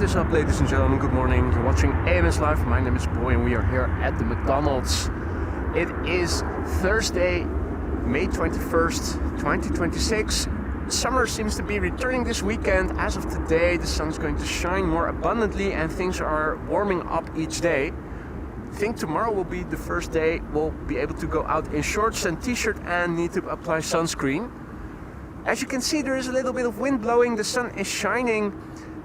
What is up, ladies and gentlemen? Good morning. You're watching AMS Live. My name is Boy and we are here at the McDonald's. It is Thursday, May 21st, 2026. Summer seems to be returning this weekend. As of today, the sun is going to shine more abundantly and things are warming up each day. I think tomorrow will be the first day we'll be able to go out in shorts and t-shirt and need to apply sunscreen. As you can see, there is a little bit of wind blowing, the sun is shining.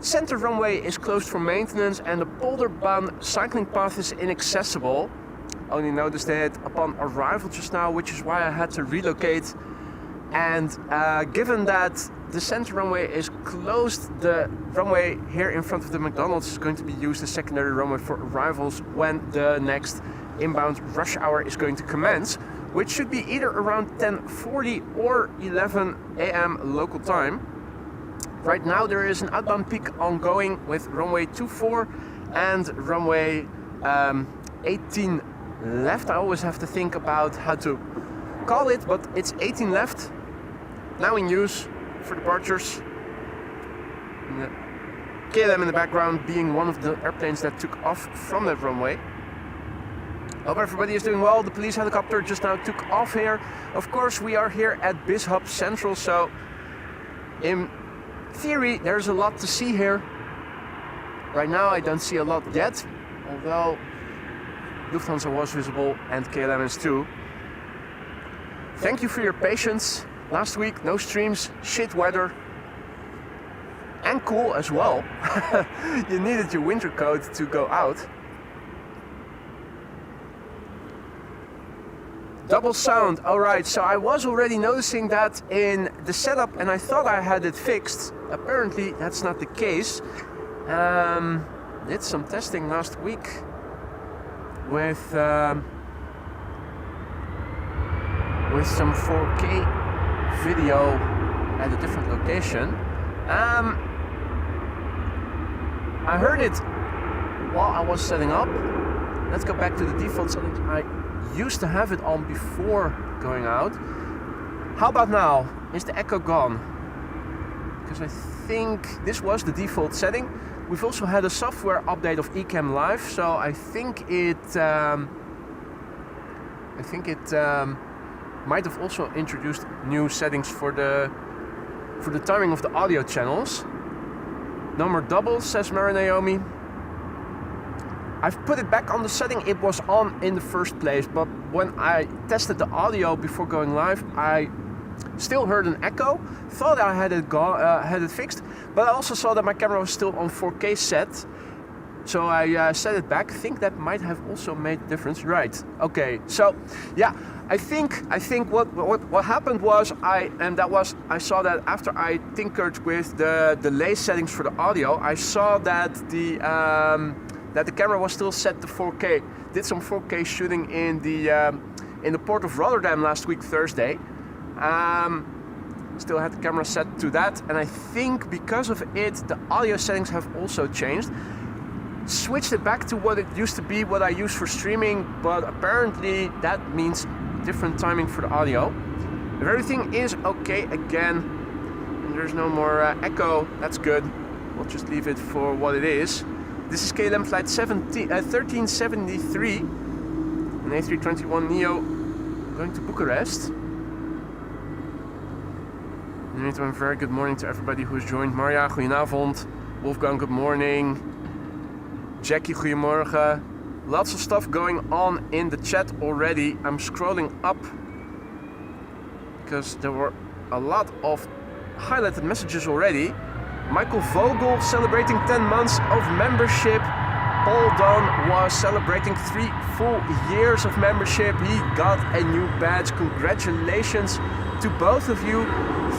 Center runway is closed for maintenance and the Buitenveldertbaan cycling path is inaccessible. Only noticed it upon arrival just now, which is why I had to relocate. And given that the center runway is closed, the runway here in front of the McDonald's is going to be used as secondary runway for arrivals when the next inbound rush hour is going to commence, which should be either around 10:40 or 11 a.m. local time. Right now there is an outbound peak ongoing with runway 24 and runway 18 left. I always have to think about how to call it, but it's 18 left now in use for departures. KLM in the background being one of the airplanes that took off from that runway. Hope everybody is doing well. The police helicopter just now took off here. Of course, we are here at BizHub Central, so in theory there's a lot to see here. Right now I don't see a lot yet, although Lufthansa was visible and KLM is too. Thank you for your patience. Last week no streams, shit weather, and cool as well. You needed your winter coat to go out. Double sound, alright, so I was already noticing that in the setup and I thought I had it fixed. Apparently that's not the case. Did some testing last week with some 4K video at a different location. I heard it while I was setting up. Let's go back to the default settings. I used to have it on before going out. How about now? Is the echo gone? Because I think this was the default setting. We've also had a software update of EHAM Live, so I think it might have also introduced new settings for the timing of the audio channels. No more doubles, says Mara Naomi. I've put it back on the setting it was on in the first place, but when I tested the audio before going live, I still heard an echo. Thought I had it fixed, but I also saw that my camera was still on 4K set. So I set it back. I think that might have also made a difference. Right. Okay. So yeah, I think what happened was I saw that after I tinkered with the delay settings for the audio, I saw that the camera was still set to 4K. Did some 4K shooting in the port of Rotterdam last week, Thursday. Still had the camera set to that, and I think because of it, the audio settings have also changed. Switched it back to what it used to be, what I use for streaming, but apparently that means different timing for the audio. If everything is okay again, and there's no more echo, that's good. We'll just leave it for what it is. This is KLM flight 1373, an A321neo going to Bucharest. In the meantime, very good morning to everybody who's joined. Marja, goedenavond. Wolfgang, good morning. Jackie, goedemorgen. Lots of stuff going on in the chat already. I'm scrolling up because there were a lot of highlighted messages already. Michael Vogel celebrating 10 months of membership. Paul Dunn was celebrating 3 full years of membership. He got a new badge. Congratulations to both of you.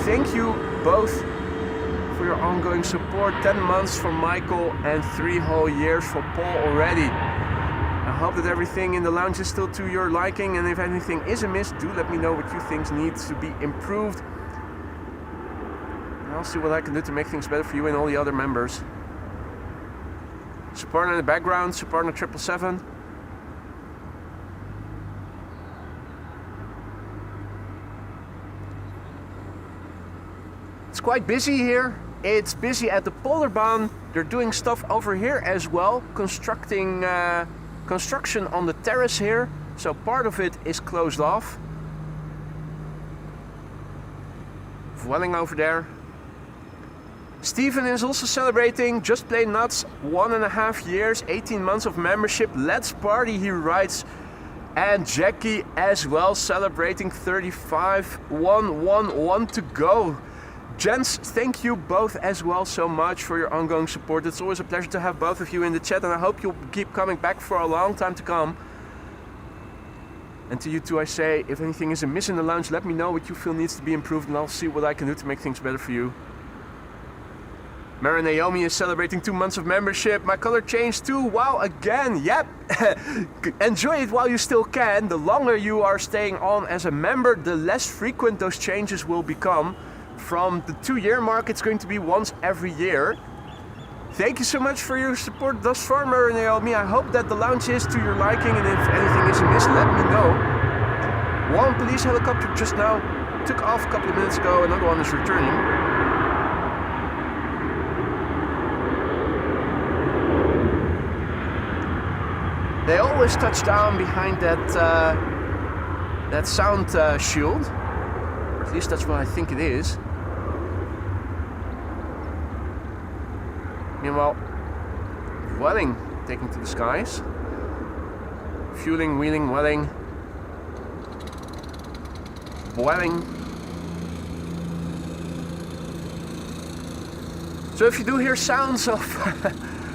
Thank you both for your ongoing support. 10 months for Michael and 3 whole years for Paul already. I hope that everything in the lounge is still to your liking, and if anything is amiss, do let me know what you think needs to be improved. I'll see what I can do to make things better for you and all the other members. Support in the background, support on 777. It's quite busy here. It's busy at the Polderbaan. They're doing stuff over here as well, construction on the terrace here, so part of it is closed off. Dwelling over there. Stephen is also celebrating Just Play Nuts, 1.5 years, 18 months of membership. Let's party, he writes. And Jackie as well, celebrating 35, 111 to go. Gents, thank you both as well so much for your ongoing support. It's always a pleasure to have both of you in the chat, and I hope you'll keep coming back for a long time to come. And to you two I say, if anything is amiss in the lounge, let me know what you feel needs to be improved, and I'll see what I can do to make things better for you. Mary Naomi is celebrating 2 months of membership. My color changed too. Wow, again. Yep. Enjoy it while you still can. The longer you are staying on as a member, the less frequent those changes will become. From the 2-year mark, it's going to be once every year. Thank you so much for your support thus far, Mary Naomi. I hope that the lounge is to your liking, and if anything is amiss, let me know. One police helicopter just now took off a couple of minutes ago. Another one is returning. They always touch down behind that sound shield. Or at least that's what I think it is. Meanwhile, Welling taking to the skies. Fueling, wheeling, welling. Welling. So if you do hear sounds of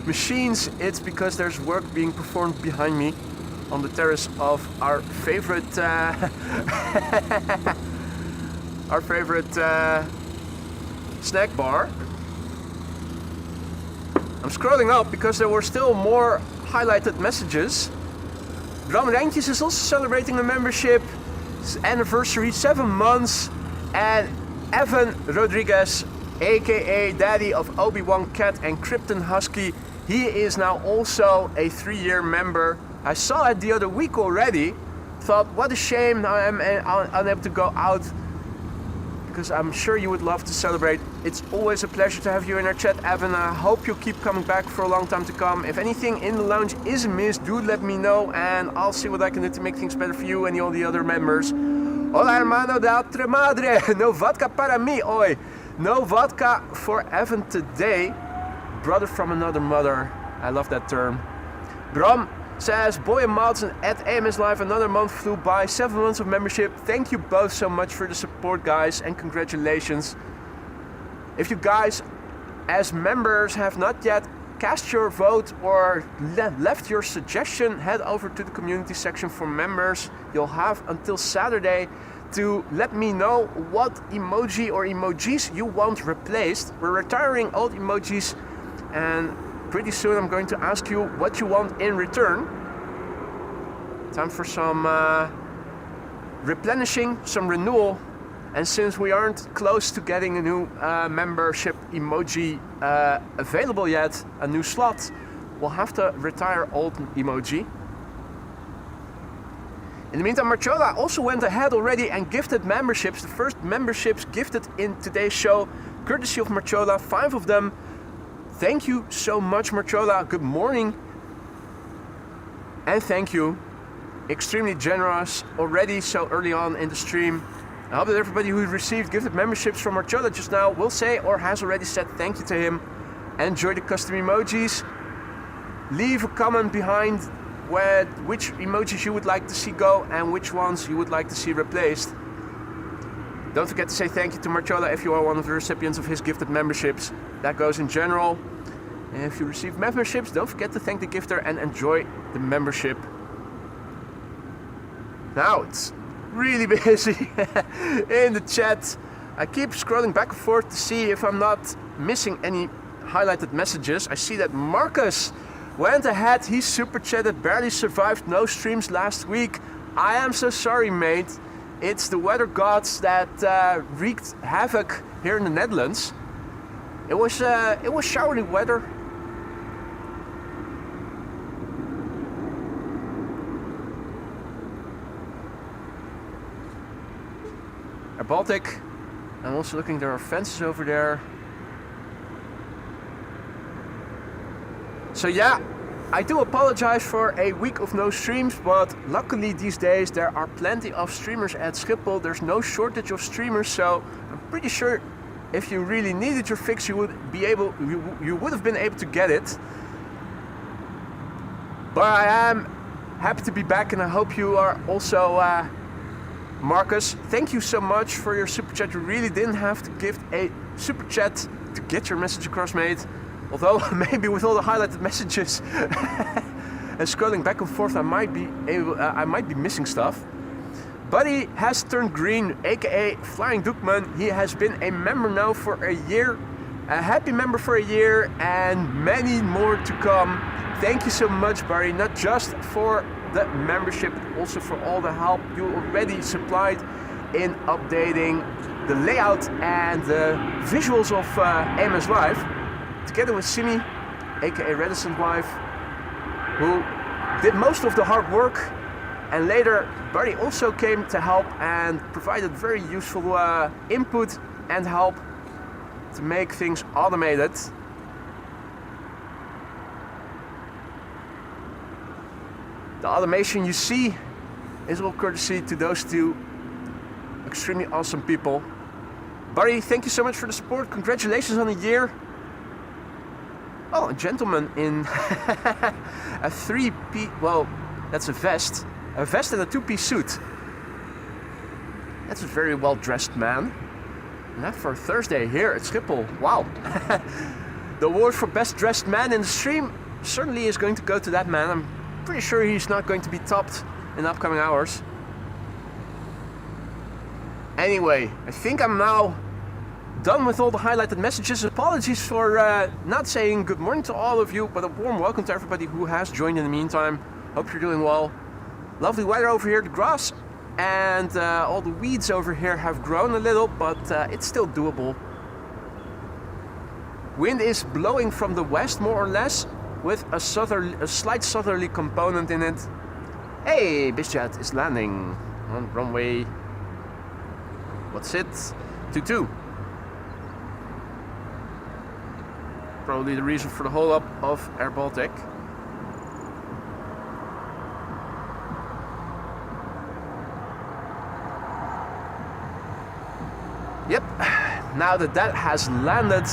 machines, it's because there's work being performed behind me on the terrace of our favorite snack bar. I'm scrolling up because there were still more highlighted messages. Bram Rentjes is also celebrating a membership anniversary, 7 months, and Evan Rodriguez, aka Daddy of Obi-Wan Cat and Krypton Husky, he is now also a 3-year member. I saw it the other week already. Thought, what a shame now I'm unable to go out, because I'm sure you would love to celebrate. It's always a pleasure to have you in our chat, Evan. I hope you'll keep coming back for a long time to come. If anything in the lounge is amiss, do let me know, and I'll see what I can do to make things better for you and all the other members. Hola hermano de otra madre, no vodka para mí hoy. No vodka for Evan today. Brother from another mother. I love that term. Bram says, Boy and Madsen at AMS Live, another month flew by, 7 months of membership. Thank you both so much for the support, guys, and congratulations. If you guys, as members, have not yet cast your vote or left your suggestion, head over to the community section for members. You'll have until Saturday to let me know what emoji or emojis you want replaced. We're retiring old emojis, and pretty soon I'm going to ask you what you want in return. Time for some replenishing, some renewal. And since we aren't close to getting a new membership emoji available yet, a new slot, we'll have to retire old emoji. In the meantime, Marchola also went ahead already and gifted memberships. The first memberships gifted in today's show, courtesy of Marchola, 5 of them. Thank you so much, Marchola. Good morning. And thank you. Extremely generous already so early on in the stream. I hope that everybody who received gifted memberships from Marchola just now will say or has already said thank you to him. Enjoy the custom emojis. Leave a comment behind with which emojis you would like to see go and which ones you would like to see replaced. Don't forget to say thank you to Marchola if you are one of the recipients of his gifted memberships. That goes in general. And if you receive memberships, don't forget to thank the gifter and enjoy the membership. Now it's really busy in the chat. I keep scrolling back and forth to see if I'm not missing any highlighted messages. I see that Marcus went ahead, he super chatted, barely survived no streams last week. I am so sorry, mate. It's the weather gods that wreaked havoc here in the Netherlands. It was showery weather. Air Baltic. I'm also looking, there are fences over there. So yeah, I do apologize for a week of no streams, but luckily these days there are plenty of streamers at Schiphol. There's no shortage of streamers, so I'm pretty sure if you really needed your fix, you would have been able to get it. But I am happy to be back, and I hope you are also. Marcus, thank you so much for your super chat. You really didn't have to give a super chat to get your message across, mate. Although maybe with all the highlighted messages and scrolling back and forth, I might be missing stuff. Buddy has turned green, aka Flying Doekman. He has been a member now for a year, a happy member for a year, and many more to come. Thank you so much, Barry, not just for the membership, but also for all the help you already supplied in updating the layout and the visuals of AMS Live, together with Simi, aka Reticent Wife, who did most of the hard work, and later Barry also came to help and provided very useful input and help to make things automated. The automation you see is all courtesy to those two extremely awesome people. Barry, thank you so much for the support. Congratulations on a year. Oh, a gentleman in a 3-piece, well, that's a vest and a 2-piece suit. That's a very well-dressed man. And that for Thursday here at Schiphol. Wow. The award for best dressed man in the stream certainly is going to go to that man. I'm pretty sure he's not going to be topped in upcoming hours. Anyway, I think I'm now done with all the highlighted messages. Apologies for not saying good morning to all of you, but a warm welcome to everybody who has joined in the meantime. Hope you're doing well. Lovely weather over here. The grass and all the weeds over here have grown a little, but it's still doable. Wind is blowing from the west, more or less, with a slight southerly component in it. Hey, BizJet is landing on runway, what's it? 22. Probably the reason for the hold up of Air Baltic. Yep, now that that has landed,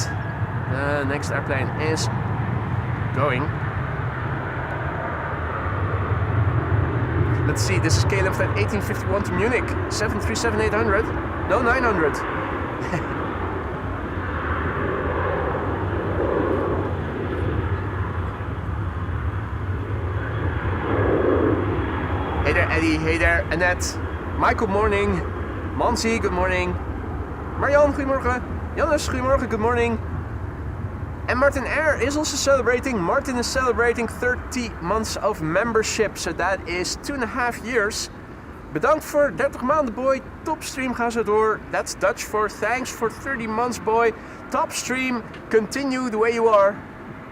the next airplane is going. Let's see, this is KLM flight 1851 to Munich, 737-800, no 900. Hey there Eddie, hey there Annette, Michael morning, Mansi good morning, Marianne goedemorgen, Janus goedemorgen, good morning. And Martin Air is also celebrating. Martin is celebrating 30 months of membership, so that is 2.5 years. Bedankt voor 30 maanden, boy. Top stream, ga zo door. That's Dutch for thanks for 30 months, boy. Top stream, continue the way you are.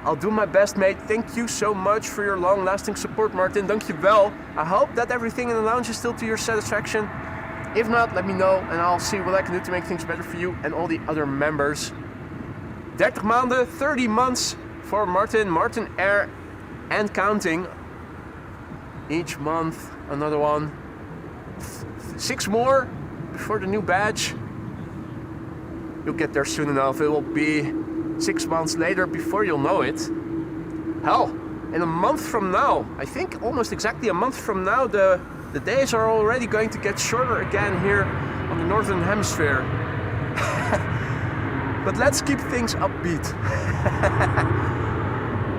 I'll do my best, mate. Thank you so much for your long-lasting support, Martin. Dankjewel. I hope that everything in the lounge is still to your satisfaction. If not, let me know and I'll see what I can do to make things better for you and all the other members. 30 maanden, 30 months for Martin Air and counting. Each month, another one. 6 more before the new badge. You'll get there soon enough. It will be 6 months later before you'll know it. Hell, in a month from now, I think almost exactly a month from now, the days are already going to get shorter again here on the Northern Hemisphere. But let's keep things upbeat.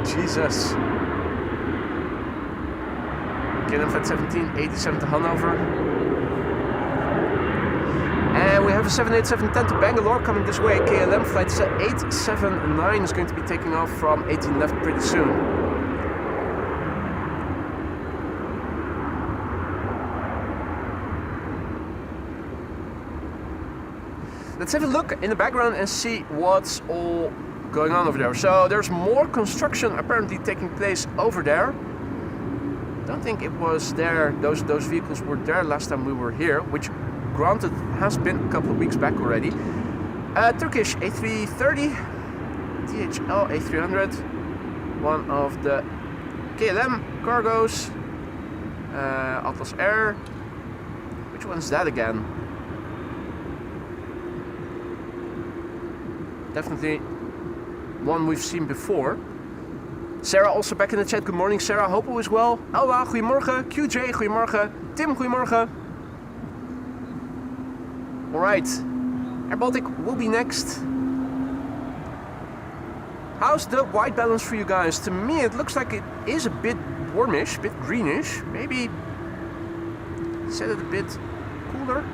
Jesus. KLM flight 1787 to Hanover. And we have a 787-10 to Bangalore coming this way. KLM flight 879 is going to be taking off from 18 left pretty soon. Let's have a look in the background and see what's all going on over there. So there's more construction apparently taking place over there. Don't think it was there, those vehicles were there last time we were here, which granted has been a couple of weeks back already. Turkish A330, DHL A300, one of the KLM cargos. Atlas Air. Which one's that again? Definitely one we've seen before. Sarah also back in the chat. Good morning, Sarah. Hope all is well. Elwa, goedemorgen. QJ, goedemorgen. Tim, goedemorgen. Alright. Air Baltic will be next. How's the white balance for you guys? To me, it looks like it is a bit warmish, a bit greenish. Maybe set it a bit cooler.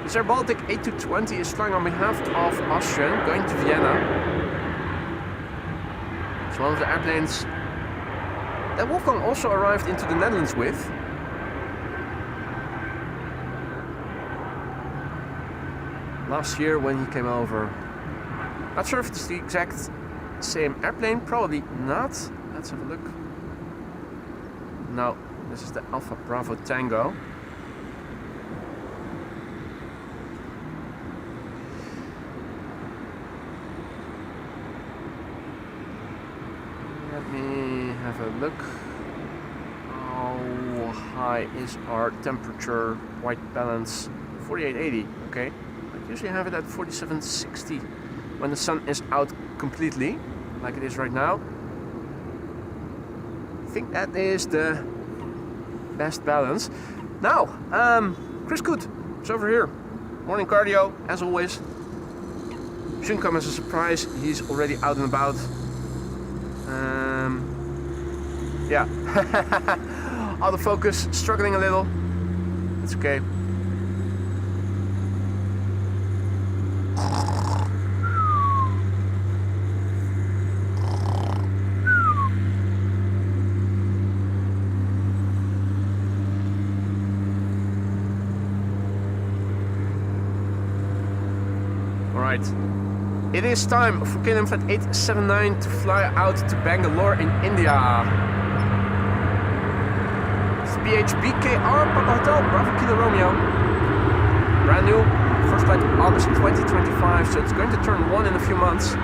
This Air Baltic 8220 is flying on behalf of Austrian, going to Vienna. It's one of the airplanes that Wolfgang also arrived into the Netherlands with. Last year when he came over. Not sure if it's the exact same airplane, probably not. Let's have a look. No, this is the Alpha Bravo Tango. Let me have a look. How high is our temperature? White balance 4880, okay. I usually have it at 4760 when the sun is out completely, like it is right now. I think that is the best balance. Now, Chris Good is over here. Morning cardio, as always. Shouldn't come as a surprise, he's already out and about. Yeah, autofocus, struggling a little. It's okay. Alright, it is time for KLM Flight 879 to fly out to Bangalore in India. It's BHBKR Papa Hotel Bravo Kilo Romeo. Brand new, first flight August 2025, so it's going to turn 1 in a few months.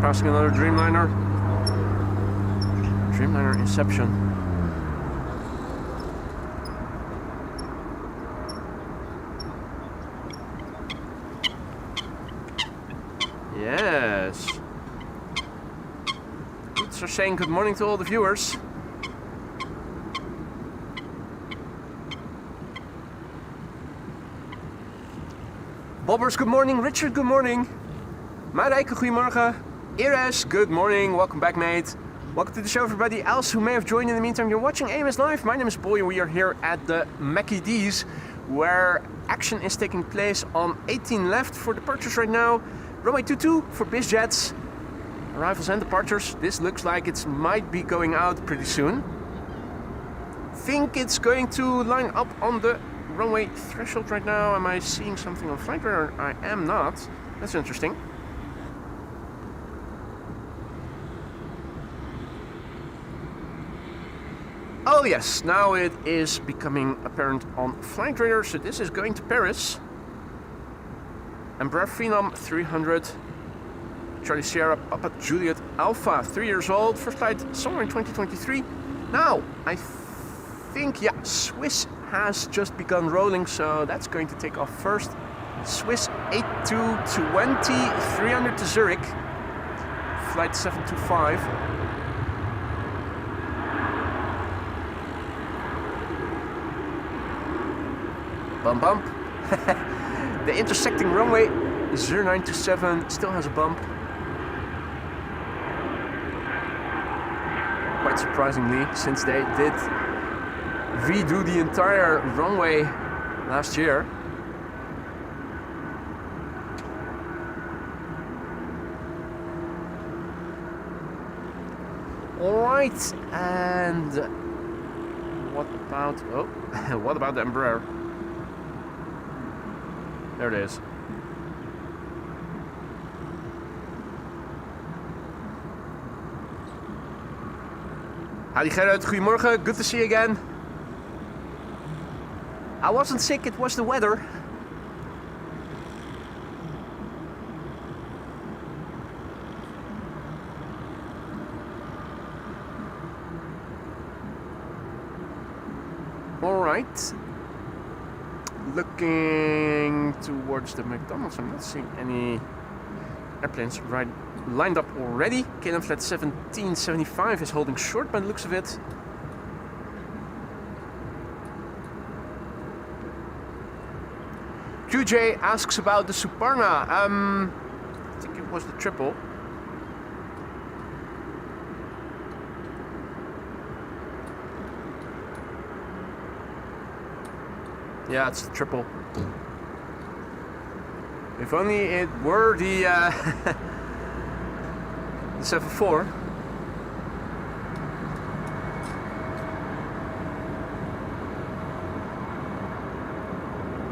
Passing another Dreamliner. Dreamliner Inception. Yes. Roots are saying good morning to all the viewers. Bobbers, good morning. Richard, good morning. Marijke, goedemorgen. Iris, good morning, welcome back, mate. Welcome to the show, everybody else who may have joined in the meantime. You're watching AMS Live. My name is Boy and we are here at the Mackie D's, where action is taking place on 18 left for departures right now. Runway 22 for biz jets. Arrivals and departures. This looks like it might be going out pretty soon. Think it's going to line up on the runway threshold right now. Am I seeing something on flight radar? I am not. That's interesting. Oh yes, now it is becoming apparent on flight radar, so this is going to Paris. Embraer Phenom 300, Charlie Sierra Papa Juliet Alpha, 3 years old, first flight somewhere in 2023. Now, I think, yeah, Swiss has just begun rolling, so that's going to take off first. Swiss 8220, 300 to Zurich, flight 725. Bump bump. The intersecting runway 0927 still has a bump. Quite surprisingly, since they did redo the entire runway last year. Alright, and What about... Oh, what about the Embraer? There it is. Howdy Gerrit, goedemorgen. Good to see you again. I wasn't sick, it was the weather. Alright. Looking towards the McDonald's, I'm not seeing any airplanes lined up already. KLM flight 1775 is holding short by the looks of it. QJ asks about the Suparna. I think it was the triple. Yeah, it's the triple. If only it were the, the 74.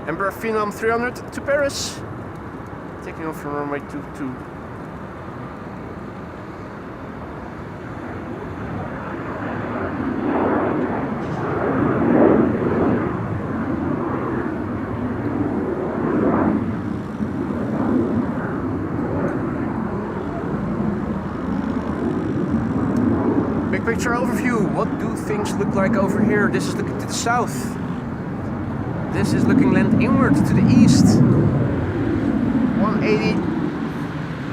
Embraer Phenom 300 to Paris. Taking off from runway 22. Picture overview. What do things look like over here? This is looking to the south. This is looking land inward to the east. 180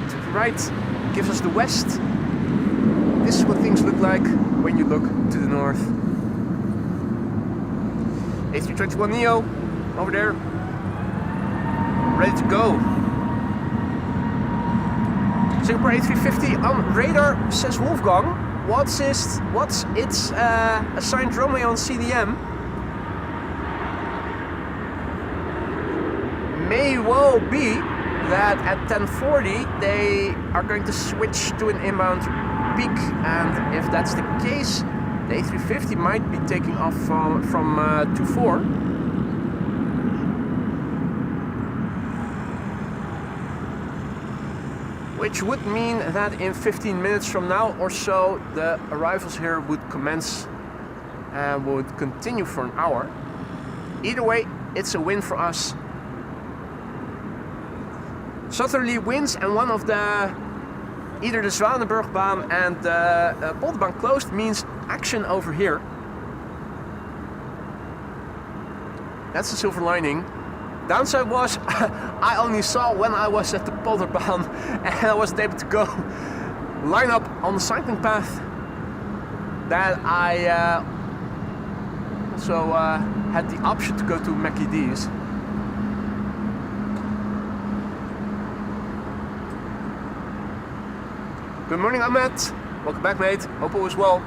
to the right gives us the west. This is what things look like when you look to the north. A321neo over there, ready to go. Singapore A350 on radar, says Wolfgang. What's its assigned runway on CDM? May well be that at 10:40 they are going to switch to an inbound peak, and if that's the case, the A350 might be taking off from 24. Which would mean that in 15 minutes from now or so, the arrivals here would commence and would continue for an hour. Either way, it's a win for us. Southerly winds and one of the, either the Zwanenburgbaan and the Polderbaan closed means action over here. That's the silver lining. Downside was, I only saw when I was at the Polderbaan and I wasn't able to go line up on the cycling path that I also had the option to go to Mackie D's. Good morning, Ahmed. Welcome back, mate. Hope all is well.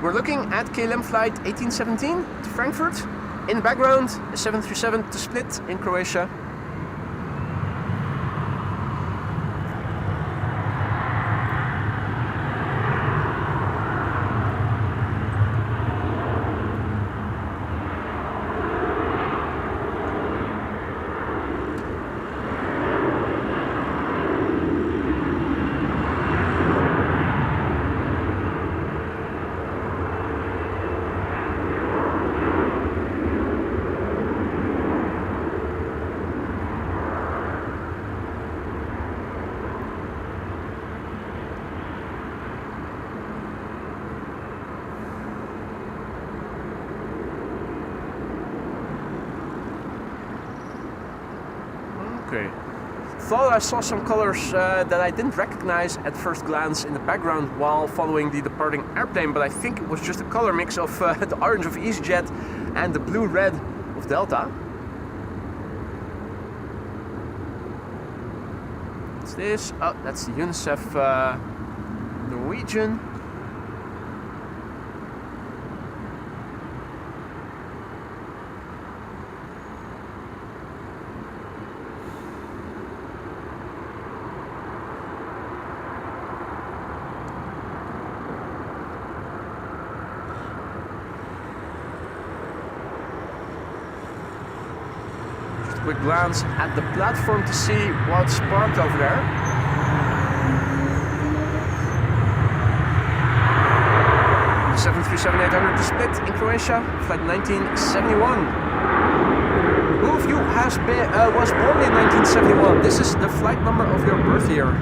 We're looking at KLM flight 1817 to Frankfurt. In the background, a 737 to Split in Croatia. Okay. Thought I saw some colors that I didn't recognize at first glance in the background while following the departing airplane, but I think it was just a color mix of the orange of EasyJet and the blue-red of Delta. What's this? Oh, that's the UNICEF Norwegian. quick glance at the platform to see what's parked over there. The 737-800 to split in Croatia, flight 1971. Who of you was born in 1971? This is the flight number of your birth year.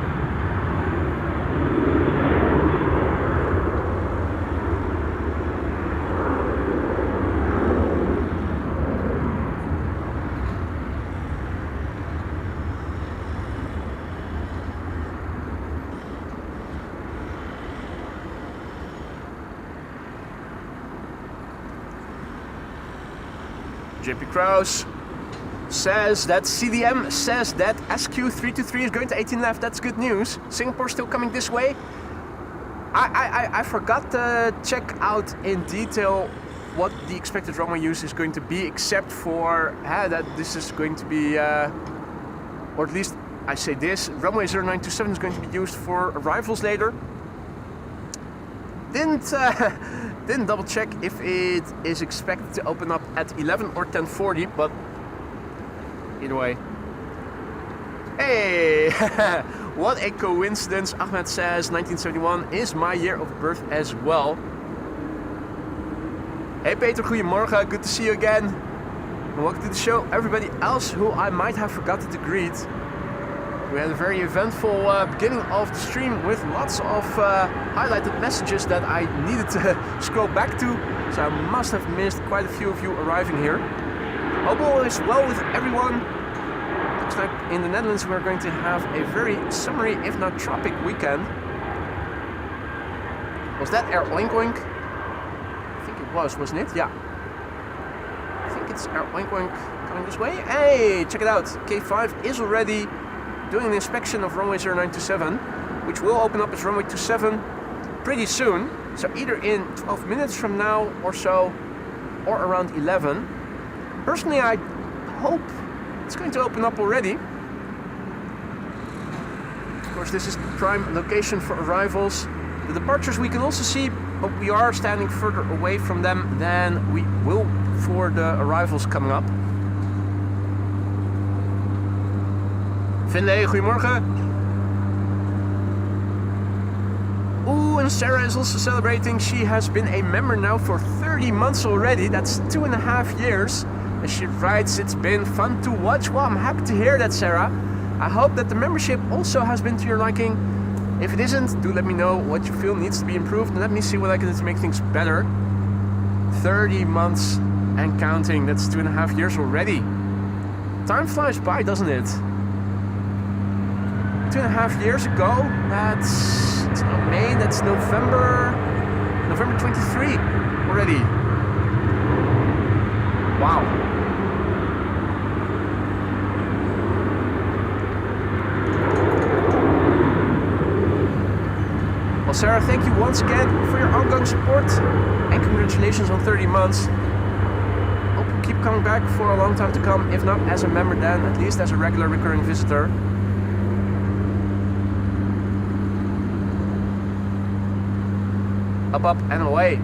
JP Kraus says that CDM says that SQ323 is going to 18 left. That's good news. Singapore still coming this way. I forgot to check out in detail what the expected runway use is going to be, except for that this is going to be, or at least I say this, runway 0927 is going to be used for arrivals later. Didn't double check if it is expected to open up at 11 or 10:40, but either way. Hey, what a coincidence. Ahmed says 1971 is my year of birth as well. Hey Peter, goedemorgen, good to see you again. And welcome to the show. Everybody else who I might have forgotten to greet. We had a very eventful beginning of the stream with lots of highlighted messages that I needed to scroll back to, so I must have missed quite a few of you arriving here. Hope all is well with everyone. Looks like in the Netherlands we're going to have a very summery, if not tropic, weekend. Was that Air Oink Oink? I think it was, wasn't it? Yeah. I think it's Air Oink Oink coming this way. Hey, check it out. K5 is already doing an inspection of runway 0927, which will open up as runway 27 pretty soon. So either in 12 minutes from now or so, or around 11. Personally, I hope it's going to open up already. Of course, this is the prime location for arrivals. The departures we can also see, but we are standing further away from them than we will for the arrivals coming up. Finlay, goedemorgen. Ooh, and Sarah is also celebrating. She has been a member now for 30 months already. That's 2.5 years. And she writes, it's been fun to watch. Well, I'm happy to hear that, Sarah. I hope that the membership also has been to your liking. If it isn't, do let me know what you feel needs to be improved. And let me see what I can do to make things better. 30 months and counting. That's 2.5 years already. Time flies by, doesn't it? 2.5 years ago, it's not May, that's November 23 already. Wow. Well, Sarah, thank you once again for your ongoing support and congratulations on 30 months. Hope you keep coming back for a long time to come, if not as a member then, at least as a regular recurring visitor. Up and away.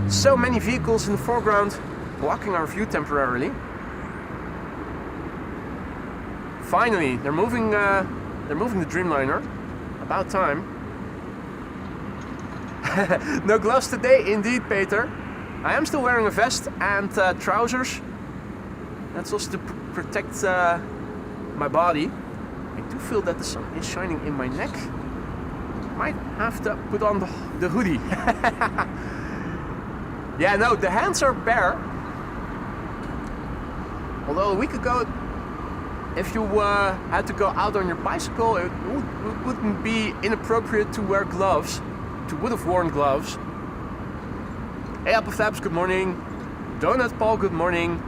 So many vehicles in the foreground blocking our view temporarily. Finally, they're moving the Dreamliner. About time. No gloves today, indeed, Peter. I am still wearing a vest and trousers. That's also to protect my body. I do feel that the sun is shining in my neck. Might have to put on the hoodie. Yeah, no, the hands are bare. Although a week ago, if you had to go out on your bicycle, it wouldn't be inappropriate to wear gloves. Would have worn gloves. Hey, Apple Flaps, good morning. Donut Paul, good morning.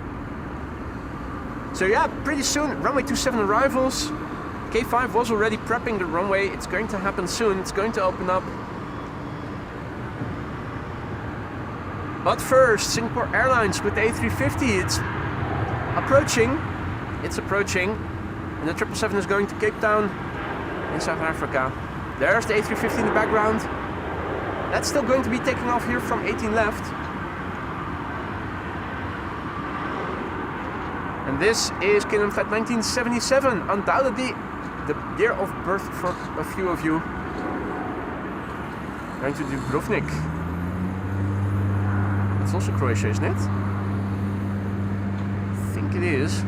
So yeah, pretty soon, runway 27 arrivals. K5 was already prepping the runway. It's going to happen soon. It's going to open up. But first, Singapore Airlines with the A350. It's approaching. And the 777 is going to Cape Town in South Africa. There's the A350 in the background. That's still going to be taking off here from 18 left. And This is Kingdom Flight 1977, undoubtedly the year of birth for a few of you. Going to Dubrovnik. It's also Croatia, isn't it? I think it is.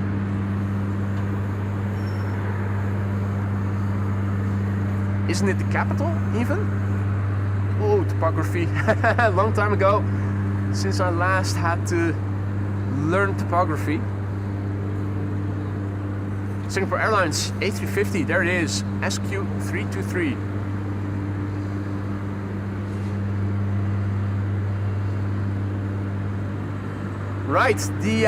Isn't it the capital, even? Oh, topography. Long time ago, since I last had to learn topography. Singapore Airlines A350, there it is, SQ323. Right, the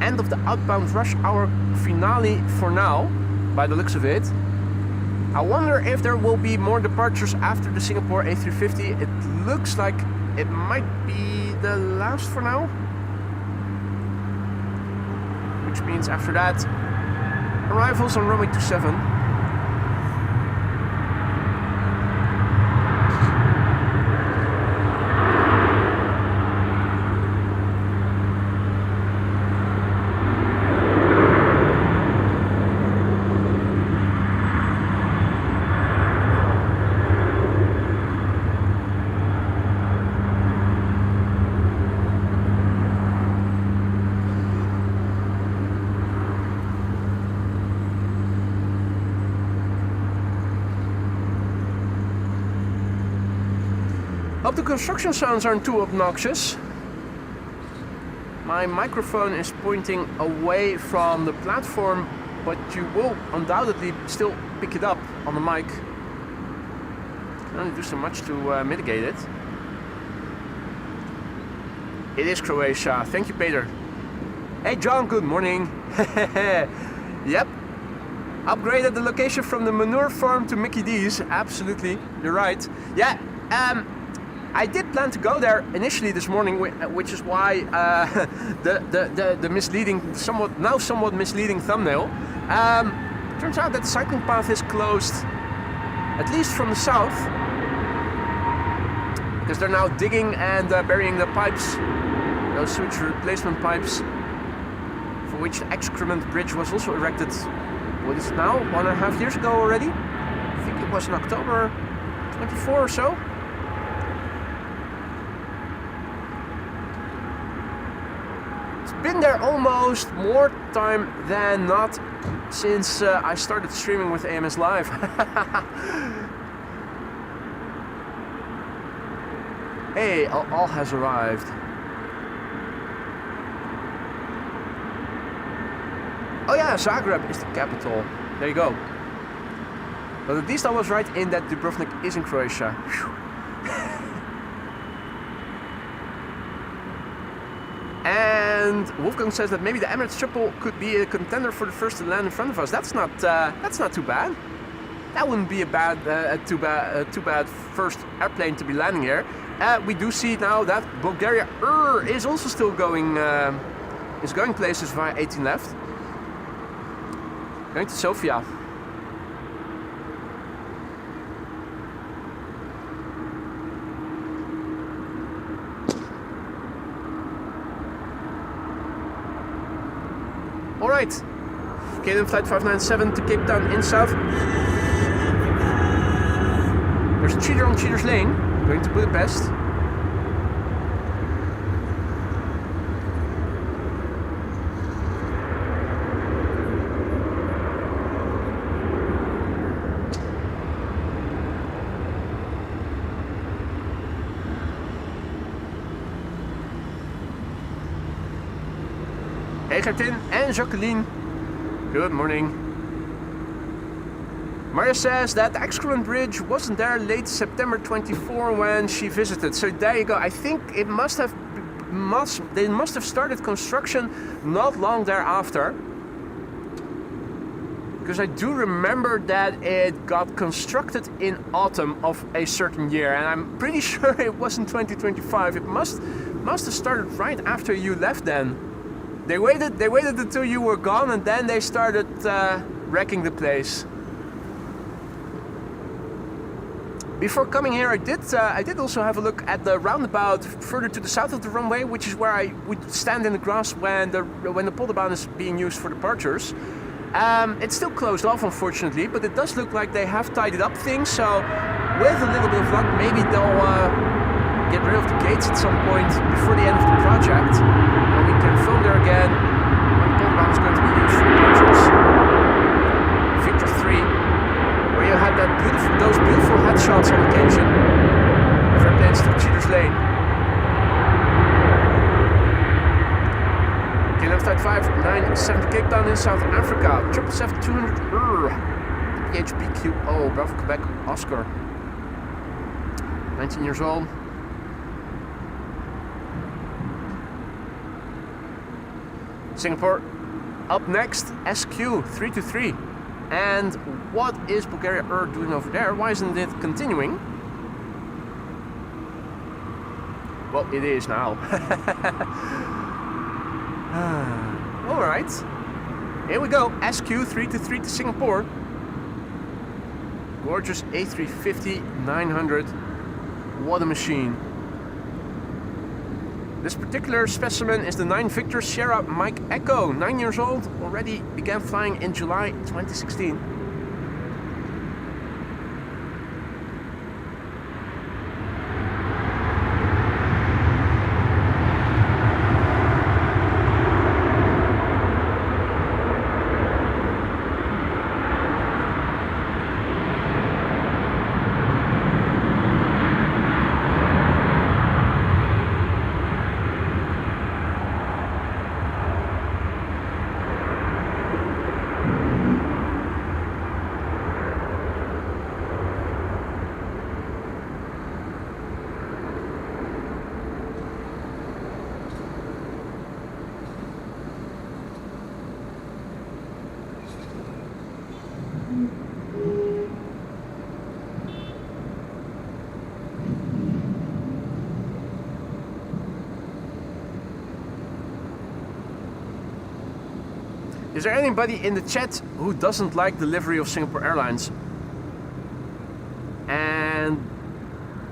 end of the outbound rush hour finale for now, by the looks of it. I wonder if there will be more departures after the Singapore A350. It looks like it might be the last for now. Which means after that, arrivals on runway 27. Hope the construction sounds aren't too obnoxious. My microphone is pointing away from the platform, but you will undoubtedly still pick it up on the mic. Can only do so much to mitigate it. It is Croatia. Thank you, Peter. Hey, John. Good morning. Yep. Upgraded the location from the manure farm to Mickey D's. Absolutely, you're right. Yeah. I did plan to go there initially this morning, which is why the misleading, somewhat misleading thumbnail. Turns out that the cycling path is closed, at least from the south, because they're now digging and burying the pipes, those sewage replacement pipes, for which the excrement bridge was also erected. What is it now? 1.5 years ago already? I think it was in October 24 or so. Been there almost more time than not since I started streaming with AMS Live. Hey, all has arrived. Oh yeah, Zagreb is the capital. There you go. But at least I was right in that Dubrovnik is in Croatia. Whew. And Wolfgang says that maybe the Emirates Triple could be a contender for the first to land in front of us. That's not too bad. That wouldn't be a too bad first airplane to be landing here. We do see now that Bulgaria is also still going places via 18 left. Going to Sofia. Alright, KLM Flight 597 to Cape Town in south. There's a cheater on Cheater's Lane, going to Budapest. Hey Gertin and Jacqueline, good morning. Maria says that the excrement bridge wasn't there late September 24 when she visited. So there you go. I think it they must have started construction not long thereafter. Because I do remember that it got constructed in autumn of a certain year, and I'm pretty sure it wasn't 2025. It must have started right after you left then. They waited until you were gone, and then they started wrecking the place. Before coming here, I did also have a look at the roundabout further to the south of the runway, which is where I would stand in the grass when the Polderbaan is being used for departures. It's still closed off, unfortunately, but it does look like they have tidied up things. So, with a little bit of luck, maybe they'll get rid of the gates at some point before the end of the project, and we can film there again when the Polderbaan is going to be used for departures. Victor 3. Where you had those beautiful headshots on occasion of airplanes through Cheaters Lane. KLM Flight 597 Cape Town in South Africa. 777-200 PHBQO Bravo Quebec Oscar. 19 years old. Singapore up next, SQ323. And what is Bulgaria Air doing over there? Why isn't it continuing? Well, it is now. Alright. Here we go. SQ323 to Singapore. Gorgeous A350-900. What a machine. This particular specimen is the 9 Victor Sierra Mike Echo, 9 years old, already began flying in July 2016. Is there anybody in the chat who doesn't like the livery of Singapore Airlines? And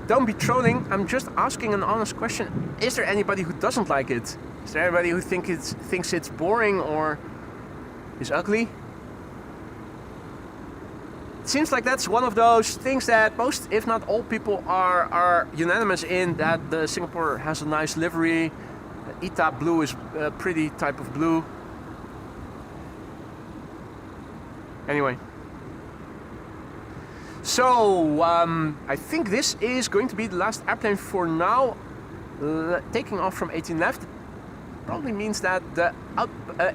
don't be trolling, I'm just asking an honest question. Is there anybody who doesn't like it? Is there anybody who thinks it's boring or is ugly? It seems like that's one of those things that most, if not all people are unanimous in, that the Singapore has a nice livery. ETA blue is a pretty type of blue. Anyway, so I think this is going to be the last airplane for now, taking off from 18 left. Probably means that the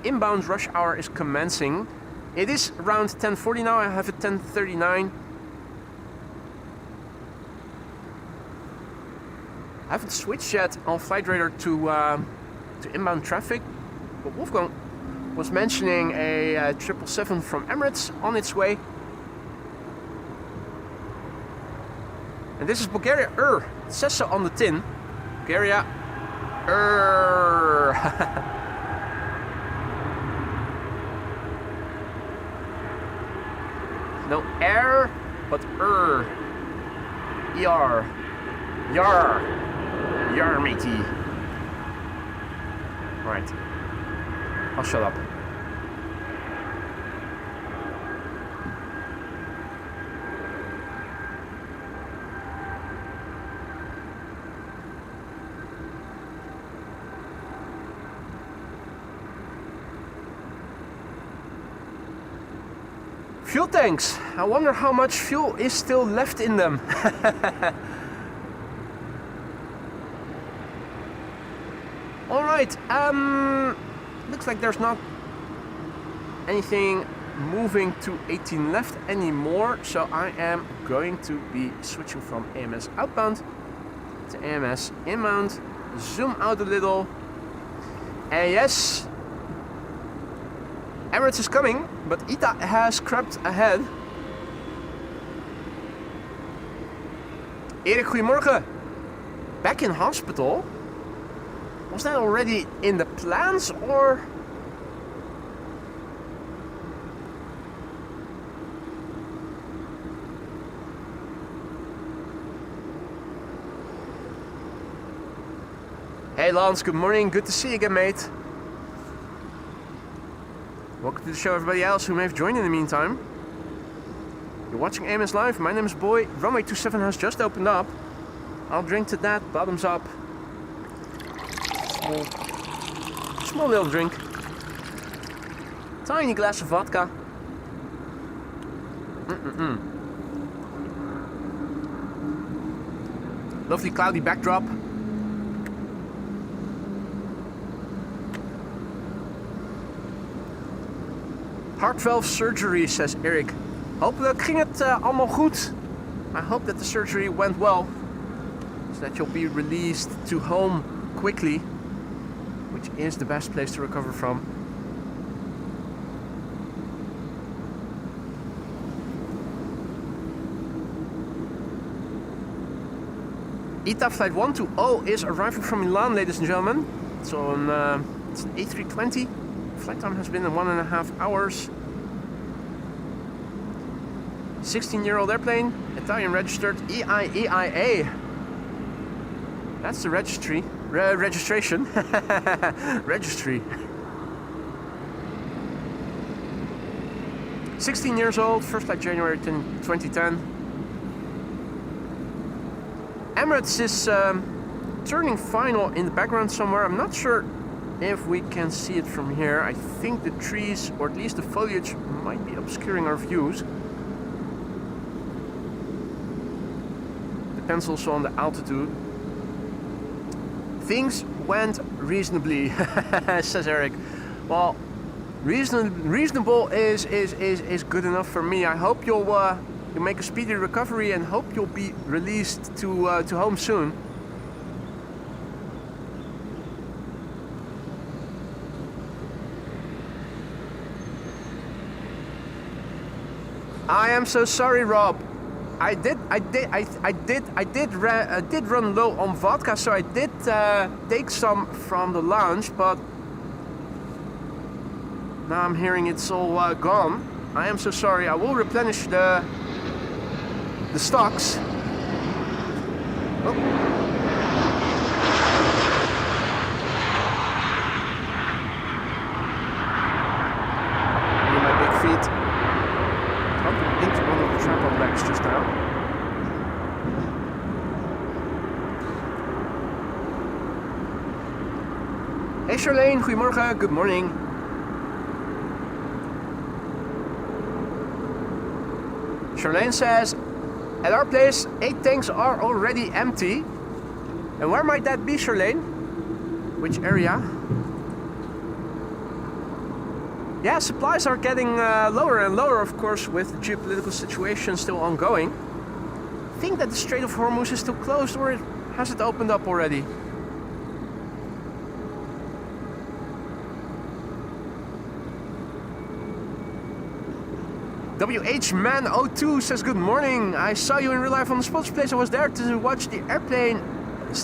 inbound rush hour is commencing. It is around 10:40 now. I have it 10:39. I haven't switched yet on flight radar to inbound traffic, but Wolfgang was mentioning a 777 from Emirates on its way. And this is Bulgaria Air. It says so on the tin. Bulgaria Air. No air, but ER. ER. Yar. Yar, matey. Right. I'll shut up. Fuel tanks. I wonder how much fuel is still left in them. All right. Looks like there's not anything moving to 18 left anymore, so I am going to be switching from AMS outbound to AMS inbound. Zoom out a little, and yes, Emirates is coming, but ETA has crept ahead. Erik, goedemorgen. Back in hospital? Was that already in the plans, or? Hey Lance, good morning. Good to see you again, mate. Welcome to the show, everybody else who may have joined in the meantime. You're watching AMS Live. My name is Boy. Runway 27 has just opened up. I'll drink to that. Bottoms up. Small little drink. Tiny glass of vodka. Lovely cloudy backdrop. Heart valve surgery, says Eric. Hopelijk ging het allemaal goed. I hope that the surgery went well. So that you'll be released to home quickly. Which is the best place to recover from. ETA flight 120 is arriving from Milan, ladies and gentlemen. So it's an A320. Flight time has been 1.5 hours. 16-year-old airplane, Italian registered, EIA. That's the registry. Registration. Registry. 16 years old, first flight January 2010. Emirates is turning final in the background somewhere. I'm not sure if we can see it from here. I think the trees, or at least the foliage, might be obscuring our views. Depends also on the altitude. Things went reasonably, says Eric. Well, reasonable is good enough for me. I hope you'll make a speedy recovery and hope you'll be released to home soon. I am so sorry, Rob. I did run low on vodka, so I did take some from the lounge, but now I'm hearing it's all gone. I am so sorry. I will replenish the stocks. Oh. My big feet. Into one of the tripod legs just now. Hey Charlene, goedemorgen, good morning. Charlene says, at our place 8 tanks are already empty. And where might that be, Charlene? Which area? Yeah, supplies are getting lower and lower, of course, with the geopolitical situation still ongoing. I think that the Strait of Hormuz is still closed, or has it opened up already? WHman02 says, good morning. I saw you in real life on the Spots place. I was there to watch the airplane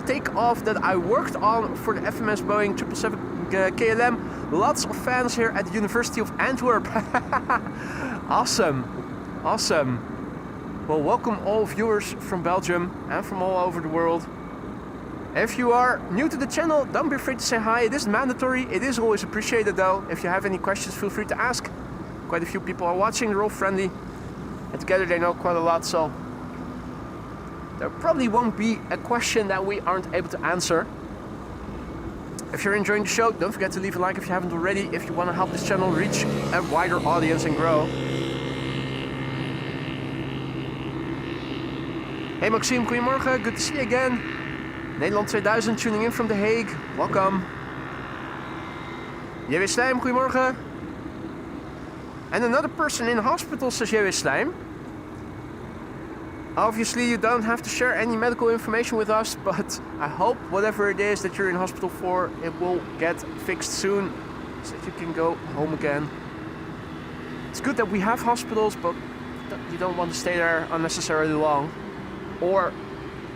takeoff that I worked on for the FMS Boeing 777 KLM. Lots of fans here at the University of Antwerp. Awesome. Well, welcome all viewers from Belgium and from all over the world. If you are new to the channel, don't be afraid to say hi. It isn't mandatory. It is always appreciated though. If you have any questions, feel free to ask. Quite a few people are watching. They're all friendly. And together they know quite a lot, so there probably won't be a question that we aren't able to answer. If you're enjoying the show, don't forget to leave a like if you haven't already, if you want to help this channel reach a wider audience and grow. Hey Maxime, goedemorgen, good to see you again. Nederland 2000 tuning in from The Hague, welcome. J.W. Slijm, goedemorgen. And another person in hospital, says J.W. Slijm. Obviously you don't have to share any medical information with us, but I hope whatever it is that you're in hospital for, it will get fixed soon, so that you can go home again. It's good that we have hospitals, but you don't want to stay there unnecessarily long. Or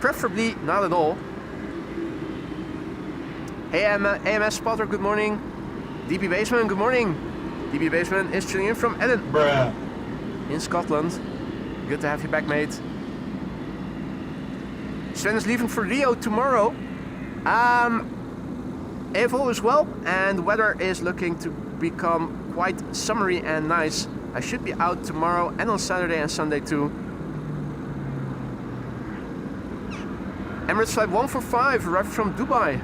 preferably not at all. Hey AMS Spotter, good morning. DB Baseman, good morning. DB Baseman is tuning in from Edinburgh in Scotland. Good to have you back, mate. Sven is leaving for Rio tomorrow. if all is well and the weather is looking to become quite summery and nice, I should be out tomorrow and on Saturday and Sunday too. Emirates flight 145 arrived from Dubai.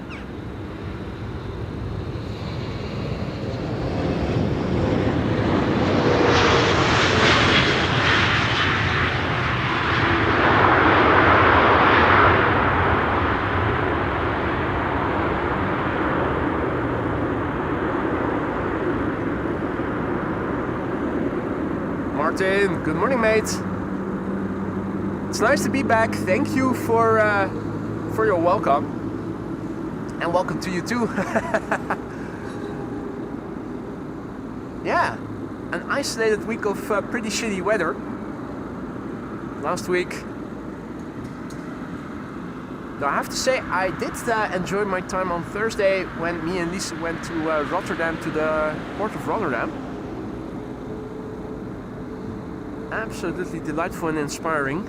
Martin, good morning, mate. It's nice to be back. Thank you for your welcome, and welcome to you too. Yeah, an isolated week of pretty shitty weather last week. Now I have to say I did enjoy my time on Thursday when me and Lisa went to Rotterdam, to the port of Rotterdam. Absolutely delightful and inspiring.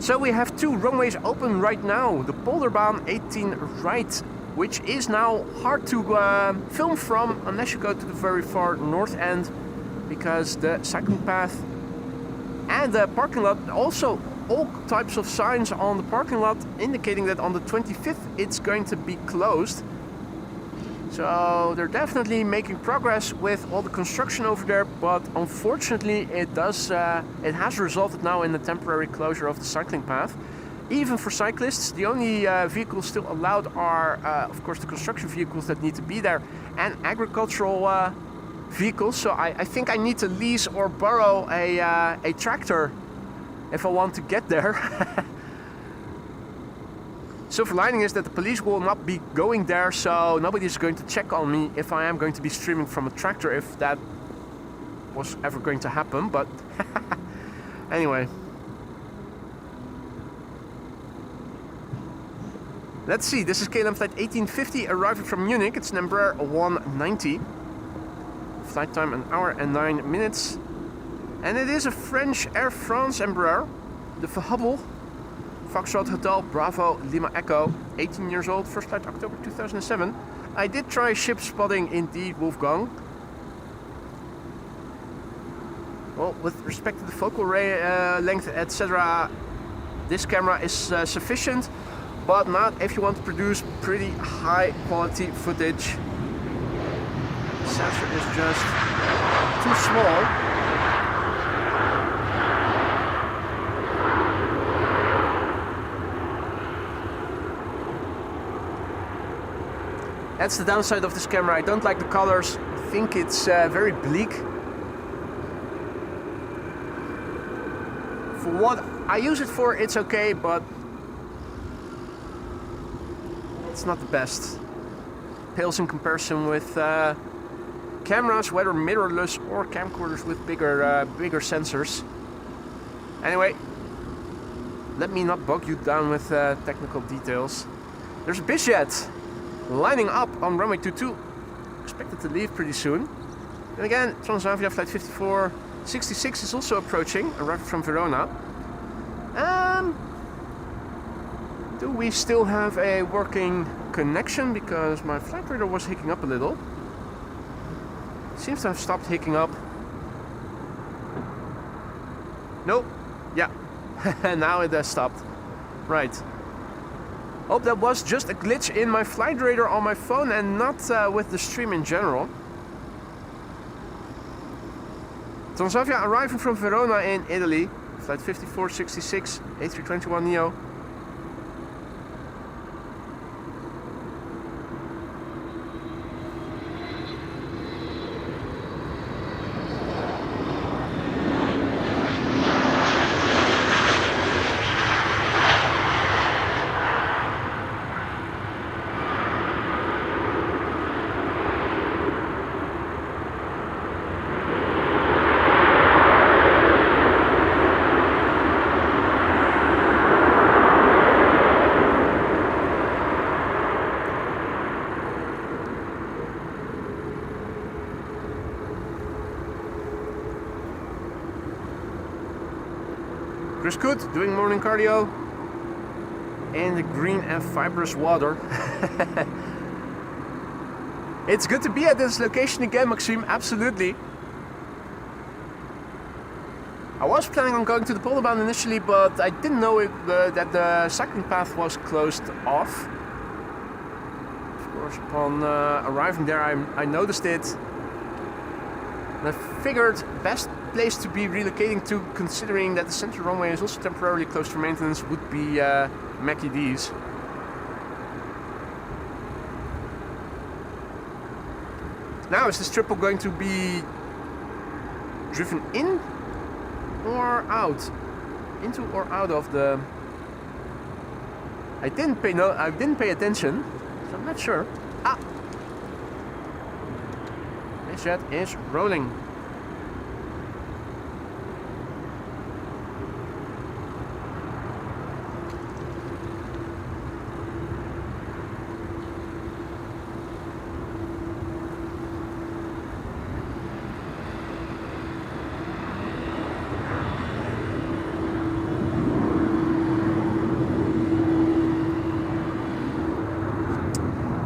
So we have two runways open right now. The Polderbaan 18 right, which is now hard to film from unless you go to the very far north end, because the cycling path and the parking lot, also all types of signs on the parking lot indicating that on the 25th it's going to be closed. So they're definitely making progress with all the construction over there, but unfortunately it has resulted now in the temporary closure of the cycling path. Even for cyclists, the only vehicles still allowed are of course the construction vehicles that need to be there, and agricultural vehicles. So I think I need to lease or borrow a tractor if I want to get there. Silver lining is that the police will not be going there, so nobody is going to check on me if I am going to be streaming from a tractor, if that was ever going to happen, but anyway. Let's see, this is KLM flight 1850 arriving from Munich. It's an Embraer 190. Flight time 1 hour and 9 minutes. And it is a French Air France Embraer, the Hubble. Foxtrot Hotel Bravo Lima Echo, 18 years old, first flight October 2007. I did try ship spotting indeed, Wolfgang. Well, with respect to the focal length, etc., this camera is sufficient, but not if you want to produce pretty high quality footage. The sensor is just too small. That's the downside of this camera. I don't like the colors. I think it's very bleak. For what I use it for, it's okay, but it's not the best. Pales in comparison with cameras, whether mirrorless or camcorders with bigger sensors. Anyway, let me not bog you down with technical details. There's a busiest lining up on runway 22, expected to leave pretty soon. And again, Transavia flight 5466 is also approaching, arriving from Verona. Do we still have a working connection? Because my flight radar was hicking up a little. Seems to have stopped hicking up. Nope. Yeah. Now it has stopped. Right. Oh, that was just a glitch in my flight radar on my phone and not with the stream in general. Transavia arriving from Verona in Italy, flight 5466, A321neo. Chris Good, doing morning cardio. in the green and fibrous water. It's good to be at this location again, Maxime, absolutely. I was planning on going to the Polderbaan initially, but I didn't know that the cycling path was closed off. Of course, upon arriving there, I noticed it. And I figured best place to be relocating to, considering that the central runway is also temporarily closed for maintenance, would be Mackie D's. Now, is this triple going to be driven in or out? Into or out of the... I didn't pay attention, so I'm not sure. Ah! This jet is rolling.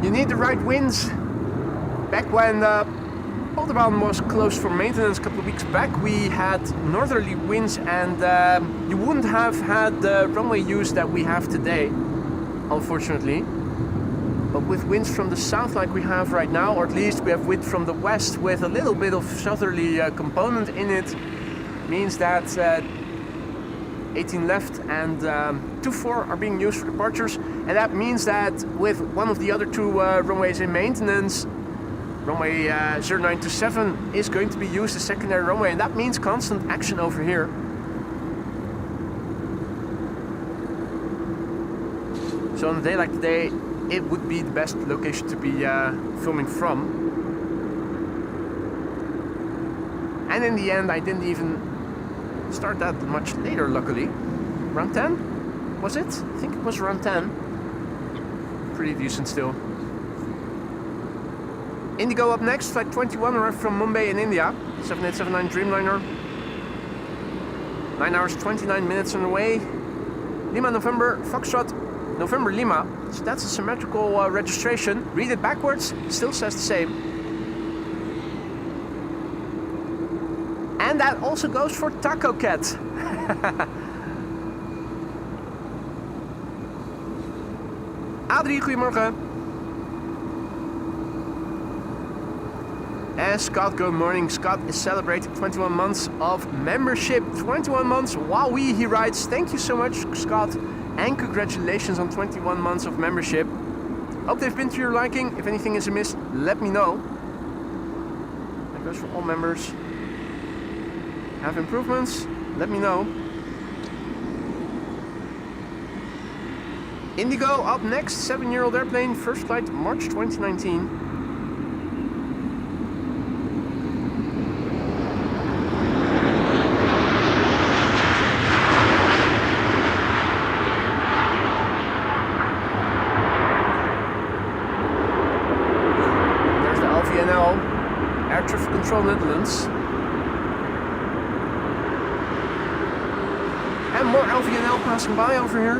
You need the right winds. Back when the Polderbaan was closed for maintenance a couple of weeks back, we had northerly winds, and you wouldn't have had the runway use that we have today, unfortunately. But with winds from the south like we have right now, or at least we have wind from the west with a little bit of southerly component in it, means that 18 left and 24 are being used for departures, and that means that with one of the other two runways in maintenance, runway 0927 is going to be used as secondary runway, and that means constant action over here. So on a day like today, it would be the best location to be filming from. And in the end, I didn't even start that much later, luckily. Around 10? Was it? I think it was around 10. Pretty decent still. Indigo up next, flight 21, arrived from Mumbai in India. 7879 Dreamliner. 9 hours 29 minutes on the way. Lima November, Foxtrot, November Lima. So that's a symmetrical registration. Read it backwards, still says the same. And that also goes for Taco Cat. Adrie, goedemorgen. And Scott, good morning. Scott is celebrating 21 months of membership. 21 months, wowee, he writes. Thank you so much, Scott. And congratulations on 21 months of membership. Hope they've been to your liking. If anything is amiss, let me know. That goes for all members. Have improvements? Let me know. Indigo up next, 7-year-old airplane, first flight March 2019. There's the LVNL, Air Traffic Control Netherlands. And more LVNL passing by over here.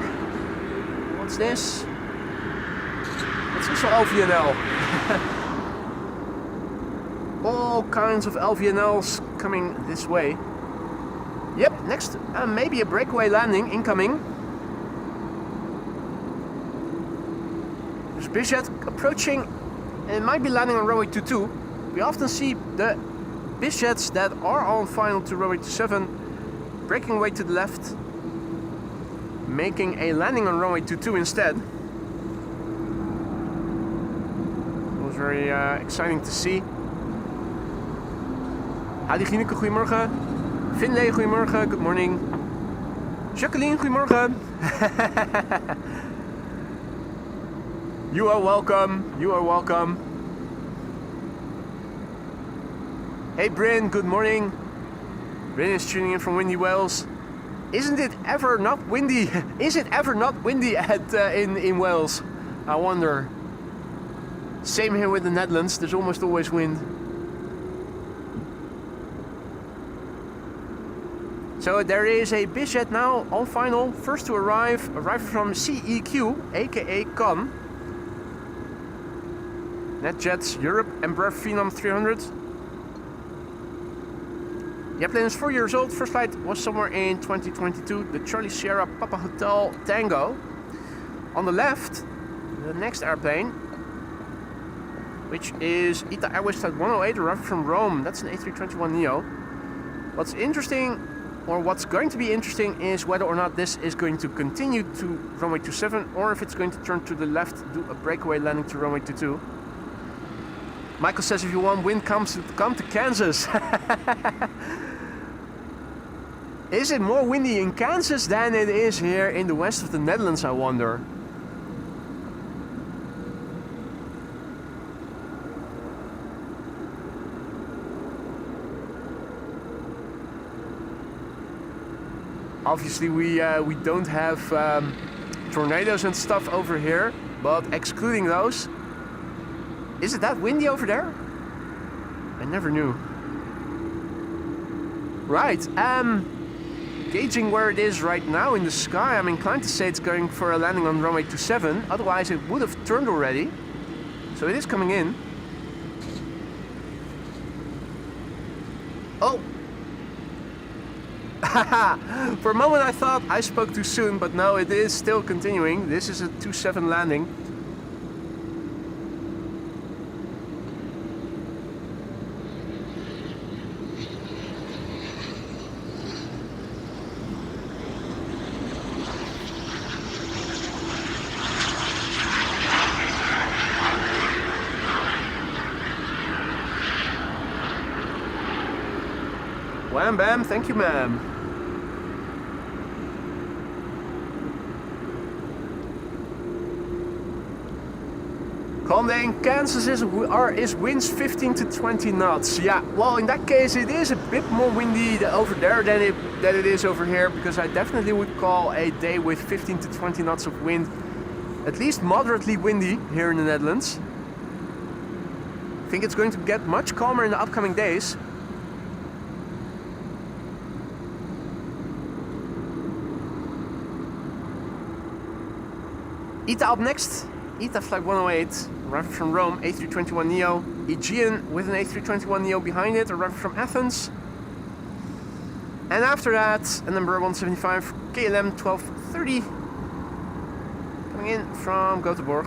What's this? It's also LVNL. All kinds of LVNLs coming this way. Yep, next maybe a breakaway landing incoming. There's Bizjet approaching, and it might be landing on runway 22. We often see the Bizjets that are on final to runway 27 breaking away to the left, making a landing on runway 22 instead. It was very exciting to see. Hadi Gineke, goedemorgen. Finlay, goedemorgen. Good morning. Jacqueline, goedemorgen. You are welcome. You are welcome. Hey Bryn, good morning. Bryn is tuning in from windy Wales. Isn't it ever not windy? Is it ever not windy in Wales? I wonder. Same here with the Netherlands. There's almost always wind. So there is a bizjet now on final, first to arrive from CEQ, aka Con. NetJets Europe Embraer Phenom 300. The airplane is 4 years old, first flight was somewhere in 2022, the Charlie Sierra Papa Hotel Tango. On the left, the next airplane, which is ITA Airways Flight 108, arrived from Rome. That's an A321neo. What's interesting, or what's going to be interesting, is whether or not this is going to continue to runway 27, or if it's going to turn to the left, do a breakaway landing to runway 22. Michael says if you want wind, come to Kansas. Is it more windy in Kansas than it is here in the west of the Netherlands, I wonder? Obviously we don't have tornadoes and stuff over here, but excluding those, is it that windy over there? I never knew. Right, gauging where it is right now in the sky, I'm inclined to say it's going for a landing on runway 27, otherwise it would have turned already. So it is coming in. Oh! For a moment I thought I spoke too soon, but no, it is still continuing. This is a 27 landing. Wham bam, thank you ma'am. Conde in Kansas is winds 15 to 20 knots. Yeah, well in that case it is a bit more windy over there than it is over here, because I definitely would call a day with 15 to 20 knots of wind at least moderately windy here in the Netherlands. I think it's going to get much calmer in the upcoming days. ITA up next. ITA Flight 108, arriving from Rome, A321neo. Aegean with an A321neo behind it, arriving from Athens. And after that, a number 175 KLM 1230, coming in from Göteborg.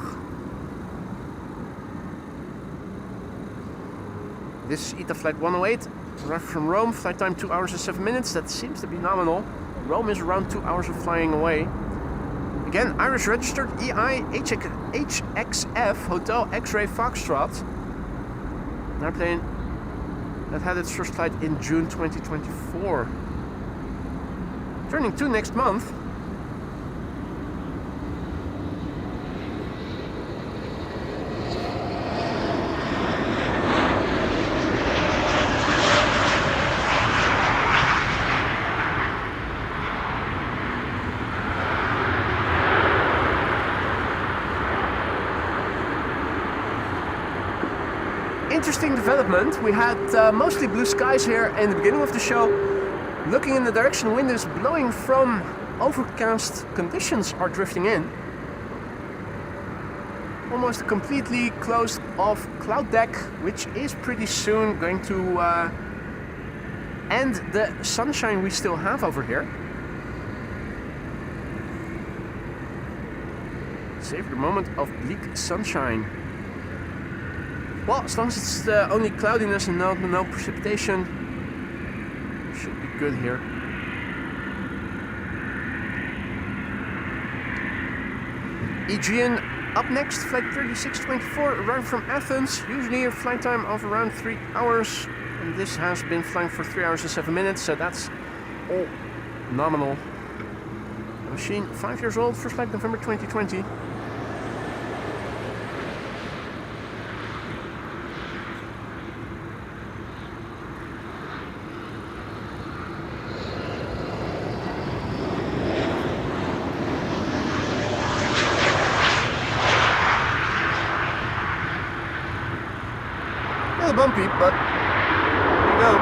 This is ITA Flight 108, arriving from Rome, flight time 2 hours and 7 minutes. That seems to be nominal. Rome is around 2 hours of flying away. Again, Irish registered EI HXF Hotel X-Ray Foxtrot. An airplane that had its first flight in June 2024. Turning 2 next month. Interesting development. We had mostly blue skies here in the beginning of the show. Looking in the direction wind is blowing from, overcast conditions are drifting in. Almost a completely closed off cloud deck, which is pretty soon going to end the sunshine we still have over here. Savor the moment of bleak sunshine. Well, as long as it's only cloudiness and no precipitation, should be good here. Aegean up next, flight 3624, arriving from Athens, usually a flight time of around 3 hours. And this has been flying for 3 hours and 7 minutes, so that's all nominal. The machine 5 years old, first flight November 2020. Bumpy, but there you go.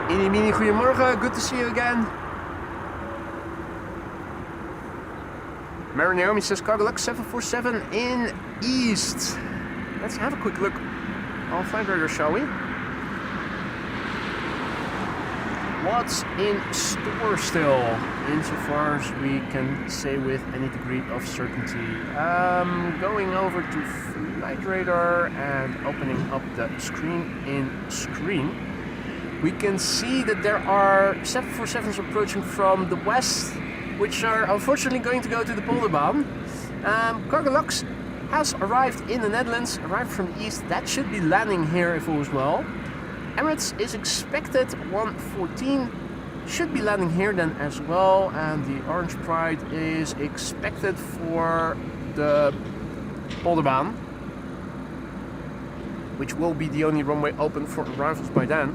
Inimini, goedemorgen. Good to see you again. Mary Naomi says cargo lux 747 in East. Let's have a quick look on Flight Radar, shall we? What's in store still, insofar as we can say with any degree of certainty? Going over to Flight Radar and opening up the screen in screen, we can see that there are 747s approaching from the west, which are unfortunately going to go to the Polderbaan. Cargo lux has arrived in the Netherlands, arrived from the east. That should be landing here if all is well. Emirates is expected 114, should be landing here then as well, and the Orange Pride is expected for the Polderbaan, which will be the only runway open for arrivals by then.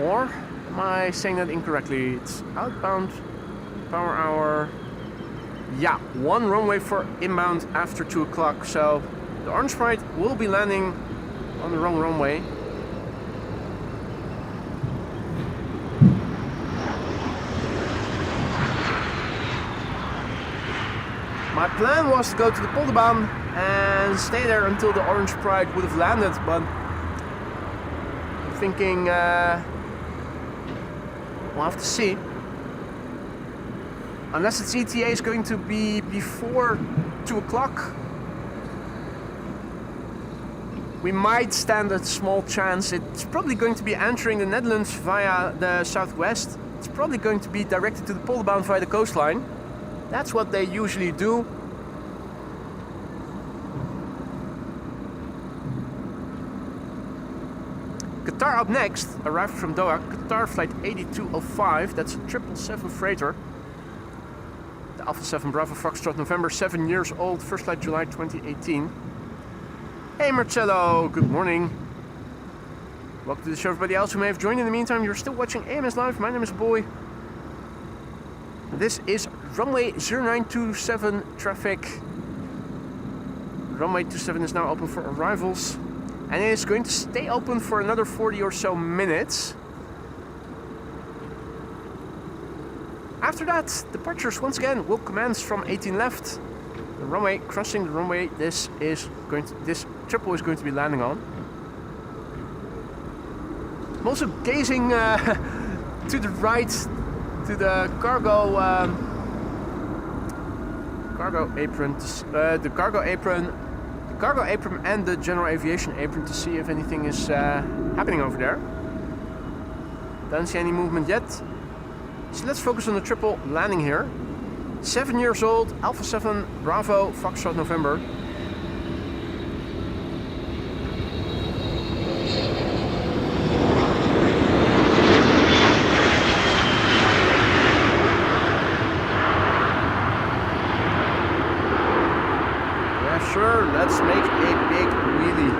Or am I saying that incorrectly? It's outbound power hour. Yeah, one runway for inbound after 2 o'clock. So the Orange Pride will be landing on the wrong runway. My plan was to go to the Polderbaan and stay there until the Orange Pride would have landed, but I'm thinking we'll have to see. Unless its ETA is going to be before 2 o'clock, we might stand a small chance. It's probably going to be entering the Netherlands via the southwest. It's probably going to be directed to the Polderbaan via the coastline. That's what they usually do. Qatar up next, arrived from Doha. Qatar flight 8205, that's a 777 freighter. The Alpha 7 Bravo Foxtrot, November, 7 years old, first flight July 2018. Hey Marcello, good morning. Welcome to the show, everybody else who may have joined in the meantime. You're still watching AMS Live. My name is Boy. This is runway 0927 traffic. Runway 27 is now open for arrivals, and it is going to stay open for another 40 or so minutes. After that, departures once again will commence from 18 left. The runway, crossing the runway, this triple is going to be landing on. I'm also gazing to the right, to the cargo apron, the cargo apron and the general aviation apron to see if anything is happening over there. Don't see any movement yet. So let's focus on the triple landing here. 7 years old, Alpha 7 Bravo Foxtrot November. Yeah, sure, let's make a big wheelie.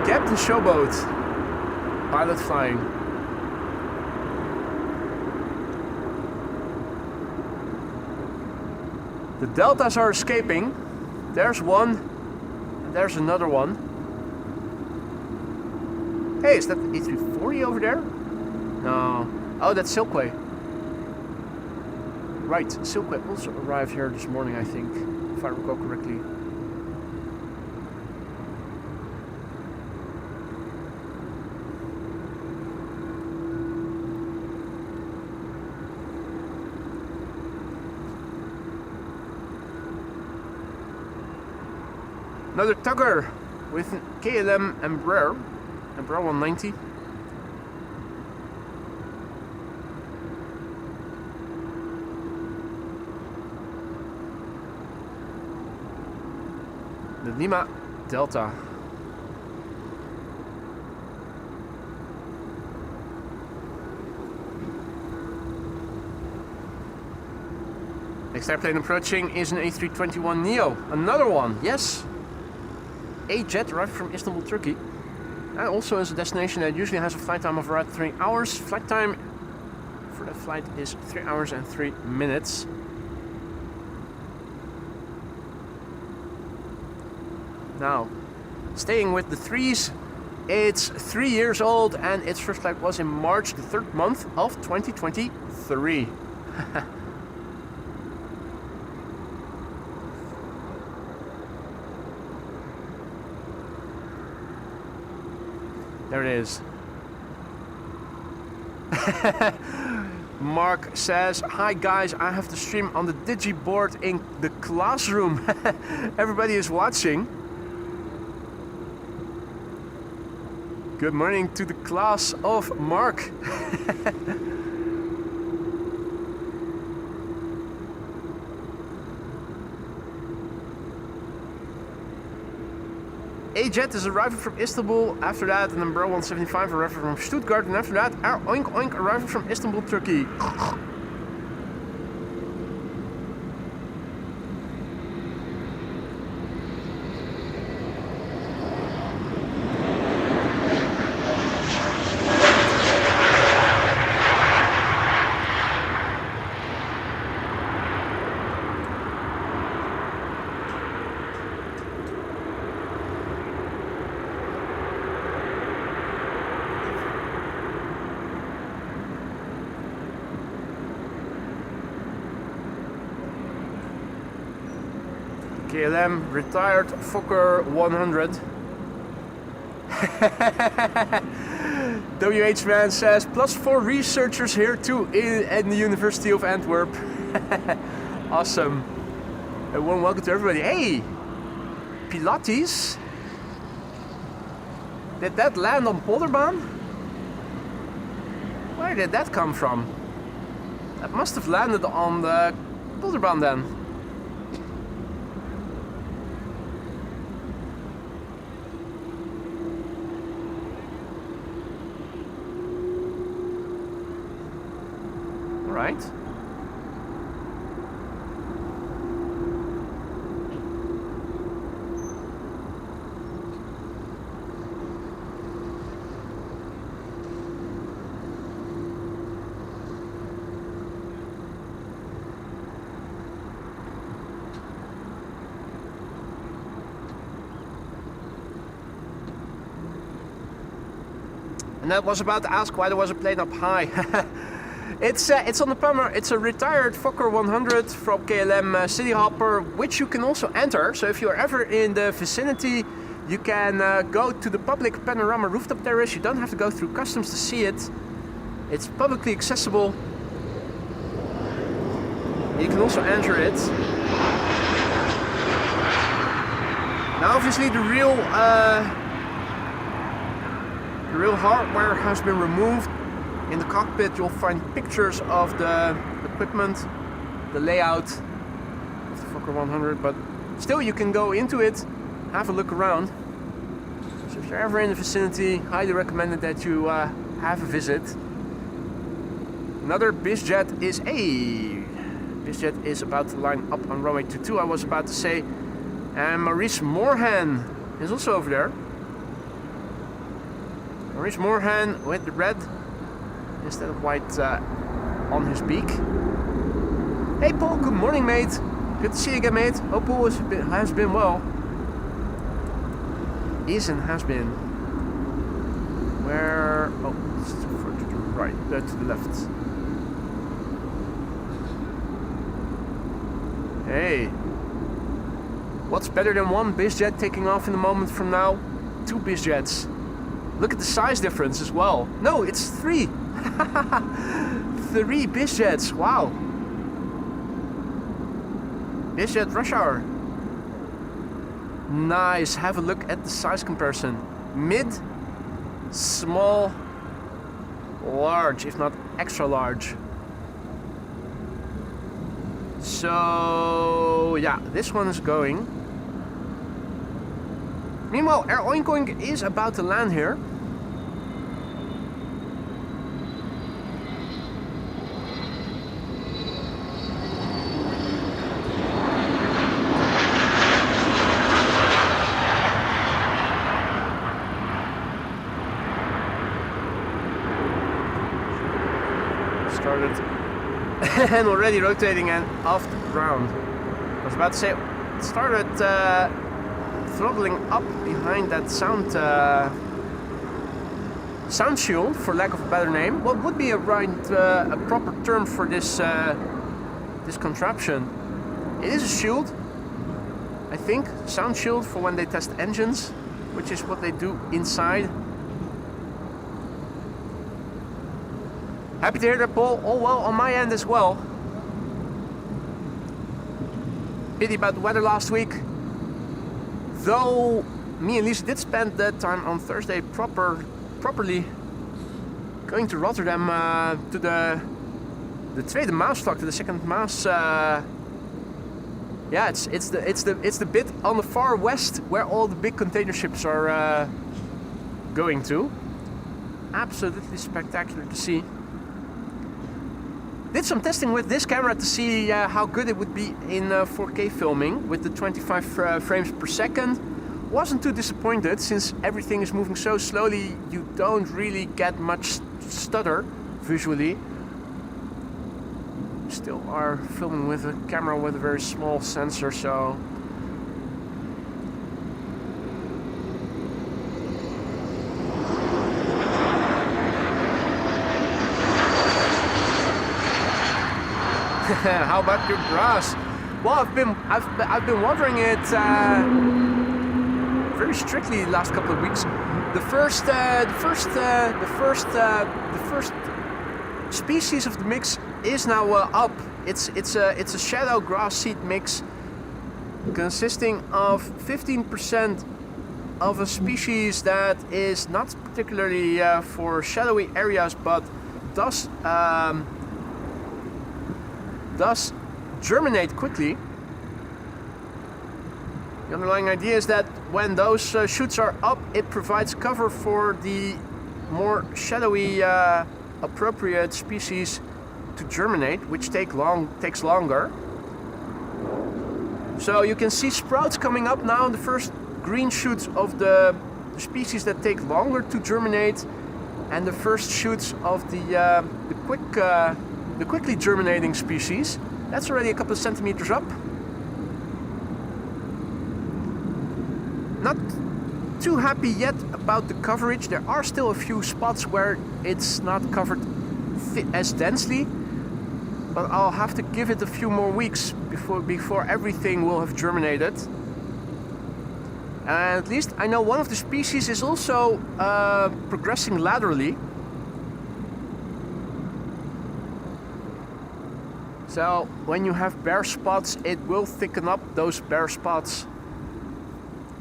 Captain Showboat, pilot flying. The deltas are escaping. There's one, and there's another one. Hey, is that A340 over there? No. Oh, that's Silkway. Right, Silkway also arrived here this morning, I think, if I recall correctly. Another tugger with an KLM Embraer 190. The Lima Delta. Next airplane approaching is an A321neo. Another one, yes. A jet arrived from Istanbul, Turkey. And also is a destination that usually has a flight time of around 3 hours. Flight time for that flight is 3 hours and 3 minutes. Now, staying with the threes, it's 3 years old and its first flight was in March, the 3rd month of 2023. There it is. Mark says, hi guys, I have the stream on the digiboard in the classroom. Everybody is watching. Good morning to the class of Mark. A jet is arriving from Istanbul, after that an Umbrella 175 arriving from Stuttgart, and after that our Oink Oink arriving from Istanbul, Turkey. KLM retired Fokker 100. WH Man says +4 researchers here too in the University of Antwerp. Awesome. A warm welcome to everybody. Hey, Pilates. Did that land on Polderbaan? Where did that come from? That must have landed on the Polderbaan then. Right. And that was about to ask why there was a plane up high. It's on the Pummer. It's a retired Fokker 100 from KLM City Hopper, which you can also enter. So if you're ever in the vicinity, you can go to the public panorama rooftop terrace. You don't have to go through customs to see it. It's publicly accessible. You can also enter it. Now obviously the real hardware has been removed. In the cockpit you'll find pictures of the equipment, the layout of the Fokker 100, but still you can go into it, have a look around. So if you're ever in the vicinity, highly recommended that you have a visit. Another BizJet is about to line up on runway 22, I was about to say. And Maurice Moorhan is also over there. Maurice Moorhan with the red instead of white on his beak. Hey Paul, good morning mate. Good to see you again mate. Hope Paul has been well. Ethan has been. Where? Oh, it's too far to the right, to the left. Hey. What's better than one BizJet taking off in a moment from now? 2 BizJets. Look at the size difference as well. No, it's 3. 3 BizJets, wow. BizJet rush hour. Nice, have a look at the size comparison. Mid, small, large, if not extra large. So, yeah, this one is going. Meanwhile, Air Oink Oink is about to land here. Started and already rotating and off the ground. I was about to say, it started throttling up behind that sound shield, for lack of a better name. What would be a proper term for this this contraption? It is a shield, I think, sound shield for when they test engines, which is what they do inside. Happy to hear that, Paul. All well on my end as well. Pity about the weather last week. Though me and Lisa did spend that time on Thursday properly going to Rotterdam to the tweede Maasvlakte, to the second Maas. Yeah, it's the bit on the far west where all the big container ships are going to. Absolutely spectacular to see. Did some testing with this camera to see how good it would be in 4K filming with the 25 frames per second. Wasn't too disappointed, since everything is moving so slowly you don't really get much stutter visually. Still are filming with a camera with a very small sensor, so how about your grass? Well, I've been watering it very strictly the last couple of weeks. The first species of the mix is now up. It's a shadow grass seed mix consisting of 15% of a species that is not particularly for shadowy areas, but does germinate quickly. The underlying idea is that when those shoots are up, it provides cover for the more shadowy appropriate species to germinate, which takes longer. So you can see sprouts coming up now, the first green shoots of the species that take longer to germinate, and the first shoots of the quickly germinating species. That's already a couple of centimeters up. Not too happy yet about the coverage. There are still a few spots where it's not covered as densely, but I'll have to give it a few more weeks before everything will have germinated. And at least I know one of the species is also progressing laterally. So when you have bare spots, it will thicken up those bare spots.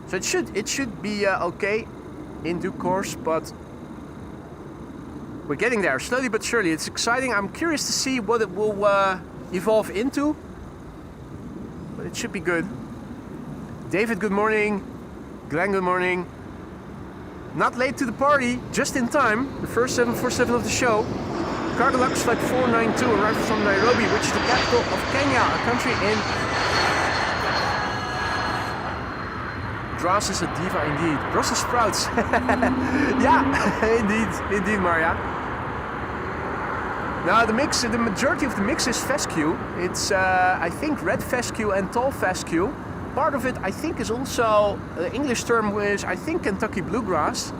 So it should be okay in due course, but we're getting there slowly but surely. It's exciting. I'm curious to see what it will evolve into, but it should be good. David, good morning. Glenn, good morning. Not late to the party, just in time. The first 747 of the show. Cargo Lux Flight 492 arrived from Nairobi, which is the capital of Kenya, a country in... Grass is a diva indeed. Brussels sprouts. Yeah, indeed, Maria. Now the majority of the mix is fescue. It's I think red fescue and tall fescue. Part of it I think is also, the English term is I think Kentucky bluegrass.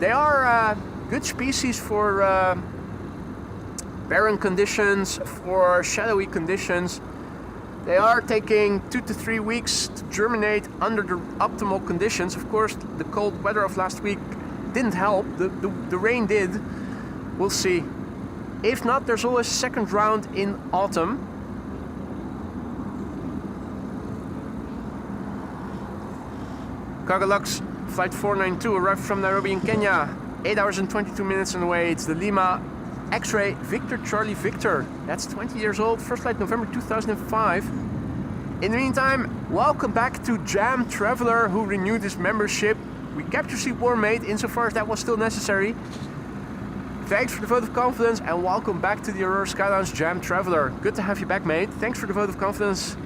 They are good species for barren conditions, for shadowy conditions. They are taking 2 to 3 weeks to germinate under the optimal conditions. Of course, the cold weather of last week didn't help. The rain did. We'll see. If not, there's always a second round in autumn. Cargo Lux Flight 492 arrived from Nairobi in Kenya. 8 hours and 22 minutes on the way. It's the Lima X-Ray Victor Charlie Victor. That's 20 years old. First flight November 2005. In the meantime, welcome back to Jam Traveler, who renewed his membership. We kept your seat warm, mate, insofar as that was still necessary. Thanks for the vote of confidence, and welcome back to the Aurora Sky Lounge, Jam Traveler. Good to have you back, mate. Thanks for the vote of confidence.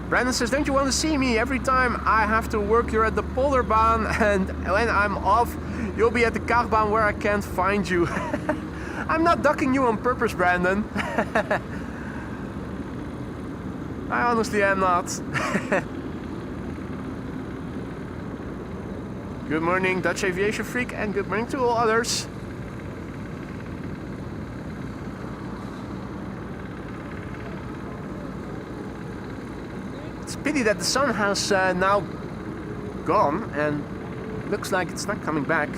Brandon says, don't you want to see me? Every time I have to work, you're at the Polderbaan, and when I'm off, you'll be at the Kaagbaan where I can't find you. I'm not ducking you on purpose, Brandon. I honestly am not. Good morning, Dutch Aviation Freak, and good morning to all others. It's a pity that the sun has now gone and looks like it's not coming back.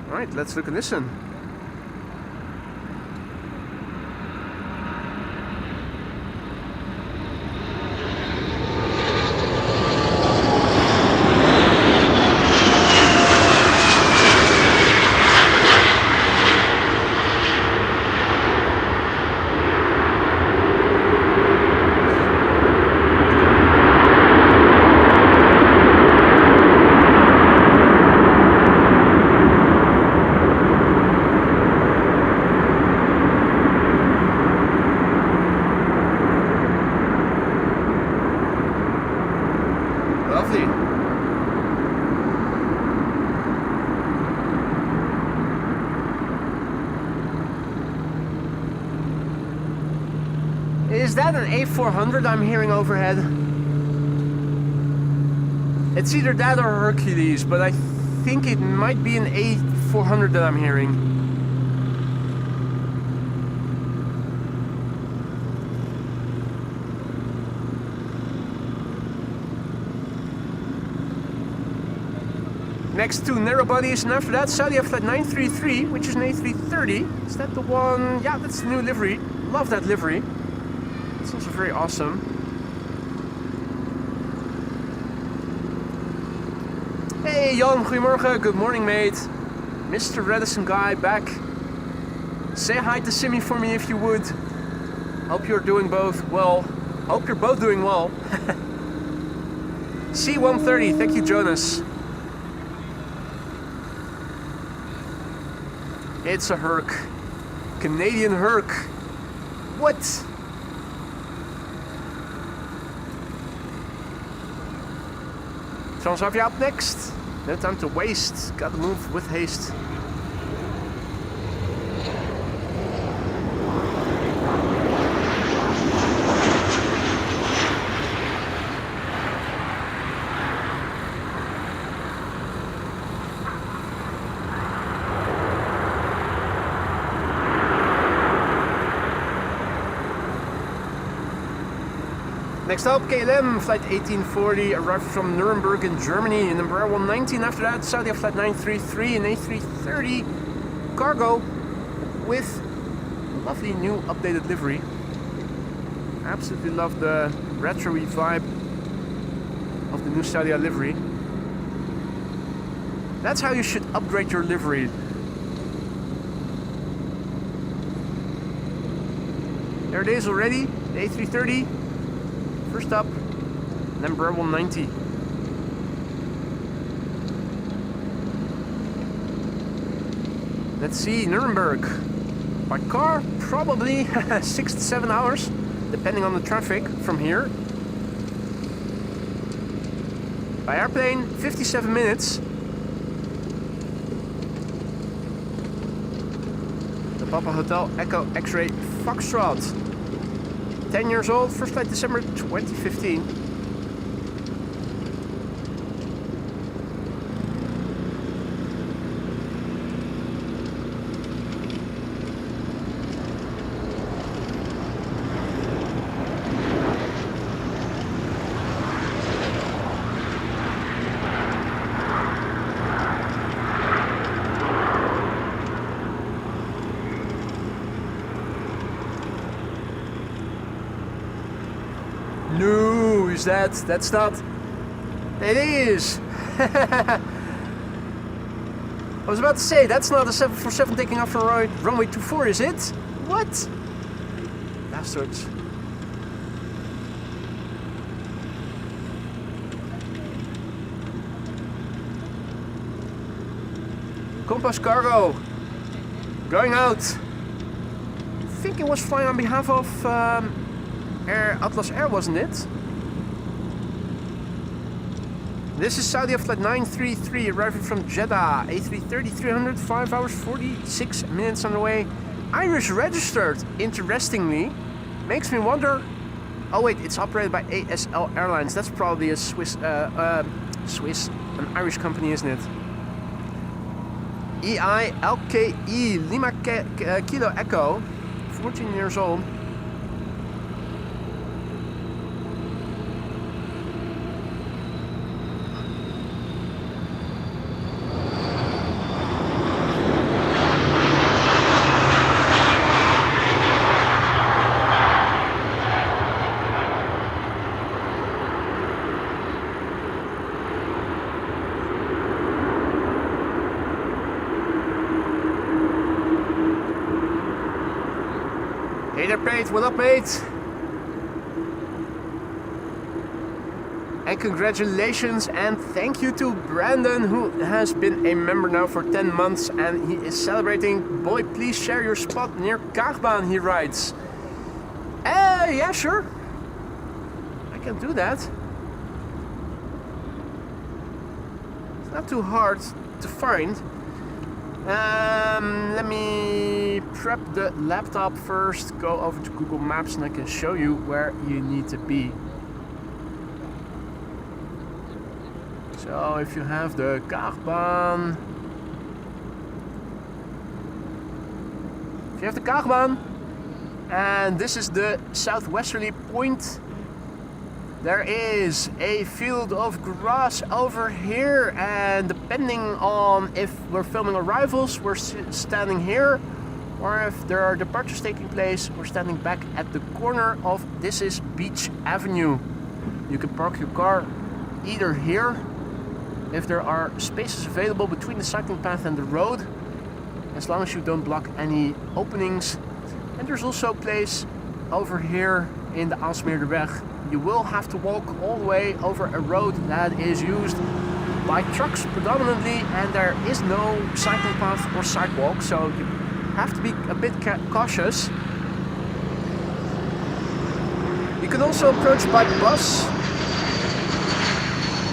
Alright, let's look and listen. Is that an A400 I'm hearing overhead? It's either that or Hercules, but I think it might be an A400 that I'm hearing. Next two narrow bodies, and after that Saudi flight 933, which is an A330. Is that the one? Yeah, that's the new livery. Love that livery. It's also very awesome. Hey Jan, goedemorgen, good morning mate. Mr. Redison guy back. Say hi to Simmy for me if you would. Hope you're doing both well. Hope you're both doing well. C-130, thank you Jonas. It's a Herc. Canadian Herc. What? Transavia up next. No time to waste. Gotta move with haste. Next up, KLM, flight 1840, arrived from Nuremberg in Germany, in Embraer 119. After that, Saudi flight 933 and A330 cargo with lovely new updated livery. Absolutely love the retro-y vibe of the new Saudi livery. That's how you should upgrade your livery. There it is already, the A330. First up, and then Embraer 190. Let's see, Nuremberg. By car, probably 6 to 7 hours, depending on the traffic from here. By airplane, 57 minutes. The Papa Hotel Echo X-Ray Foxtrot. 10 years old, first flight December 2015. No, is that? That's not. It is. I was about to say, that's not a 747 taking off from runway 24, is it? What? Bastards. Compass Cargo. Going out. I think it was flying on behalf of Atlas Air, wasn't it? This is Saudi flight 933 arriving from Jeddah. A330-300, 5 hours 46 minutes on the way. Irish registered, interestingly. Makes me wonder Oh wait, it's operated by ASL Airlines. That's probably a an Irish company, isn't it? EILKE Lima Kilo Echo, 14 years old. Hey there, Pete. What up, mate? And congratulations and thank you to Brandon, who has been a member now for 10 months and he is celebrating. Boy, please share your spot near Kaagbaan, he writes. Yeah, sure. I can do that. It's not too hard to find. Let me prep the laptop first, go over to Google Maps and I can show you where you need to be. So if you have the Kaagbaan, and this is the southwesterly point, there is a field of grass over here, and depending on if we're filming arrivals, we're standing here, or if there are departures taking place, we're standing back at the corner of this is Beach Avenue. You can park your car either here, if there are spaces available between the cycling path and the road, as long as you don't block any openings. And there's also a place over here in the Aalsmeerbaan. You will have to walk all the way over a road that is used by trucks predominantly, and there is no cycling path or sidewalk, so you have to be a bit cautious. You can also approach by bus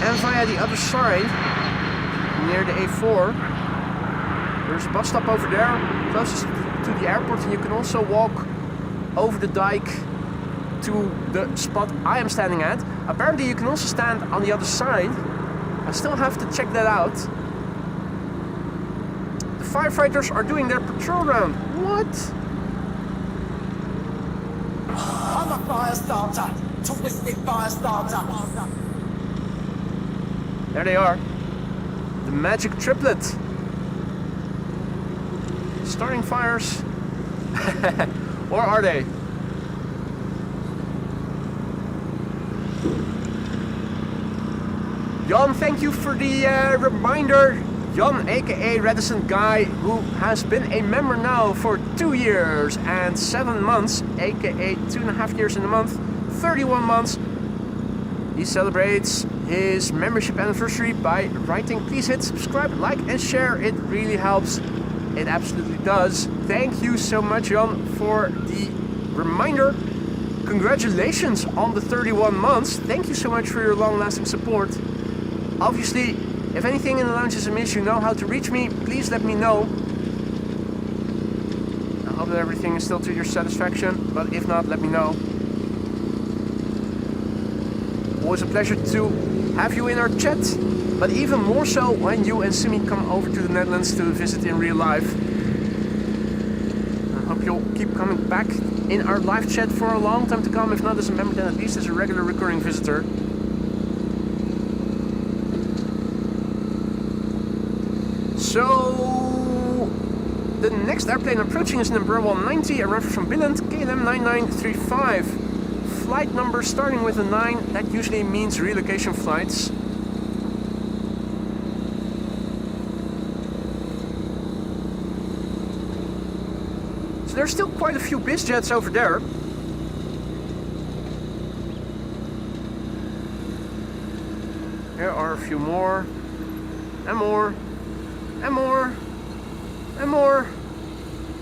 and via the other side near the A4. There's a bus stop over there closest to the airport, and you can also walk over the dike to the spot I am standing at. Apparently you can also stand on the other side. I still have to check that out. The firefighters are doing their patrol round. What? I'm a fire starter. Twisted fire starter. There they are. The magic triplet. Starting fires. Or are they? Jan, thank you for the reminder. Jan, aka Reticent Guy, who has been a member now for 2 years and 7 months, aka 2.5 years in a month, 31 months. He celebrates his membership anniversary by writing, please hit subscribe, like and share. It really helps. It absolutely does. Thank you so much, Jan, for the reminder. Congratulations on the 31 months. Thank you so much for your long-lasting support. Obviously, if anything in the lounge is amiss, you know how to reach me. Please let me know. I hope that everything is still to your satisfaction, but if not, let me know. Always a pleasure to have you in our chat, but even more so when you and Simi come over to the Netherlands to visit in real life. I hope you'll keep coming back in our live chat for a long time to come. If not as a member, then at least as a regular recurring visitor. So the next airplane approaching is number 190, arriving from Billund, KLM 9935. Flight number starting with a 9, that usually means relocation flights. So there's still quite a few biz jets over there. There are a few more, and more, and more, and more,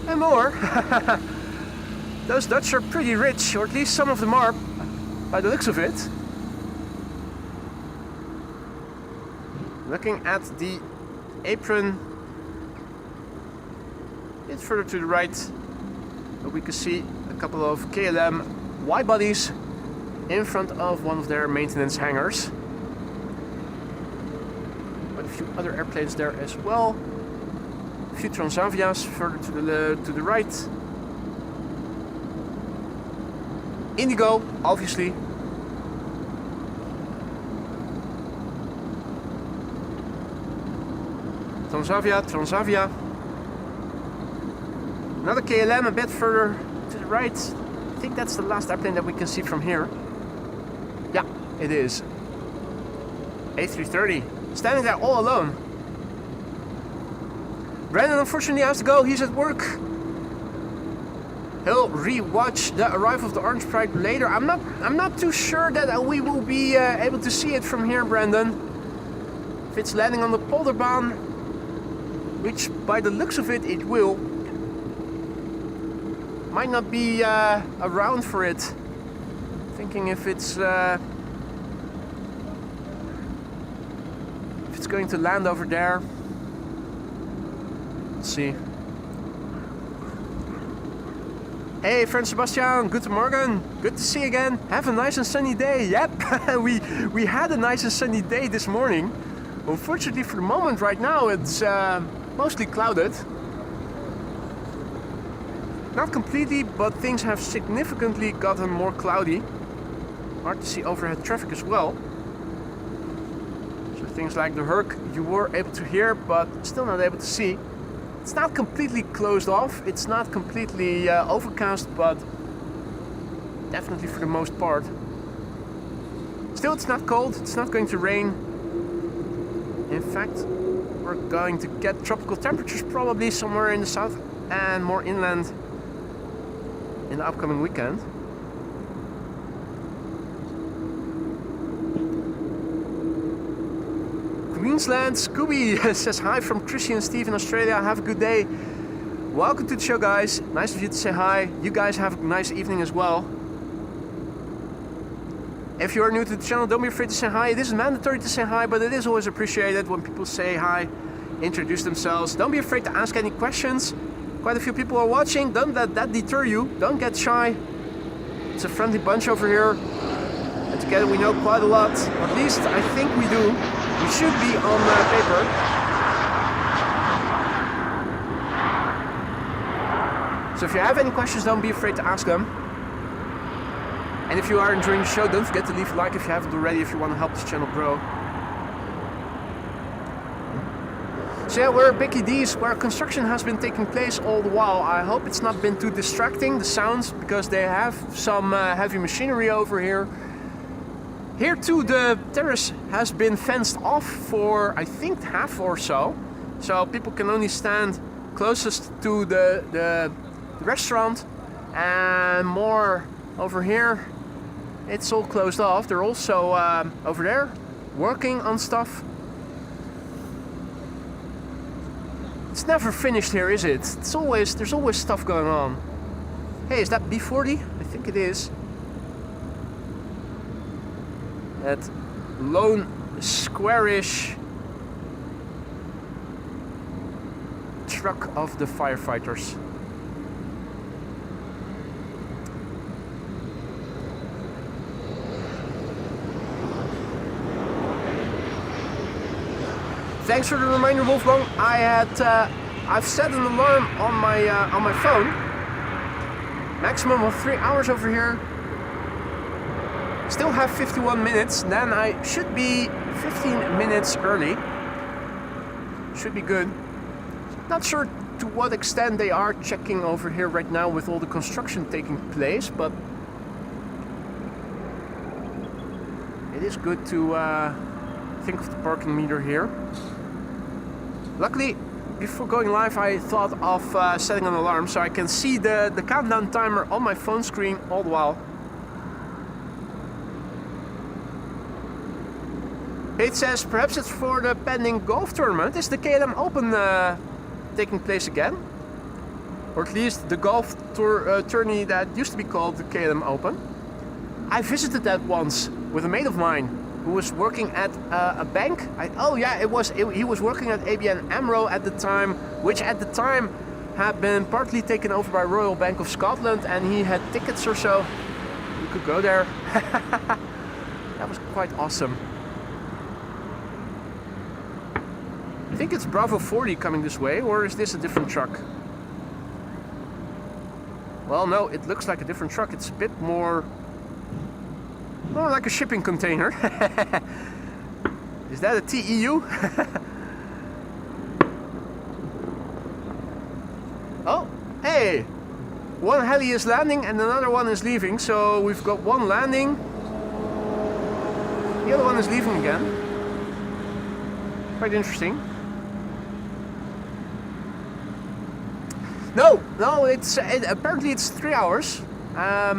and more. Those Dutch are pretty rich, or at least some of them are, by the looks of it. Looking at the apron, a bit further to the right, we can see a couple of KLM wide bodies in front of one of their maintenance hangars. But a few other airplanes there as well. A few Transavias further to the right. Indigo, obviously. Transavia. Another KLM a bit further to the right. I think that's the last airplane that we can see from here. Yeah, it is. A330, standing there all alone. Brandon unfortunately has to go, he's at work. He'll re-watch the arrival of the Orange Pride later. I'm not too sure that we will be able to see it from here, Brandon. If it's landing on the Polderbaan, which by the looks of it, it will. Might not be around for it. Thinking if it's going to land over there. Let's see. Hey, friend Sebastian, good morning. Good to see you again. Have a nice and sunny day. Yep, we had a nice and sunny day this morning. Unfortunately, for the moment, right now, it's mostly clouded. Not completely, but things have significantly gotten more cloudy. Hard to see overhead traffic as well. So things like the Herc you were able to hear, but still not able to see. It's not completely closed off, it's not completely overcast, but definitely for the most part. Still, it's not cold, it's not going to rain. In fact, we're going to get tropical temperatures probably somewhere in the south and more inland in the upcoming weekend. Queensland Scooby says hi from Chrissy and Steve in Australia. Have a good day. Welcome to the show, guys. Nice of you to say hi. You guys have a nice evening as well. If you are new to the channel, don't be afraid to say hi. It isn't mandatory to say hi, but it is always appreciated when people say hi, introduce themselves. Don't be afraid to ask any questions. Quite a few people are watching. Don't let that deter you. Don't get shy. It's a friendly bunch over here. And together we know quite a lot. At least I think we do. We should be on paper. So if you have any questions, don't be afraid to ask them. And if you are enjoying the show, don't forget to leave a like if you haven't already, if you want to help this channel grow. So yeah, we're at Bicky D's, where construction has been taking place all the while. I hope it's not been too distracting, the sounds, because they have some heavy machinery over here. Here too, the terrace has been fenced off for, I think, half or so. So people can only stand closest to the restaurant, and more over here. It's all closed off. They're also over there working on stuff. It's never finished here, is it? There's always stuff going on. Hey, is that B40? I think it is. That lone squarish truck of the firefighters. Thanks for the reminder, Wolfgang. I've set an alarm on my phone. Maximum of 3 hours over here. Still have 51 minutes, then I should be 15 minutes early. Should be good. Not sure to what extent they are checking over here right now with all the construction taking place, but it is good to think of the parking meter here. Luckily, before going live, I thought of setting an alarm so I can see the countdown timer on my phone screen all the while. It says perhaps it's for the pending golf tournament. Is the KLM Open taking place again? Or at least the golf tourney that used to be called the KLM Open. I visited that once with a mate of mine who was working at a bank. He was working at ABN AMRO at the time, which at the time had been partly taken over by Royal Bank of Scotland, and he had tickets or so. could go there. That was quite awesome. I think it's Bravo 40 coming this way, or is this a different truck? Well, no, it looks like a different truck. It's a bit more like a shipping container. Is that a TEU? Oh, hey! One heli is landing and another one is leaving, so we've got one landing. The other one is leaving again. Quite interesting. No, it's apparently it's 3 hours. I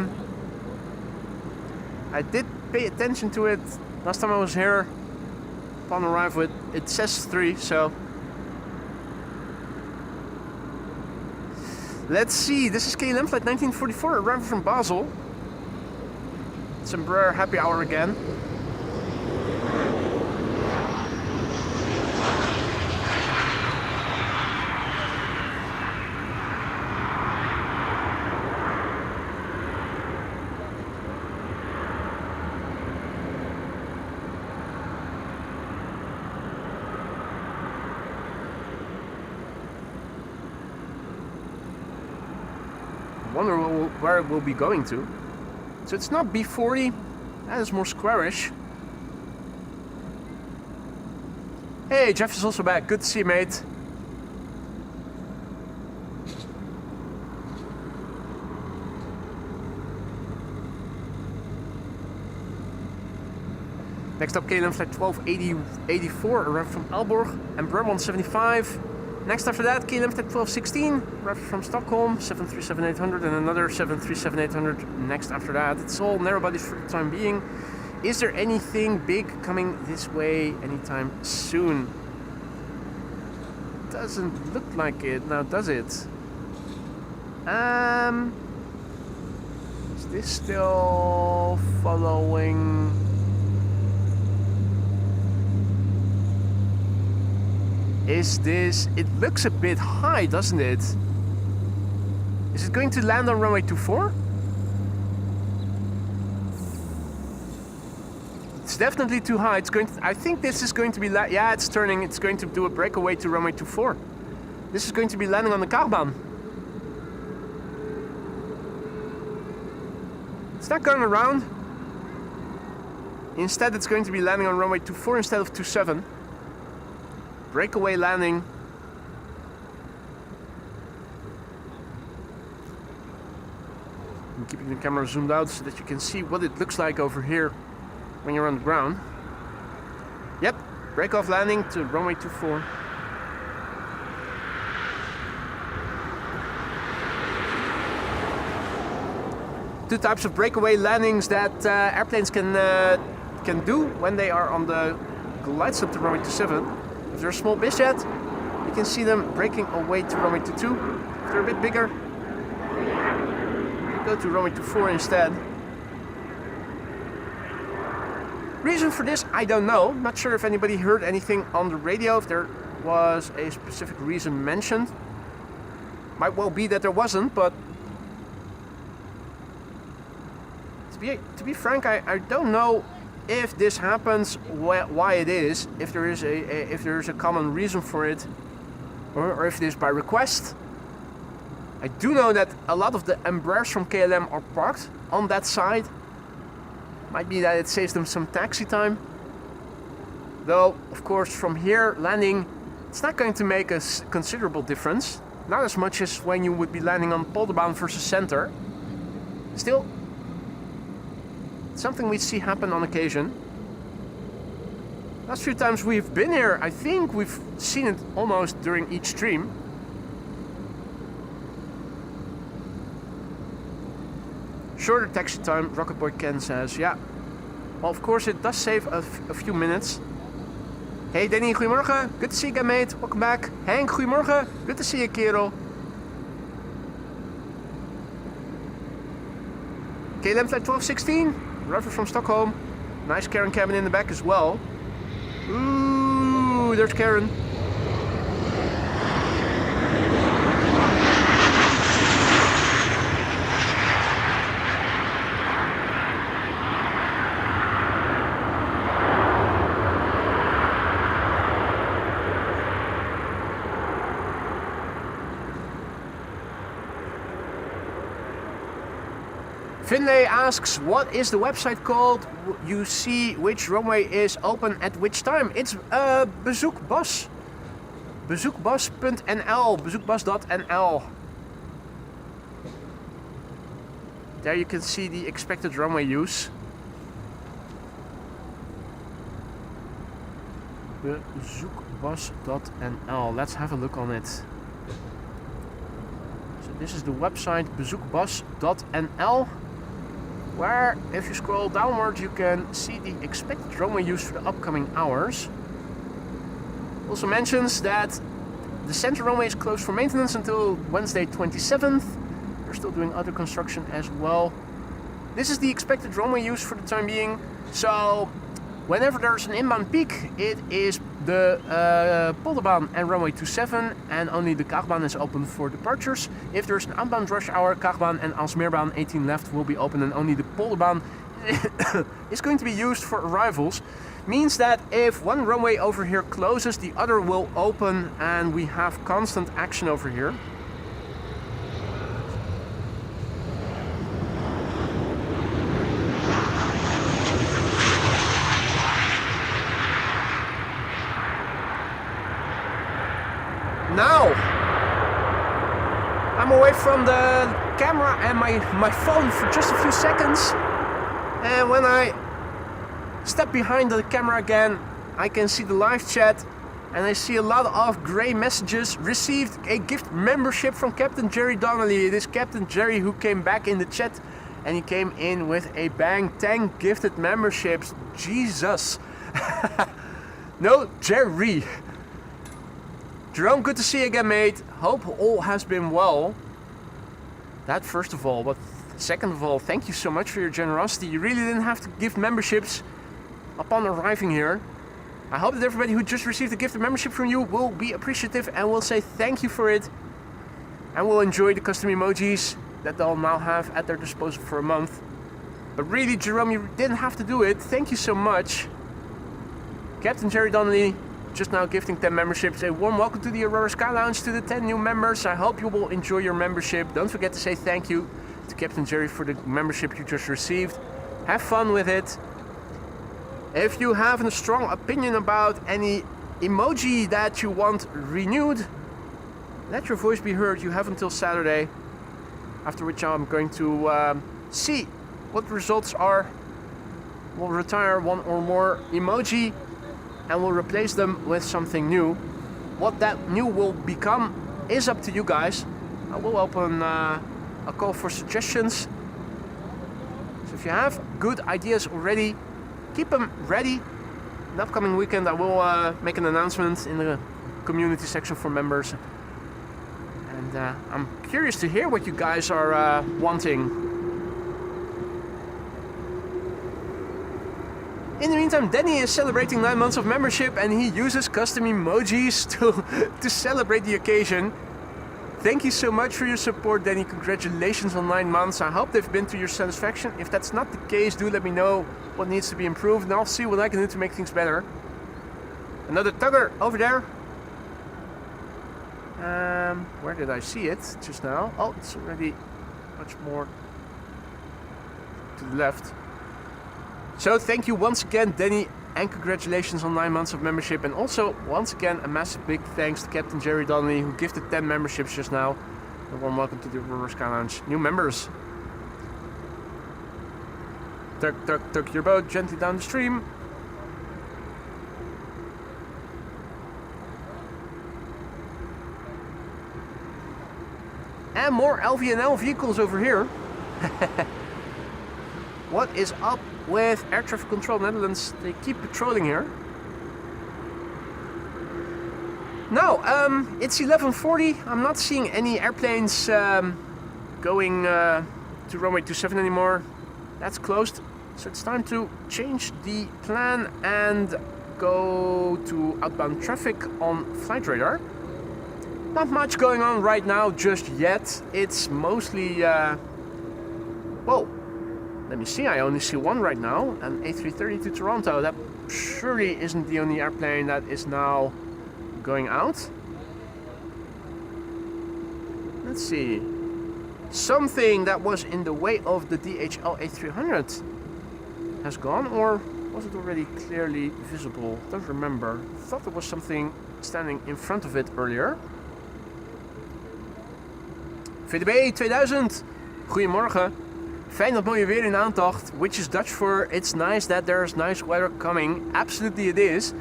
did pay attention to it last time I was here. Upon arrival, it says 3, so let's see. This is KLM flight 1944, arriving from Basel. It's Embraer happy hour again. Wonder where it will be going to. So it's not B40, that is more squarish. Hey, Jeff is also back. Good to see you, mate. Next up, KLM flight 1284, arrived from Aalborg, Embraer 175. Next after that, KLM flight 1216, arrived from Stockholm, 737-800, and another 737-800 next after that. It's all narrow bodies for the time being. Is there anything big coming this way anytime soon? Doesn't look like it now, does it? Is this still following? Is this... It looks a bit high, doesn't it? Is it going to land on runway 24? It's definitely too high. It's going to... I think this is going to be... Yeah, it's turning. It's going to do a breakaway to runway 24. This is going to be landing on the Kaarbaan. It's not going around. Instead, it's going to be landing on runway 24 instead of 27. Breakaway landing. I'm keeping the camera zoomed out so that you can see what it looks like over here when you're on the ground. Yep, break-off landing to runway 24. Two types of breakaway landings that airplanes can do when they are on the glide slope to runway 27. If they're a small busiest, you can see them breaking away to runway 22. If they're a bit bigger, you go to runway 24 instead. Reason for this, I don't know. Not sure if anybody heard anything on the radio, if there was a specific reason mentioned. Might well be that there wasn't, but to be frank, I don't know if this happens, why it is, if there is a common reason for it, or if it is by request. I do know that a lot of the Embraers from KLM are parked on that side. Might be that it saves them some taxi time. Though, of course, from here landing, it's not going to make a considerable difference. Not as much as when you would be landing on Polderbaan versus center. Still, something we see happen on occasion. Last few times we've been here, I think we've seen it almost during each stream. Shorter taxi time, Rocket Boy Ken says, yeah. Well, of course it does save a few minutes. Hey Danny, goedemorgen. Good to see you again, mate. Welcome back. Henk, goedemorgen. Good to see you, kerel. KLM flight 1216. Arrival from Stockholm. Nice Karen cabin in the back as well. Ooh, there's Karen. Finlay asks, what is the website called? You see which runway is open at which time. It's Bezoekbus. Bezoekbus.nl. Bezoekbus.nl. There you can see the expected runway use. Bezoekbus.nl. Let's have a look on it. So this is the website bezoekbus.nl, where if you scroll downwards you can see the expected runway use for the upcoming hours. Also mentions that the center runway is closed for maintenance until Wednesday 27th. They're still doing other construction as well. This is the expected runway use for the time being. So whenever there's an inbound peak, it is the Polderbaan and runway 27, and only the Kaagbaan is open for departures. If there's an outbound rush hour, Kaagbaan and Aalsmeerbaan 18 left will be open, and only the Polderbaan is going to be used for arrivals. Means that if one runway over here closes, the other will open, and we have constant action over here. Now, I'm away from the camera and my phone for just a few seconds, and when I step behind the camera again, I can see the live chat, and I see a lot of grey messages. Received a gift membership from Captain Jerry Donnelly. It is Captain Jerry who came back in the chat, and he came in with a bang 10 gifted memberships. Jesus. No, Jerry. Jerome, good to see you again, mate. Hope all has been well. That first of all, but second of all, thank you so much for your generosity. You really didn't have to give memberships upon arriving here. I hope that everybody who just received a gift of membership from you will be appreciative and will say thank you for it. And will enjoy the custom emojis that they'll now have at their disposal for a month. But really, Jerome, you didn't have to do it. Thank you so much. Captain Jerry Donnelly, just now gifting 10 memberships. A warm welcome to the Aurora Sky Lounge to the 10 new members. I hope you will enjoy your membership. Don't forget to say thank you to Captain Jerry for the membership you just received. Have fun with it. If you have a strong opinion about any emoji that you want renewed, let your voice be heard. You have until Saturday, after which I'm going to see what the results are. We'll retire one or more emoji and we'll replace them with something new. What that new will become is up to you guys. I will open a call for suggestions. So if you have good ideas already, keep them ready. In the upcoming weekend I will make an announcement in the community section for members. And I'm curious to hear what you guys are wanting. In the meantime, Danny is celebrating 9 months of membership and he uses custom emojis to celebrate the occasion. Thank you so much for your support, Danny. Congratulations on 9 months. I hope they've been to your satisfaction. If that's not the case, do let me know what needs to be improved and I'll see what I can do to make things better. Another tugger over there. Where did I see it just now? Oh, it's already much more to the left. So thank you once again, Danny, and congratulations on 9 months of membership. And also, once again, a massive big thanks to Captain Jerry Donnelly, who gifted 10 memberships just now. A warm welcome to the Aurora Sky Lounge. New members. Tuck your boat gently down the stream. And more LVNL vehicles over here. What is up with Air Traffic Control Netherlands? They keep patrolling here. No, it's 11:40. I'm not seeing any airplanes going to runway 27 anymore. That's closed. So it's time to change the plan and go to outbound traffic on flight radar. Not much going on right now just yet. It's mostly... Whoa. Let me see, I only see one right now, an A330 to Toronto. That surely isn't the only airplane that is now going out. Let's see. something that was in the way of the DHL A300 has gone, or was it already clearly visible? Don't remember. Thought there was something standing in front of it earlier. VDB 2000, goedemorgen. Fijn dat mooie weer in aantocht, which is Dutch for it's nice that there's nice weather coming. Absolutely it is.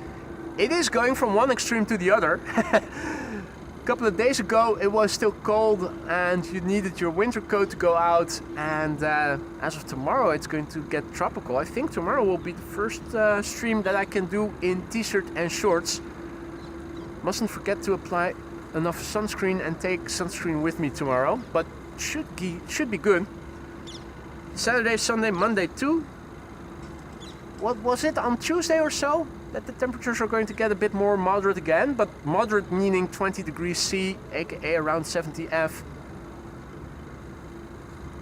It is going from one extreme to the other. A couple of days ago it was still cold and you needed your winter coat to go out, and as of tomorrow it's going to get tropical. I think tomorrow will be the first stream that I can do in t-shirt and shorts. Mustn't forget to apply enough sunscreen and take sunscreen with me tomorrow, but should be good. Saturday, Sunday, Monday too. What was it, on Tuesday or so? That the temperatures are going to get a bit more moderate again, but moderate meaning 20 degrees C, aka around 70 F.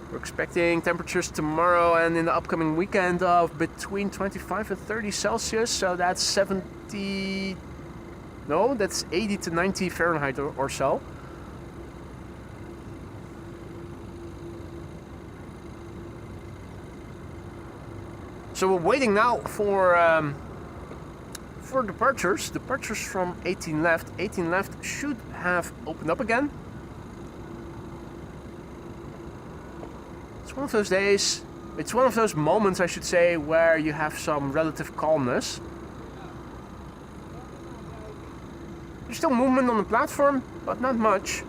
We're expecting temperatures tomorrow and in the upcoming weekend of between 25 and 30 Celsius, so that's 70... No, that's 80 to 90 Fahrenheit or so. So we're waiting now for departures. Departures from 18 left. 18 left should have opened up again. It's one of those days, it's one of those moments, I should say, where you have some relative calmness. There's still movement on the platform, but not much.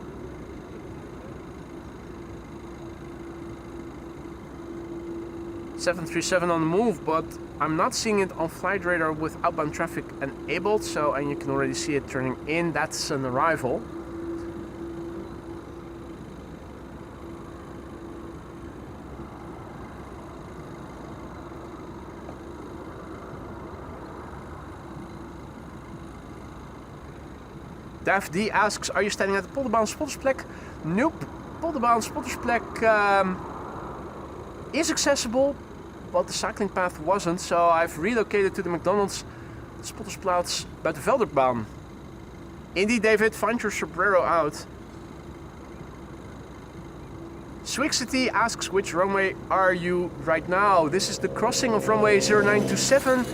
.737 on the move, but I'm not seeing it on flight radar with outbound traffic enabled, so, and you can already see it turning in. That's an arrival. Daf D asks, are you standing at the Polderbaan spottersplek? Nope. Polderbaan spottersplek is accessible, but the cycling path wasn't, so I've relocated to the McDonald's Spottersplaats Buitenveldertbaan. Indeed, David, find your sombrero out. Swixity asks, which runway are you right now? This is the crossing of runway 0927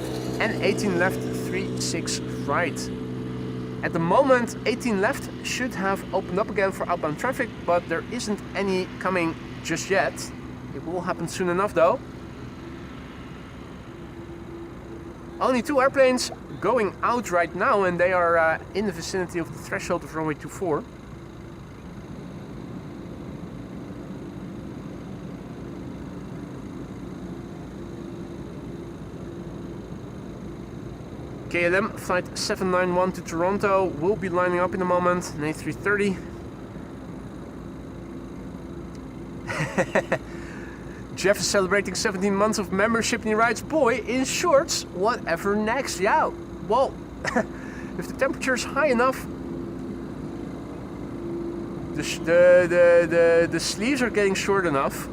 and 18 left 36 right. At the moment, 18 left should have opened up again for outbound traffic, but there isn't any coming just yet. It will happen soon enough though. Only 2 airplanes going out right now, and they are in the vicinity of the threshold of runway 24. KLM flight 791 to Toronto will be lining up in a moment, an A330. Jeff is celebrating 17 months of membership and he writes, boy, in shorts, whatever next? Yeah, well, if the temperature is high enough, the sleeves are getting short enough.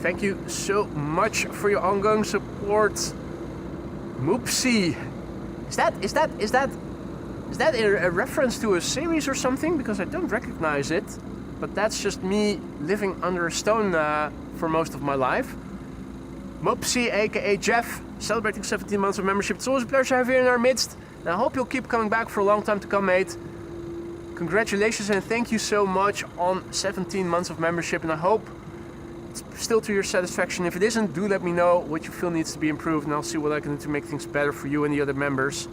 Thank you so much for your ongoing support. Moopsie. Is that a reference to a series or something? Because I don't recognize it. But that's just me living under a stone for most of my life. Moopsie, aka Jeff, celebrating 17 months of membership. It's always a pleasure to have you in our midst. And I hope you'll keep coming back for a long time to come, mate. Congratulations and thank you so much on 17 months of membership, and I hope it's still to your satisfaction. If it isn't, do let me know what you feel needs to be improved, and I'll see what I can do to make things better for you and the other members.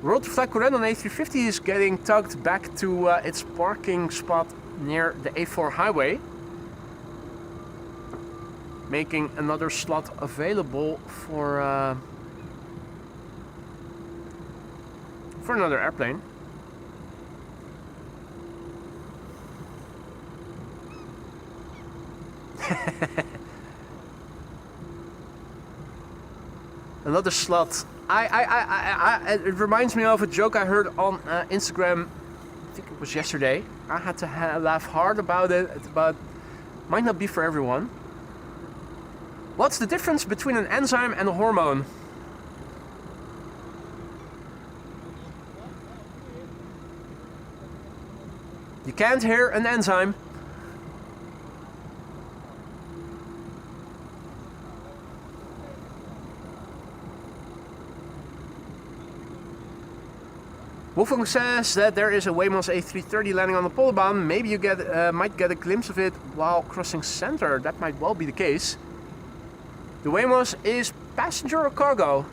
Road to Flag Coren on A350 is getting tugged back to its parking spot near the A4 highway, making another slot available for another airplane. Another slot. It reminds me of a joke I heard on Instagram. I think it was yesterday. I had to laugh hard about it, but might not be for everyone. What's the difference between an enzyme and a hormone? You can't hear an enzyme. Wolfgang says that there is a Wemos A330 landing on the Polderbaan. Maybe you might get a glimpse of it while crossing center. That might well be the case. The Wemos is passenger or cargo?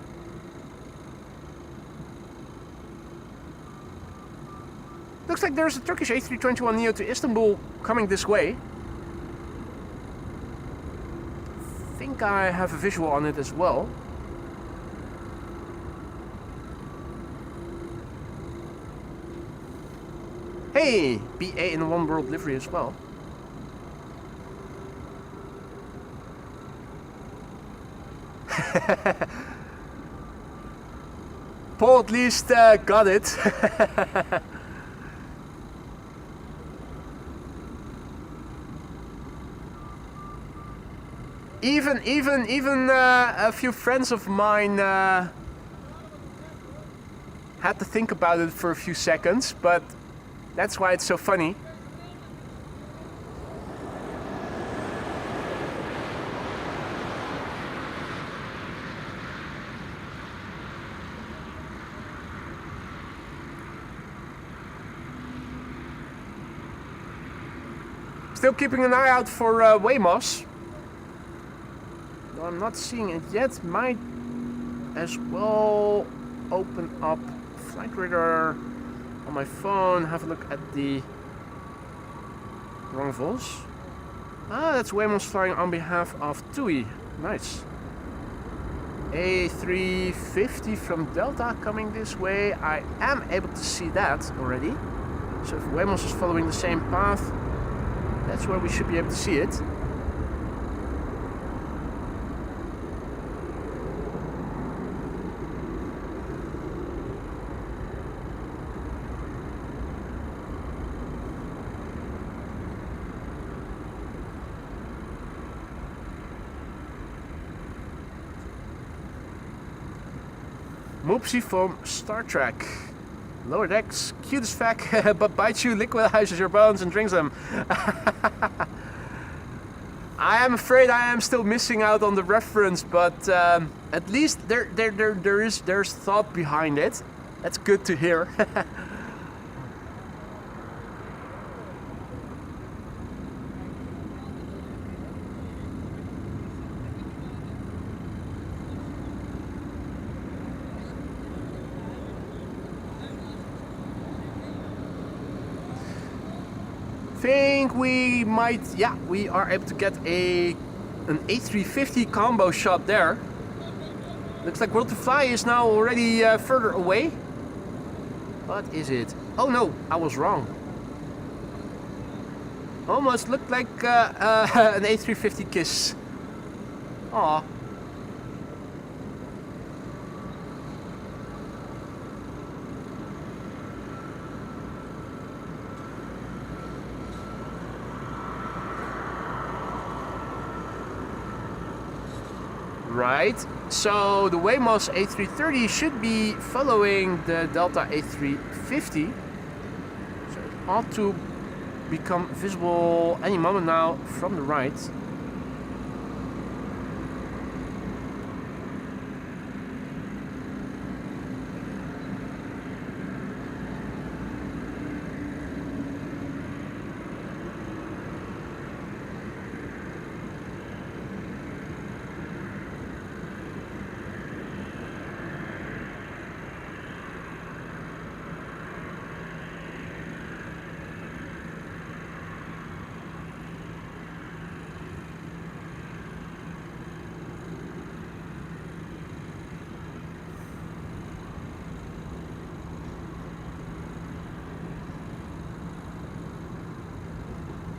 Looks like there's a Turkish A321neo to Istanbul coming this way. I think I have a visual on it as well. Hey, BA in the One World livery as well. Paul at least got it. even a few friends of mine had to think about it for a few seconds, but that's why it's so funny. Still keeping an eye out for Wemos. Though I'm not seeing it yet. Might as well open up Flight Radar on my phone. Have a look at the Runways. Ah, that's Wemos flying on behalf of TUI. Nice. A350 from Delta coming this way. I am able to see that already. So if Wemos is following the same path, that's where we should be able to see it. Moopsie from Star Trek. Lower decks, cute as fuck, but bites you, liquidizes your bones and drinks them. I am afraid I am still missing out on the reference, but at least there's thought behind it. That's good to hear. Think we might, yeah, we are able to get an A350 combo shot there. Looks like World to Fly is now already further away. What is it? Oh no, I was wrong. Almost looked like an A350 kiss. Aw. Right, so the Wemos A330 should be following the Delta A350, so it ought to become visible any moment now from the right.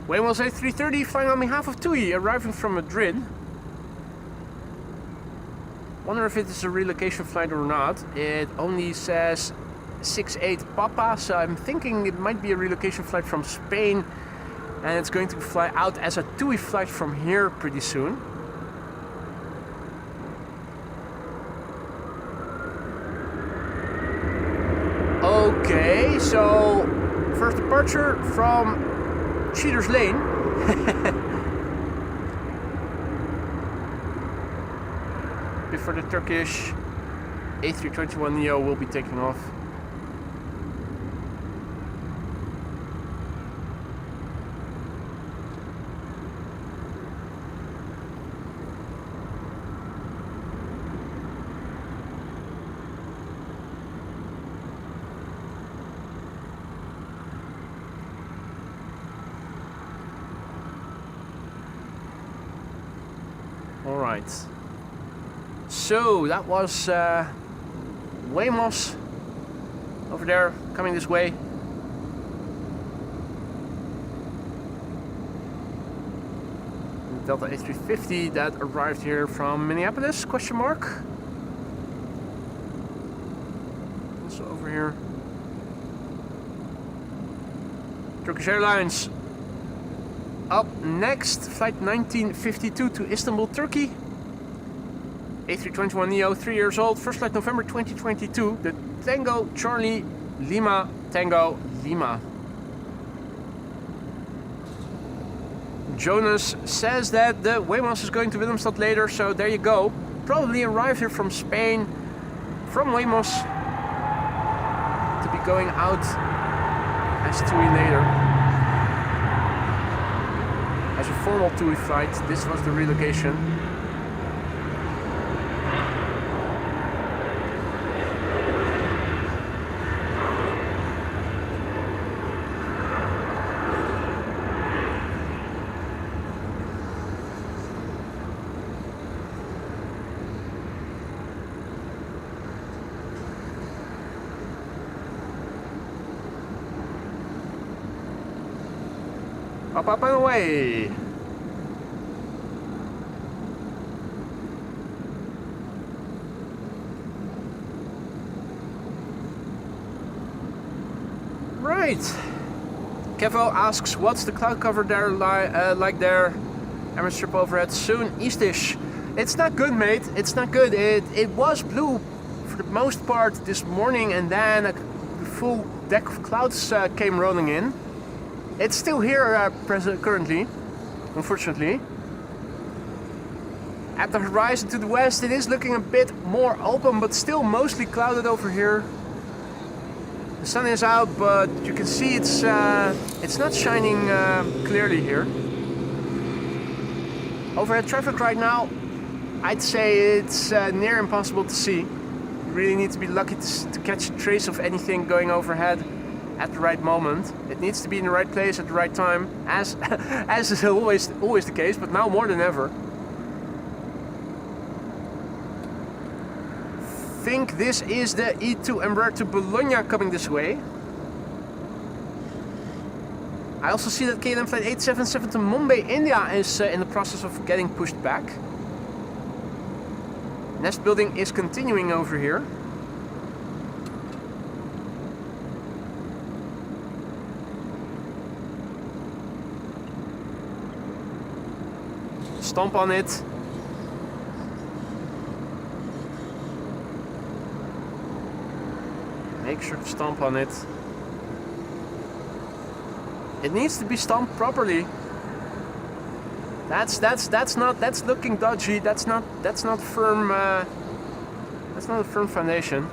Wemos A330 flying on behalf of TUI, arriving from Madrid. Wonder if it is a relocation flight or not. It only says 68 Papa, so I'm thinking it might be a relocation flight from Spain, and it's going to fly out as a TUI flight from here pretty soon. Okay, so First departure from Cheaters Lane. Before the Turkish A321neo will be taking off. All right. So that was Wamos over there, coming this way. Delta A350 that arrived here from Minneapolis, question mark. Also over here. Turkish Airlines. Up next, flight 1952 to Istanbul, Turkey. A321neo, 3 years old, first flight November 2022. The Tango Charlie Lima Tango Lima. Jonas says that the Wamos is going to Willemstad later, so there you go. Probably arrived here from Spain, from Wamos, to be going out as TUI later. As a formal TUI flight, this was the relocation. Up and away! Right! Kevo asks, what's the cloud cover there like there? Emirates trip overhead soon, eastish. It's not good, mate. It's not good. It was blue for the most part this morning, and then a full deck of clouds came rolling in. It's still here currently, unfortunately. At the horizon to the west, it is looking a bit more open, but still mostly clouded over here. The sun is out, but you can see it's not shining clearly here. Overhead traffic right now, I'd say it's near impossible to see. You really need to be lucky to catch a trace of anything going overhead at the right moment. It needs to be in the right place at the right time, as is always the case, but now more than ever. Think this is the E2 Embraer to Bologna coming this way. I also see that KLM flight 877 to Mumbai, India is in the process of getting pushed back. Nest building is continuing over here. Stomp on it. Make sure to stomp on it. It needs to be stomped properly. That's looking dodgy. That's not firm. That's not a firm foundation.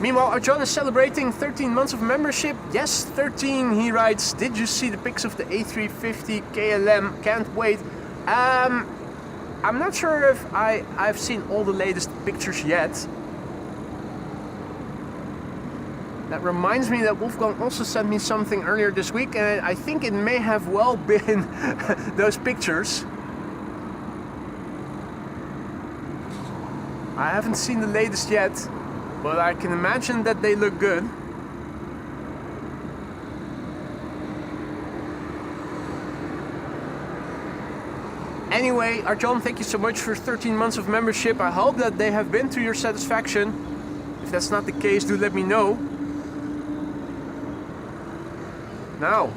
Meanwhile, John is celebrating 13 months of membership. Yes, 13, he writes. Did you see the pics of the A350 KLM? Can't wait. I'm not sure if I've seen all the latest pictures yet. That reminds me that Wolfgang also sent me something earlier this week, and I think it may have well been those pictures. I haven't seen the latest yet, but I can imagine that they look good. Anyway, Arjon, thank you so much for 13 months of membership. I hope that they have been to your satisfaction. If that's not the case, do let me know. Now.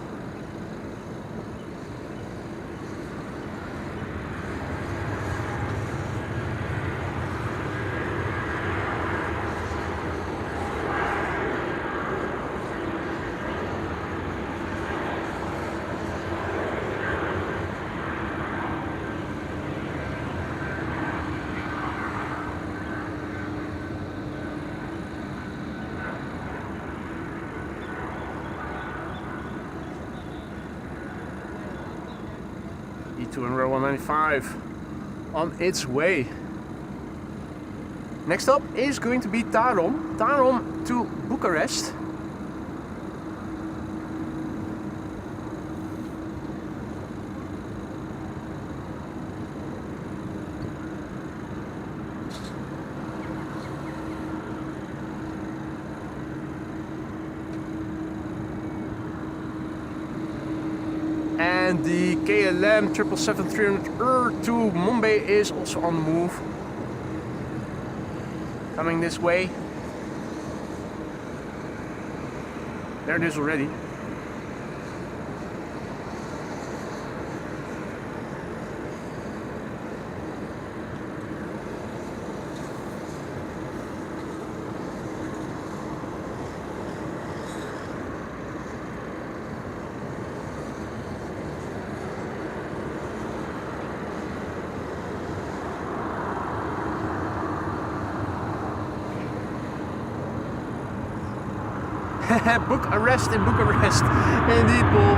201.95 on its way. Next up is going to be Tarom. Tarom to Bucharest. And the KLM 777-300 to Mumbai is also on the move. Coming this way. There it is already. Book arrest in Bucharest. Indeed, Paul.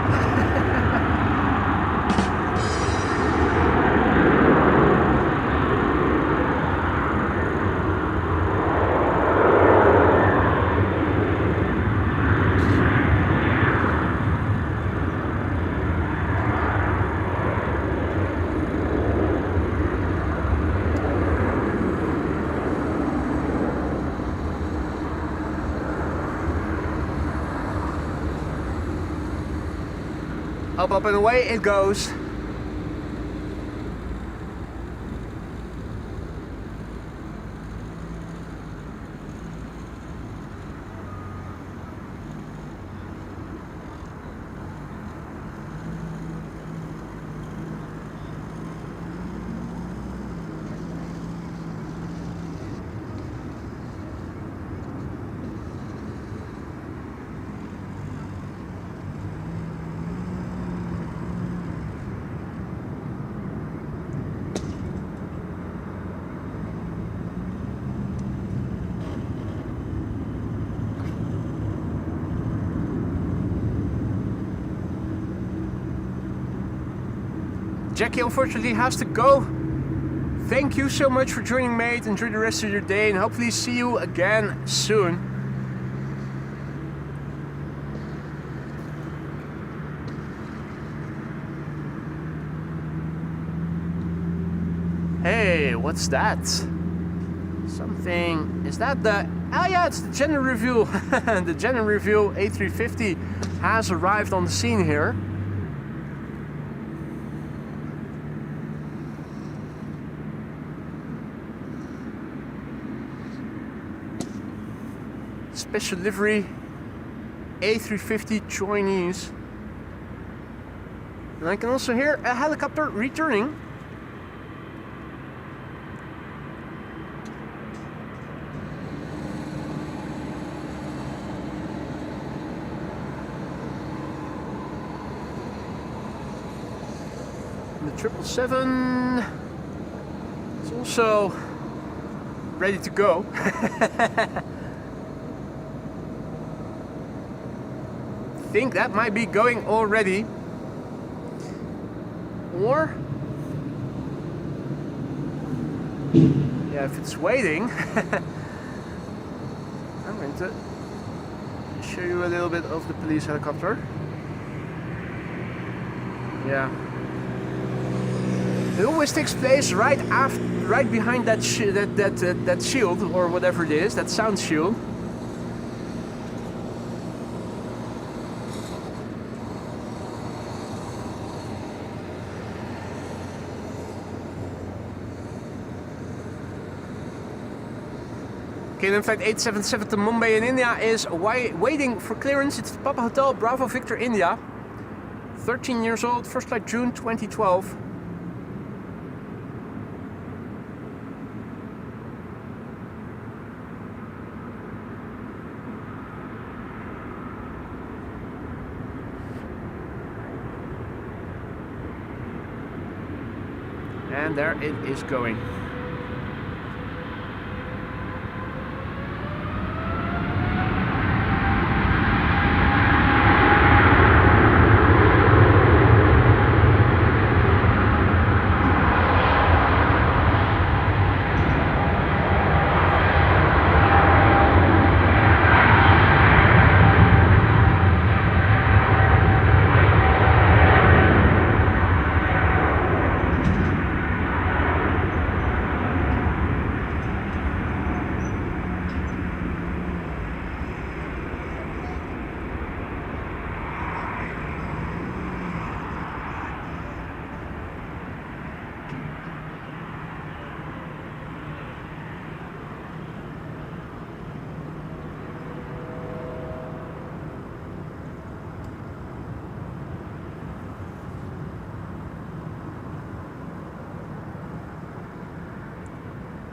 Up and away it goes. Jackie unfortunately has to go. Thank you so much for joining, mate. Enjoy the rest of your day and hopefully see you again soon. Hey, what's that? Something, is that the, oh yeah, it's the gender reveal. The gender reveal A350 has arrived on the scene here. Special livery A350 Chinese. And I can also hear a helicopter returning. And the 777 is also ready to go. I think that might be going already, or yeah, if it's waiting. I'm going to show you a little bit of the police helicopter. Yeah, it always takes place right after, right behind that that shield or whatever it is, that sound shield. Okay, in fact, 877 to Mumbai in India is waiting for clearance. It's Papa Hotel Bravo Victor India. 13 years old, first flight June 2012. And there it is going.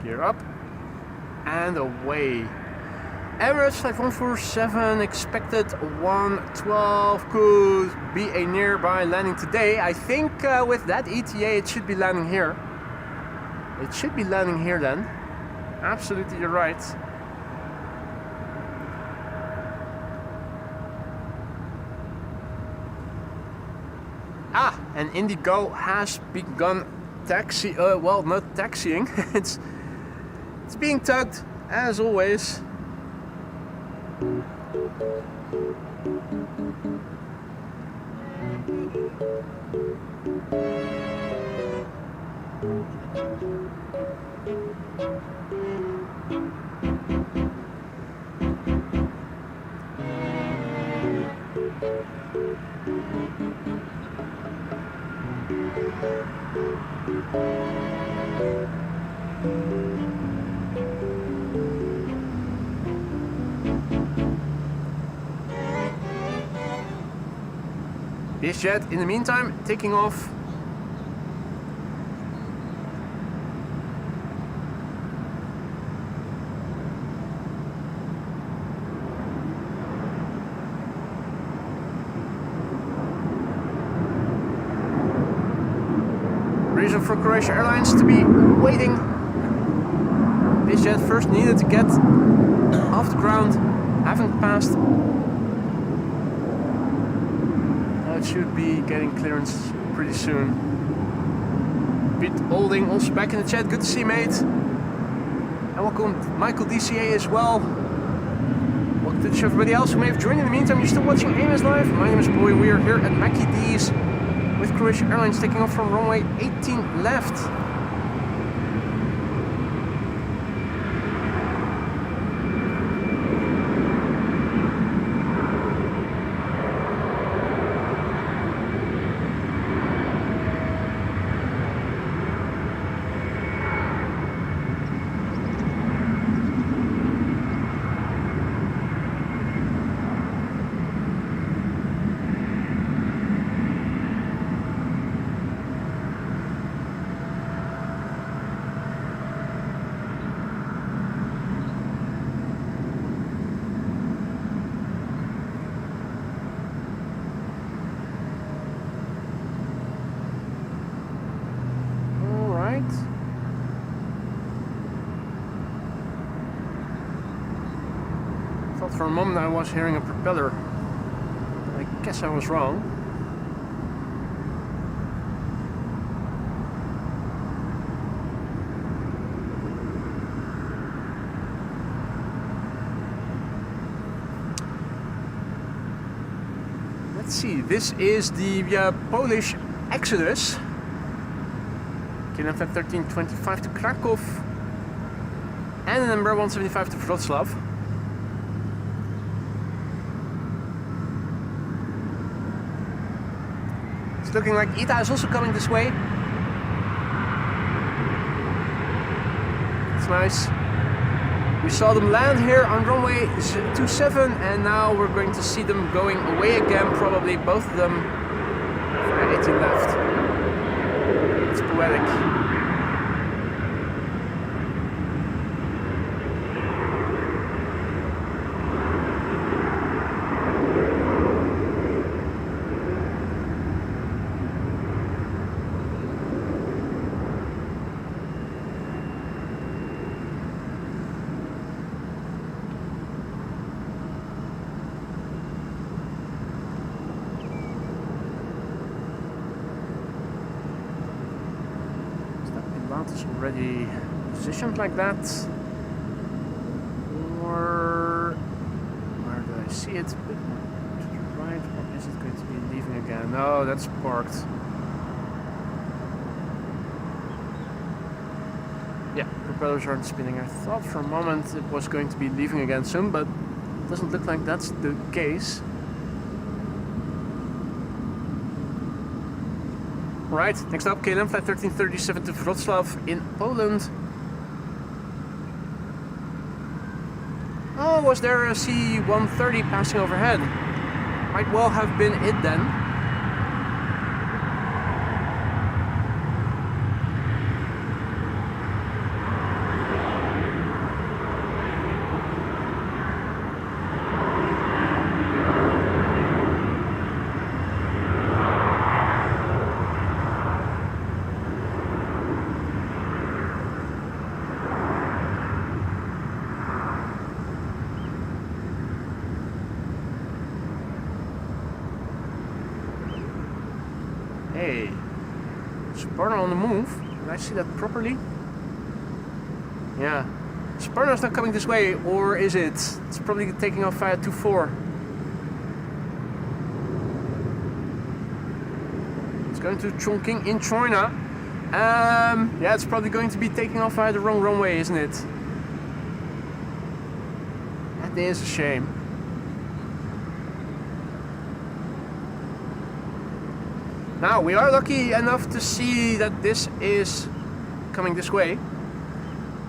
Gear up. And away. Average flight 147, expected 112, could be a nearby landing today. I think with that ETA it should be landing here. It should be landing here then. Absolutely, you're right. Ah, and Indigo has begun well, not taxiing. it's being tugged as always. This jet, in the meantime, taking off. Reason for Croatia Airlines to be waiting. This jet first needed to get off the ground, haven't passed. It should be getting clearance pretty soon. Pete Olding also back in the chat. Good to see you, mate. And welcome Michael DCA as well. Welcome to the show, everybody else who may have joined in the meantime. You're still watching AMS Live. My name is Boy. We are here at Mackie D's with Croatia Airlines taking off from runway 18 left. For a moment I was hearing a propeller. I guess I was wrong. Let's see, this is the Polish Exodus. KLM 1325 to Krakow. And the number 175 to Wrocław. It's looking like ETA is also coming this way. It's nice. We saw them land here on runway 27 and now we're going to see them going away again, probably both of them for 18 left. It's poetic. Is already positioned like that, or where do I see it? A bit more to the right, or is it going to be leaving again? No, that's parked. Yeah, propellers aren't spinning. I thought for a moment it was going to be leaving again soon, but it doesn't look like that's the case. Right, next up, KLM flight 1337 to Wrocław in Poland. Oh, was there a C-130 passing overhead? Might well have been it then. Sparta on the move. Did I see that properly? Yeah. Sparta's not coming this way, or is it? It's probably taking off via 2-4. It's going to Chongqing in China. Yeah, it's probably going to be taking off via the wrong runway, isn't it? That is a shame. Now, we are lucky enough to see that this is coming this way.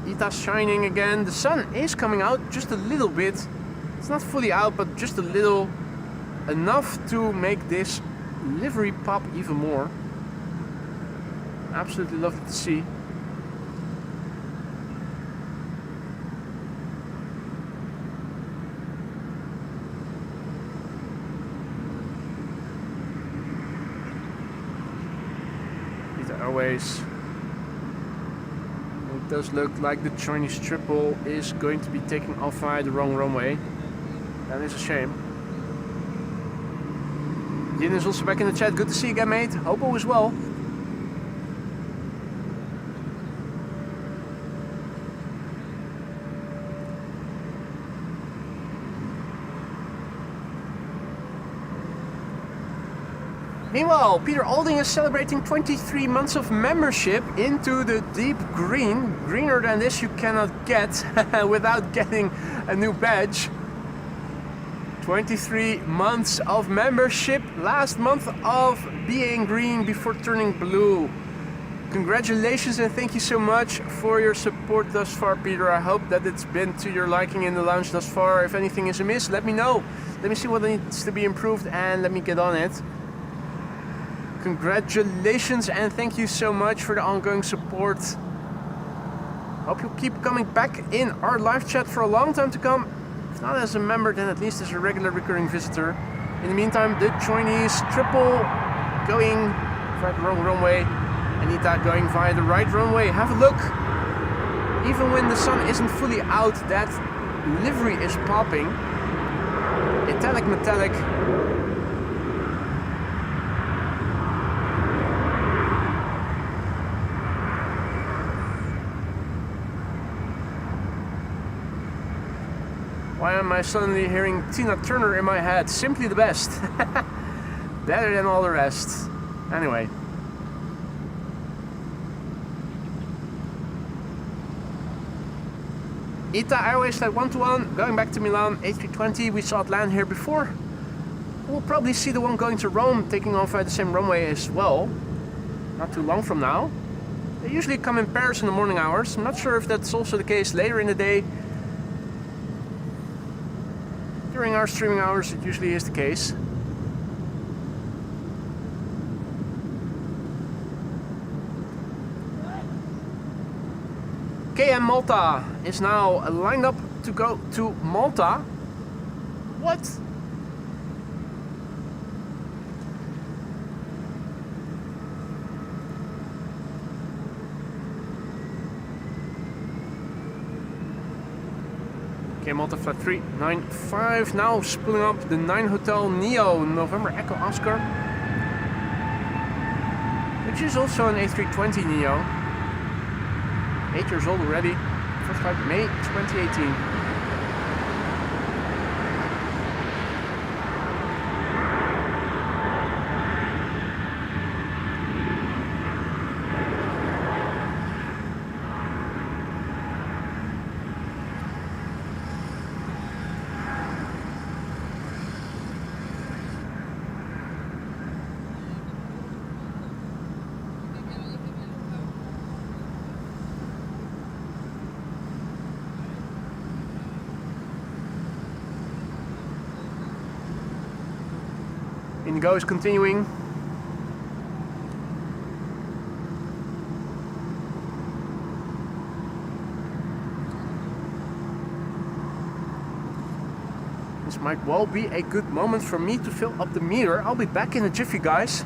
Ita's shining again. The sun is coming out just a little bit. It's not fully out, but just a little. Enough to make this livery pop even more. Absolutely lovely to see. Airways. It does look like the Chinese triple is going to be taking off via the wrong runway. That is a shame. Yin is also back in the chat. Good to see you again, mate. Hope all is well. Meanwhile, Peter Alding is celebrating 23 months of membership into the deep green. Greener than this you cannot get without getting a new badge. 23 months of membership, last month of being green before turning blue. Congratulations and thank you so much for your support thus far, Peter. I hope that it's been to your liking in the lounge thus far. If anything is amiss, let me know. Let me see what needs to be improved and let me get on it. Congratulations and thank you so much for the ongoing support. Hope you'll keep coming back in our live chat for a long time to come. If not as a member, then at least as a regular recurring visitor. In the meantime, the Chinese triple going via the wrong runway. Anita going via the right runway. Have a look. Even when the sun isn't fully out, that livery is popping. Italic metallic. Why am I suddenly hearing Tina Turner in my head? Simply the best. Better than all the rest. Anyway. ITA Airways flight 121 going back to Milan, A320. We saw it land here before. We'll probably see the one going to Rome taking off at the same runway as well. Not too long from now. They usually come in pairs in the morning hours. I'm not sure if that's also the case later in the day. During our streaming hours, it usually is the case. KM Malta is now lined up to go to Malta. What? KM Malta flight 395 now spooling up the 9 Hotel Neo November Echo Oscar, which is also an A320 Neo. 8 years old already. First flight May 2018. Indigo is continuing. This might well be a good moment for me to fill up the meter. I'll be back in a jiffy, guys.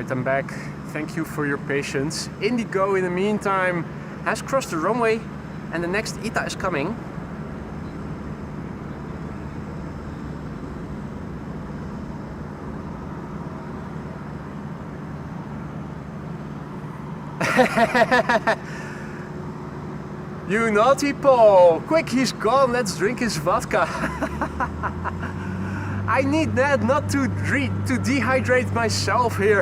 Alright, I'm back. Thank you for your patience. Indigo, in the meantime, has crossed the runway and the next ETA is coming. You naughty Paul! Quick, he's gone. Let's drink his vodka. I need that not to dehydrate myself here.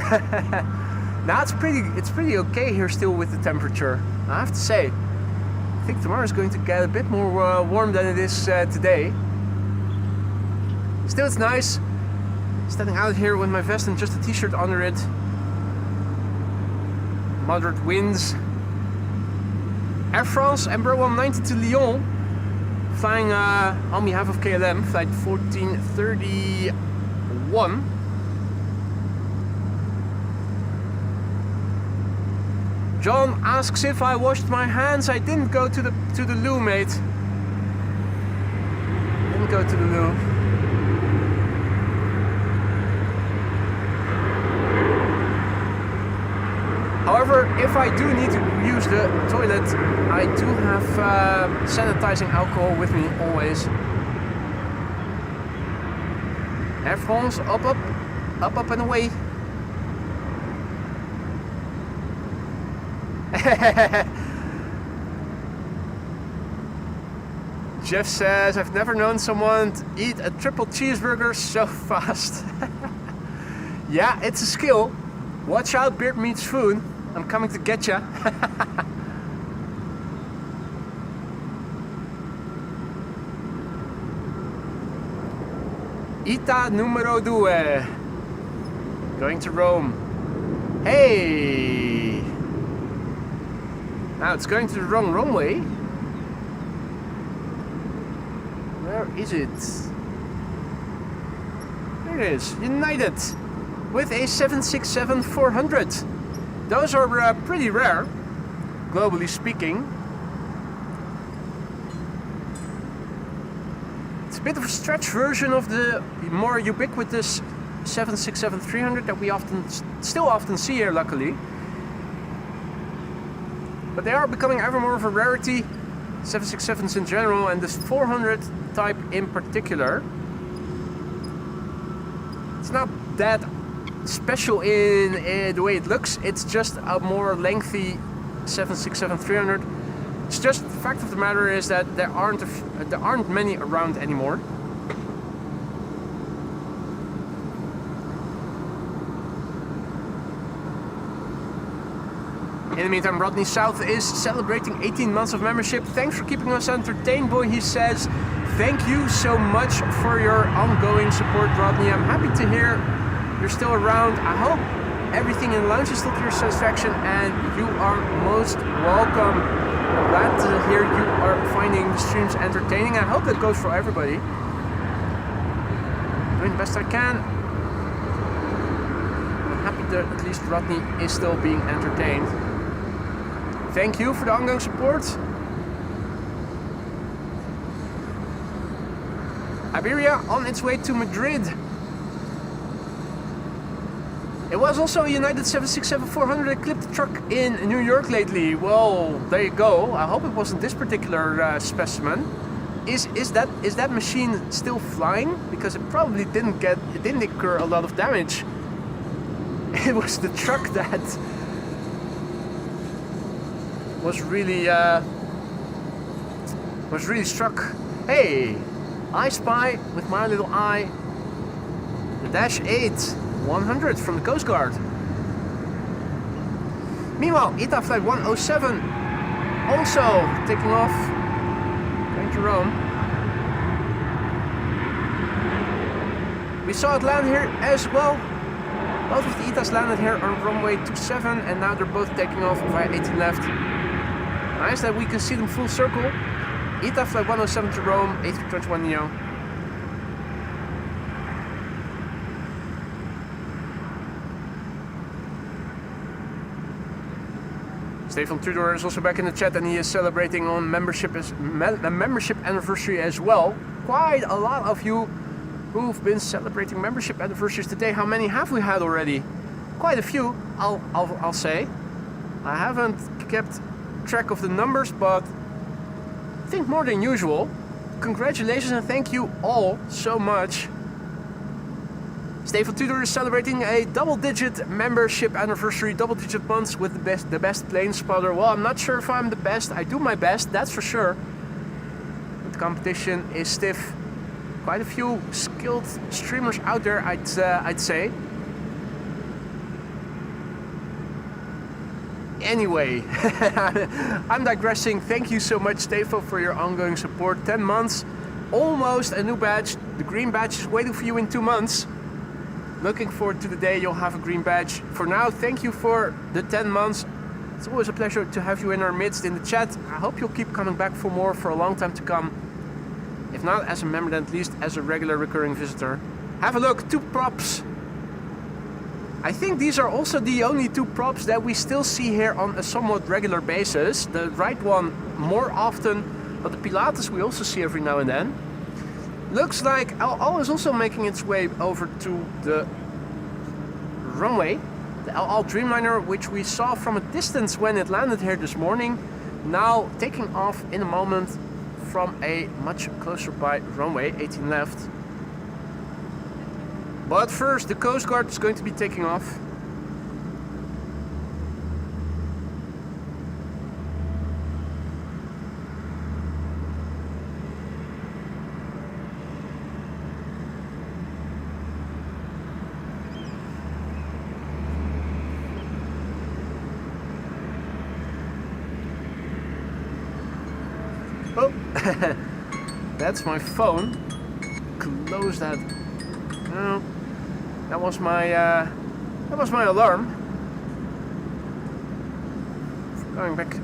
Now it's pretty okay here still with the temperature. I have to say, I think tomorrow is going to get a bit more warm than it is today. Still, it's nice standing out here with my vest and just a t-shirt under it. Moderate winds. Air France Embraer 190 to Lyon, flying on behalf of KLM, flight 1431. John asks if I washed my hands. I didn't go to the loo, mate. Didn't go to the loo. However, if I do need to use the toilet, I do have sanitizing alcohol with me always. Air France, up and away. Jeff says, I've never known someone to eat a triple cheeseburger so fast. Yeah, it's a skill. Watch out, beard meets food. I'm coming to get ya. Ita numero 2. Going to Rome. Hey! Now it's going to the wrong runway. Where is it? There it is. United. With a 767-400. Those are pretty rare, globally speaking. It's a bit of a stretch version of the more ubiquitous 767-300 that we still often see here, luckily. But they are becoming ever more of a rarity, 767s in general, and this 400 type in particular. It's not that special in the way it looks. It's just a more lengthy 767-300. It's just the fact of the matter is that there aren't many around anymore. In the meantime, Rodney South is celebrating 18 months of membership. Thanks for keeping us entertained, boy, he says. Thank you so much for your ongoing support, Rodney. I'm happy to hear you're still around. I hope everything in the lounge is still to your satisfaction and you are most welcome. I'm glad to hear you are finding the streams entertaining. I hope that goes for everybody. Doing the best I can. I'm happy that at least Rodney is still being entertained. Thank you for the ongoing support. Iberia on its way to Madrid. It was also a United 767-400 that clipped the truck in New York lately. Well, there you go. I hope it wasn't this particular specimen. Is that machine still flying? Because it probably didn't incur a lot of damage. It was the truck that was really struck. Hey, I spy with my little eye the Dash 8 100 from the Coast Guard. Meanwhile, ETA flight 107 also taking off, going to Rome. We saw it land here as well. Both of the ETAs landed here on runway 27 and now they're both taking off via 18 left. Nice that we can see them full circle. ETA flight 107 to Rome, A321neo. Stefan Tudor is also back in the chat and he is celebrating on membership anniversary as well. Quite a lot of you who've been celebrating membership anniversaries today. How many have we had already? quite a few, I'll say. I haven't kept track of the numbers, but I think more than usual. Congratulations and thank you all so much. Stefan Tudor is celebrating a double-digit membership anniversary, double-digit months with the best plane spotter. Well, I'm not sure if I'm the best. I do my best, that's for sure. But the competition is stiff. Quite a few skilled streamers out there, I'd say. Anyway, I'm digressing. Thank you so much, Stefan, for your ongoing support. 10 months, almost a new badge. The green badge is waiting for you in 2 months. Looking forward to the day you'll have a green badge. For now, thank you for the 10 months. It's always a pleasure to have you in our midst in the chat. I hope you'll keep coming back for more for a long time to come. If not as a member, then at least as a regular recurring visitor. Have a look, 2 props. I think these are also the only 2 props that we still see here on a somewhat regular basis. The right one more often, but the Pilates we also see every now and then. Looks like El is also making its way over to the runway. The El Dreamliner, which we saw from a distance when it landed here this morning, now taking off in a moment from a much closer by runway, 18 left. But first, the Coast Guard is going to be taking off. Oh, that's my phone. Close that. No. That was my alarm. Going back to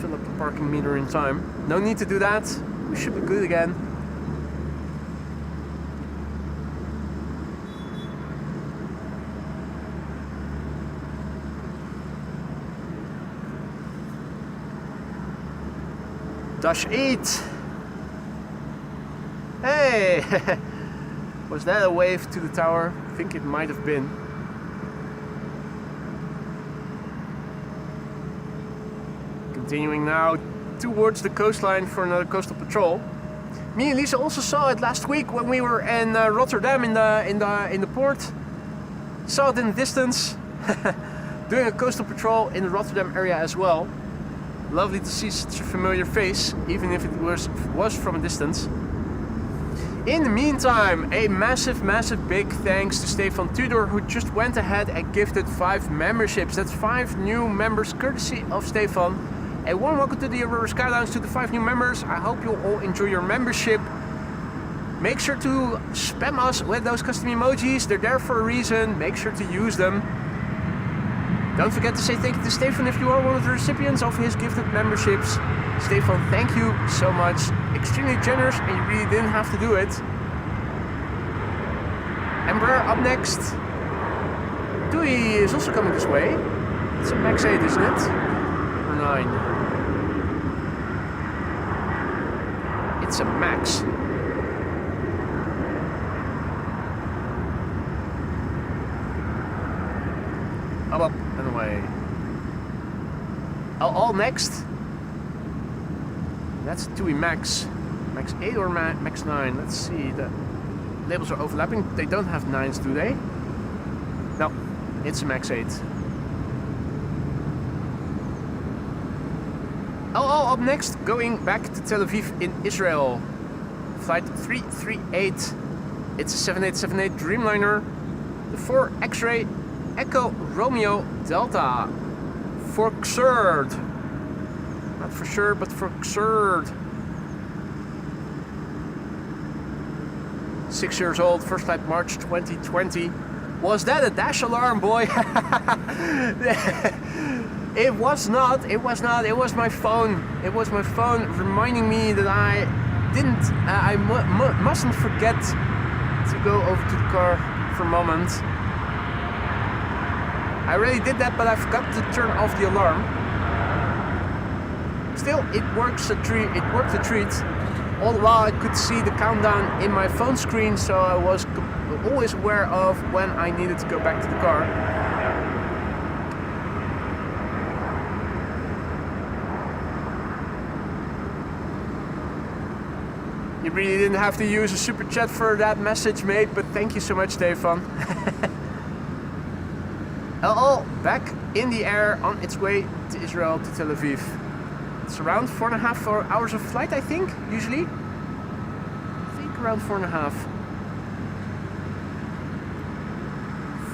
fill up the parking meter in time. No need to do that. We should be good again. Dash 8. Hey. Was that a wave to the tower? I think it might have been. Continuing now towards the coastline for another coastal patrol. Me and Lisa also saw it last week when we were in Rotterdam in the port. Saw it in the distance, doing a coastal patrol in the Rotterdam area as well. Lovely to see such a familiar face, even if it was from a distance. In the meantime, a massive big thanks to Stefan Tudor, who just went ahead and gifted 5 memberships. That's 5 new members courtesy of Stefan. A warm welcome to the Aurora Sky Lounge to the 5 new members. I hope you'll all enjoy your membership. Make sure to spam us with those custom emojis. They're there for a reason. Make sure to use them. Don't forget to say thank you to Stefan if you are one of the recipients of his gifted memberships. Stefan, thank you so much. Extremely generous, and you really didn't have to do it. Embraer up next. Tui is also coming this way. It's a max 8, isn't it? Or 9? It's a max. Up and away. All next. That's a TUI Max. Max 8 or Max 9? Let's see. The labels are overlapping. They don't have 9s, do they? No, it's a Max 8. Up next, going back to Tel Aviv in Israel. Flight 338. It's a 7878 Dreamliner. The 4 X-Ray Echo Romeo Delta. For Xerd. Not for sure, but for Xerd. 6 years old, first flight March 2020. Was that a dash alarm, boy? It was not, it was my phone. It was my phone reminding me that I mustn't forget to go over to the car for a moment. I already did that, but I forgot to turn off the alarm. Still, it worked a treat. All the while I could see the countdown in my phone screen, so I was always aware of when I needed to go back to the car. You really didn't have to use a super chat for that message, mate, but thank you so much, Stefan. LL back in the air on its way to Israel, to Tel Aviv. It's around 4.5 hours of flight, I think, usually. I think around 4.5.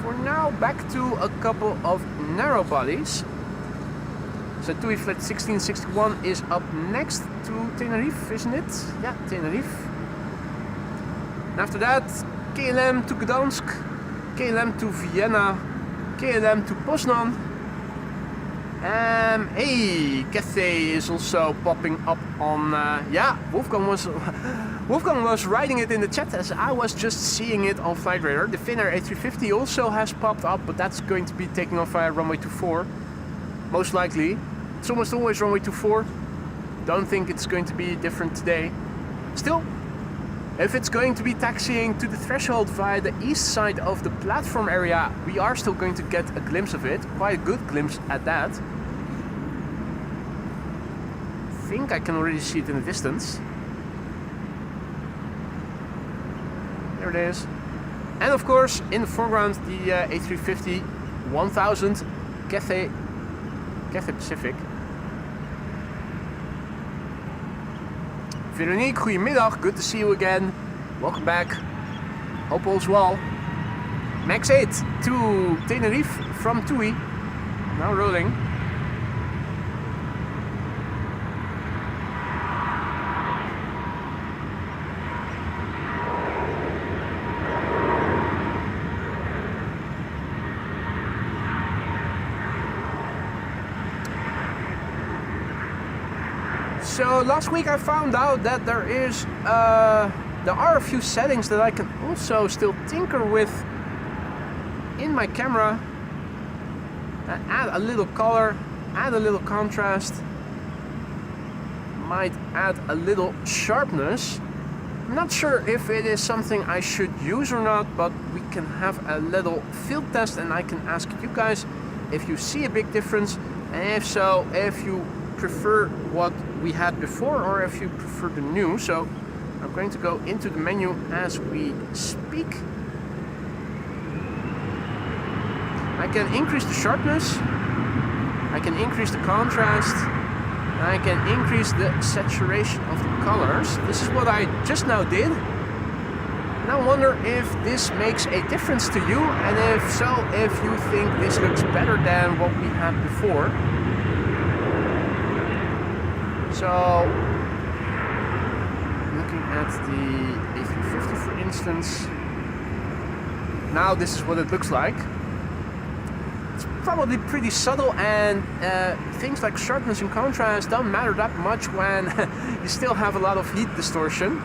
For now, back to a couple of narrow bodies. So TUI flight 1661 is up next to Tenerife, isn't it? Yeah, Tenerife. And after that, KLM to Gdansk, KLM to Vienna, KLM to Poznan. Hey, Cathay is also popping up on. Yeah, Wolfgang was writing it in the chat as I was just seeing it on Flight Radar. The Finnair A350 also has popped up, but that's going to be taking off via runway 24, most likely. It's almost always runway 24. Don't think it's going to be different today. Still, if it's going to be taxiing to the threshold via the east side of the platform area, we are still going to get a glimpse of it. Quite a good glimpse at that. I think I can already see it in the distance. There it is. And of course, in the foreground, the A350 1000 Cathay Pacific. Veronique, goedemiddag. Good to see you again. Welcome back. Hope all's well. Max 8 to Tenerife from TUI. Now rolling. So last week I found out that there are a few settings that I can also still tinker with in my camera. Add a little color, add a little contrast, might add a little sharpness. I'm not sure if it is something I should use or not, but we can have a little field test and I can ask you guys if you see a big difference, and if so, if you prefer what we had before or if you prefer the new. So I'm going to go into the menu as we speak. I can increase the sharpness, I can increase the contrast, and I can increase the saturation of the colors. This is what I just now did. And I wonder if this makes a difference to you, and if so, if you think this looks better than what we had before. So, looking at the A350 for instance, now this is what it looks like. It's probably pretty subtle, and things like sharpness and contrast don't matter that much when you still have a lot of heat distortion.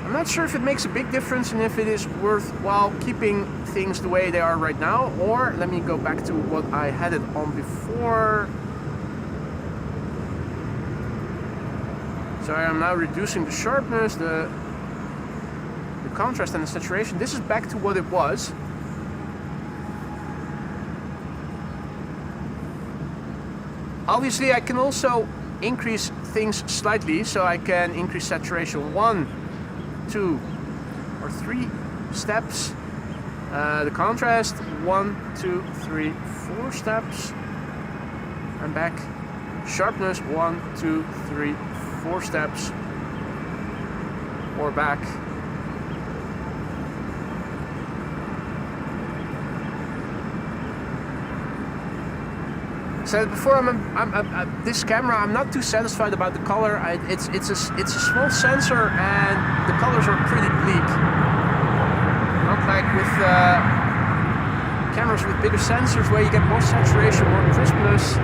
I'm not sure if it makes a big difference and if it is worthwhile keeping things the way they are right now, or let me go back to what I had it on before. So I am now reducing the sharpness, the contrast and the saturation. This is back to what it was. Obviously I can also increase things slightly, so I can increase saturation 1, 2 or 3 steps. The contrast 1, 2, 3, 4 steps. And back. Sharpness 1, 2, 3, 4 steps, or back. Said before, this camera, I'm not too satisfied about the color. It's a small sensor and the colors are pretty bleak. Not like with cameras with bigger sensors where you get more saturation, more crispness.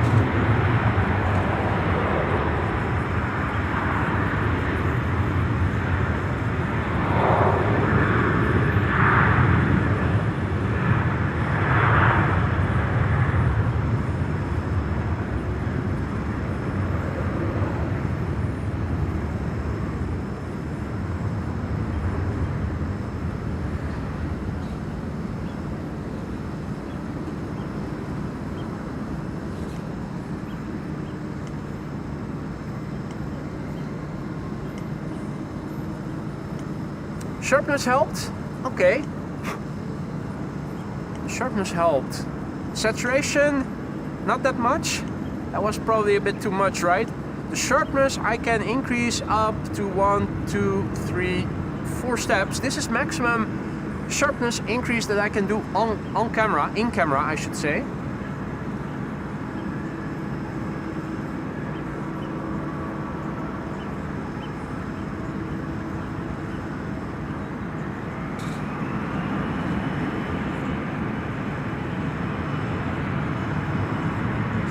Sharpness helped. Okay. Sharpness helped. Saturation, not that much. That was probably a bit too much, right? The sharpness I can increase up to 1, 2, 3, 4 steps. This is maximum sharpness increase that I can do on camera, in camera I should say.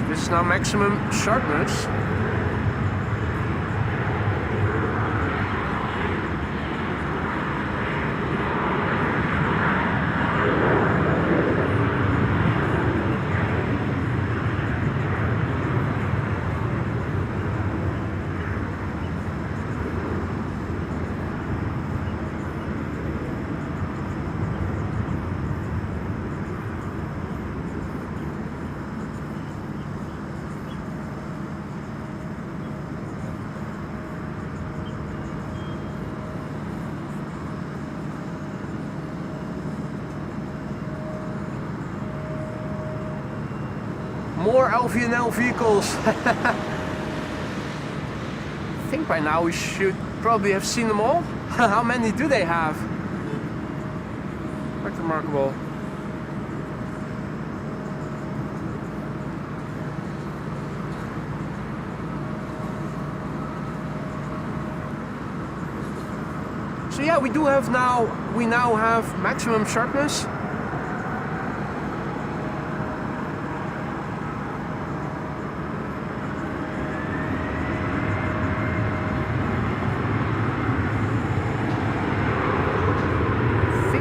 This is now maximum sharpness. More LVNL vehicles. I think by now we should probably have seen them all. How many do they have? Quite remarkable. So yeah, we now have maximum sharpness.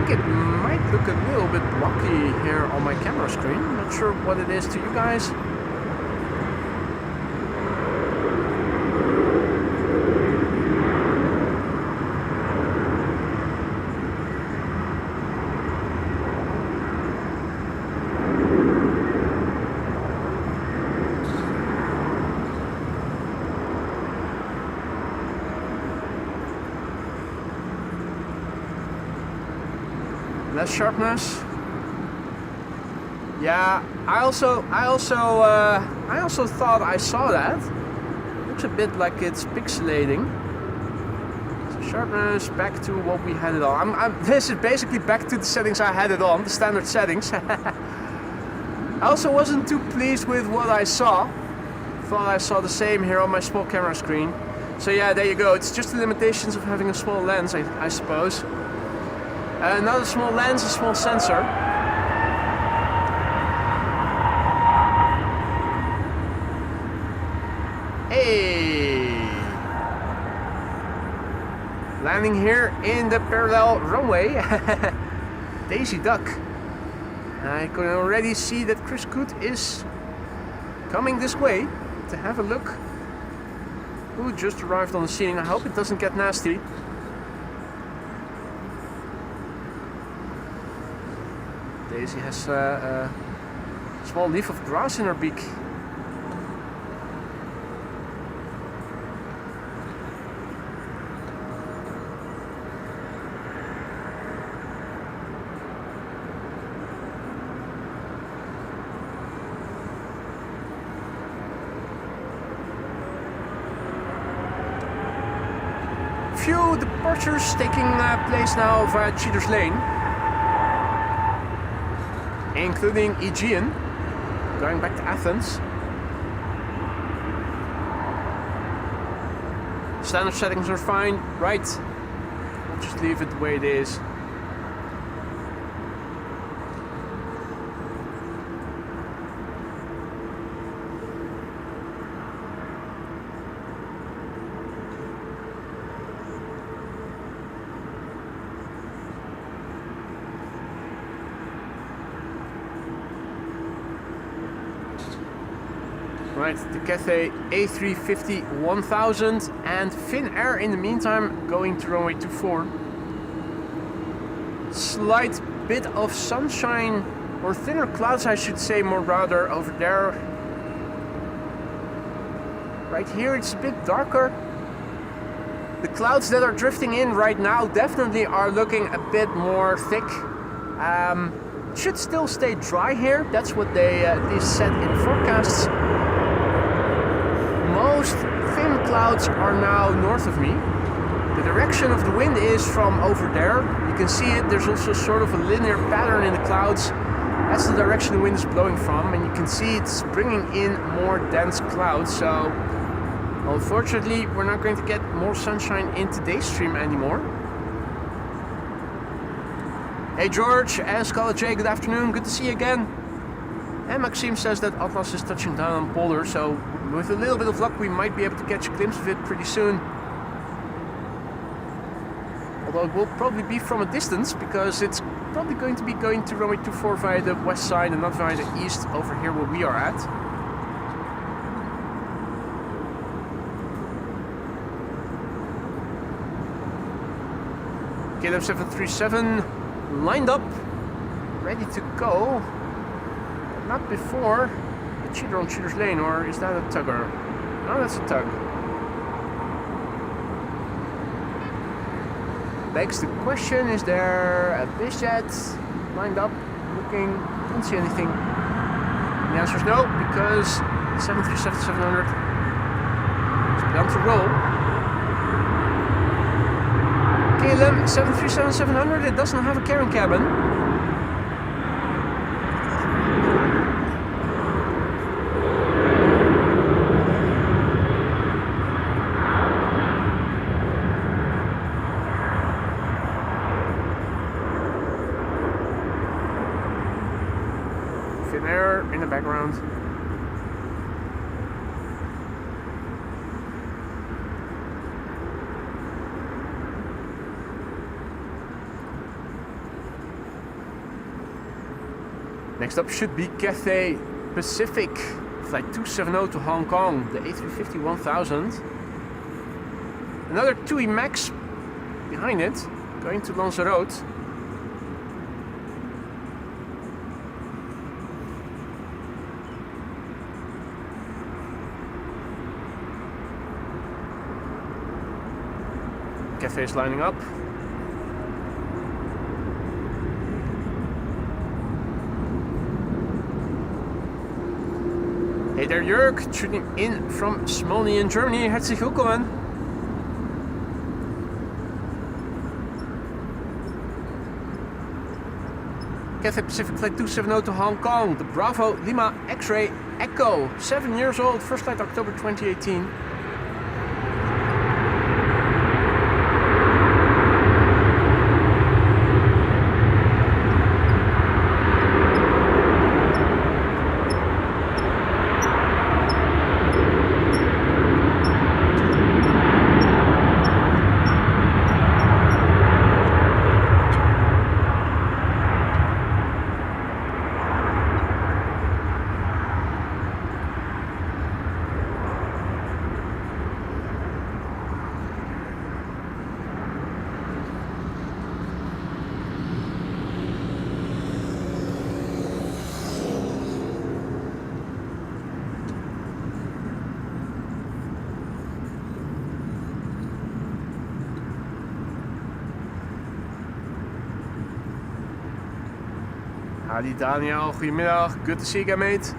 It might look a little bit blocky here on my camera screen. Not sure what it is to you guys. Less sharpness. Yeah, I also thought I saw that. Looks a bit like it's pixelating. So sharpness back to what we had it on. This is basically back to the settings I had it on, the standard settings. I also wasn't too pleased with what I saw. Thought I saw the same here on my small camera screen. So yeah, there you go. It's just the limitations of having a small lens, I suppose. Not a small lens, a small sensor. Hey! Landing here in the parallel runway. Daisy Duck. I can already see that Chris Coot is coming this way to have a look. Who just arrived on the scene. I hope it doesn't get nasty. Daisy has a small leaf of grass in her beak. Few departures taking place now via Cheaters Lane, including Aegean, going back to Athens. Standard settings are fine, right? We'll just leave it the way it is. Right, the Cathay A350 1000 and Finnair in the meantime going to runway 24. Slight bit of sunshine, or thinner clouds I should say more rather, over there. Right here it's a bit darker. The clouds that are drifting in right now definitely are looking a bit more thick. Should still stay dry here. That's what they at least said in forecasts. Most thin clouds are now north of me. The direction of the wind is from over there. You can see it. There's also sort of a linear pattern in the clouds. That's the direction the wind is blowing from, and you can see it's bringing in more dense clouds. So unfortunately, we're not going to get more sunshine in today's stream anymore. Hey George and Scarlett J, good afternoon, good to see you again. And Maxime says that Atlas is touching down on Polder, so with a little bit of luck we might be able to catch a glimpse of it pretty soon. Although it will probably be from a distance, because it's probably going to be going to runway 24 via the west side and not via the east over here where we are at. KLM 737 lined up, ready to go, but not before the cheater on Cheater's Lane, or is that a tugger? No, that's a tug. Begs the question, is there a busiest lined up, looking, don't see anything. And the answer is no, because 737-700 has begun to roll. KLM 737-700, it doesn't have a carrying cabin. Thin air in the background. Next up should be Cathay Pacific, flight 270 to Hong Kong, the A350-1000. Another TUI Max behind it, going to Lanzarote. Cathay is lining up. Hey there Jörg, tuning in from Smolny in Germany. Herzlich willkommen. Cathay Pacific flight 270 to Hong Kong, the Bravo Lima X-Ray Echo, 7 years old, first flight October 2018. Howdy Daniel, goedemiddag, good to see you again mate.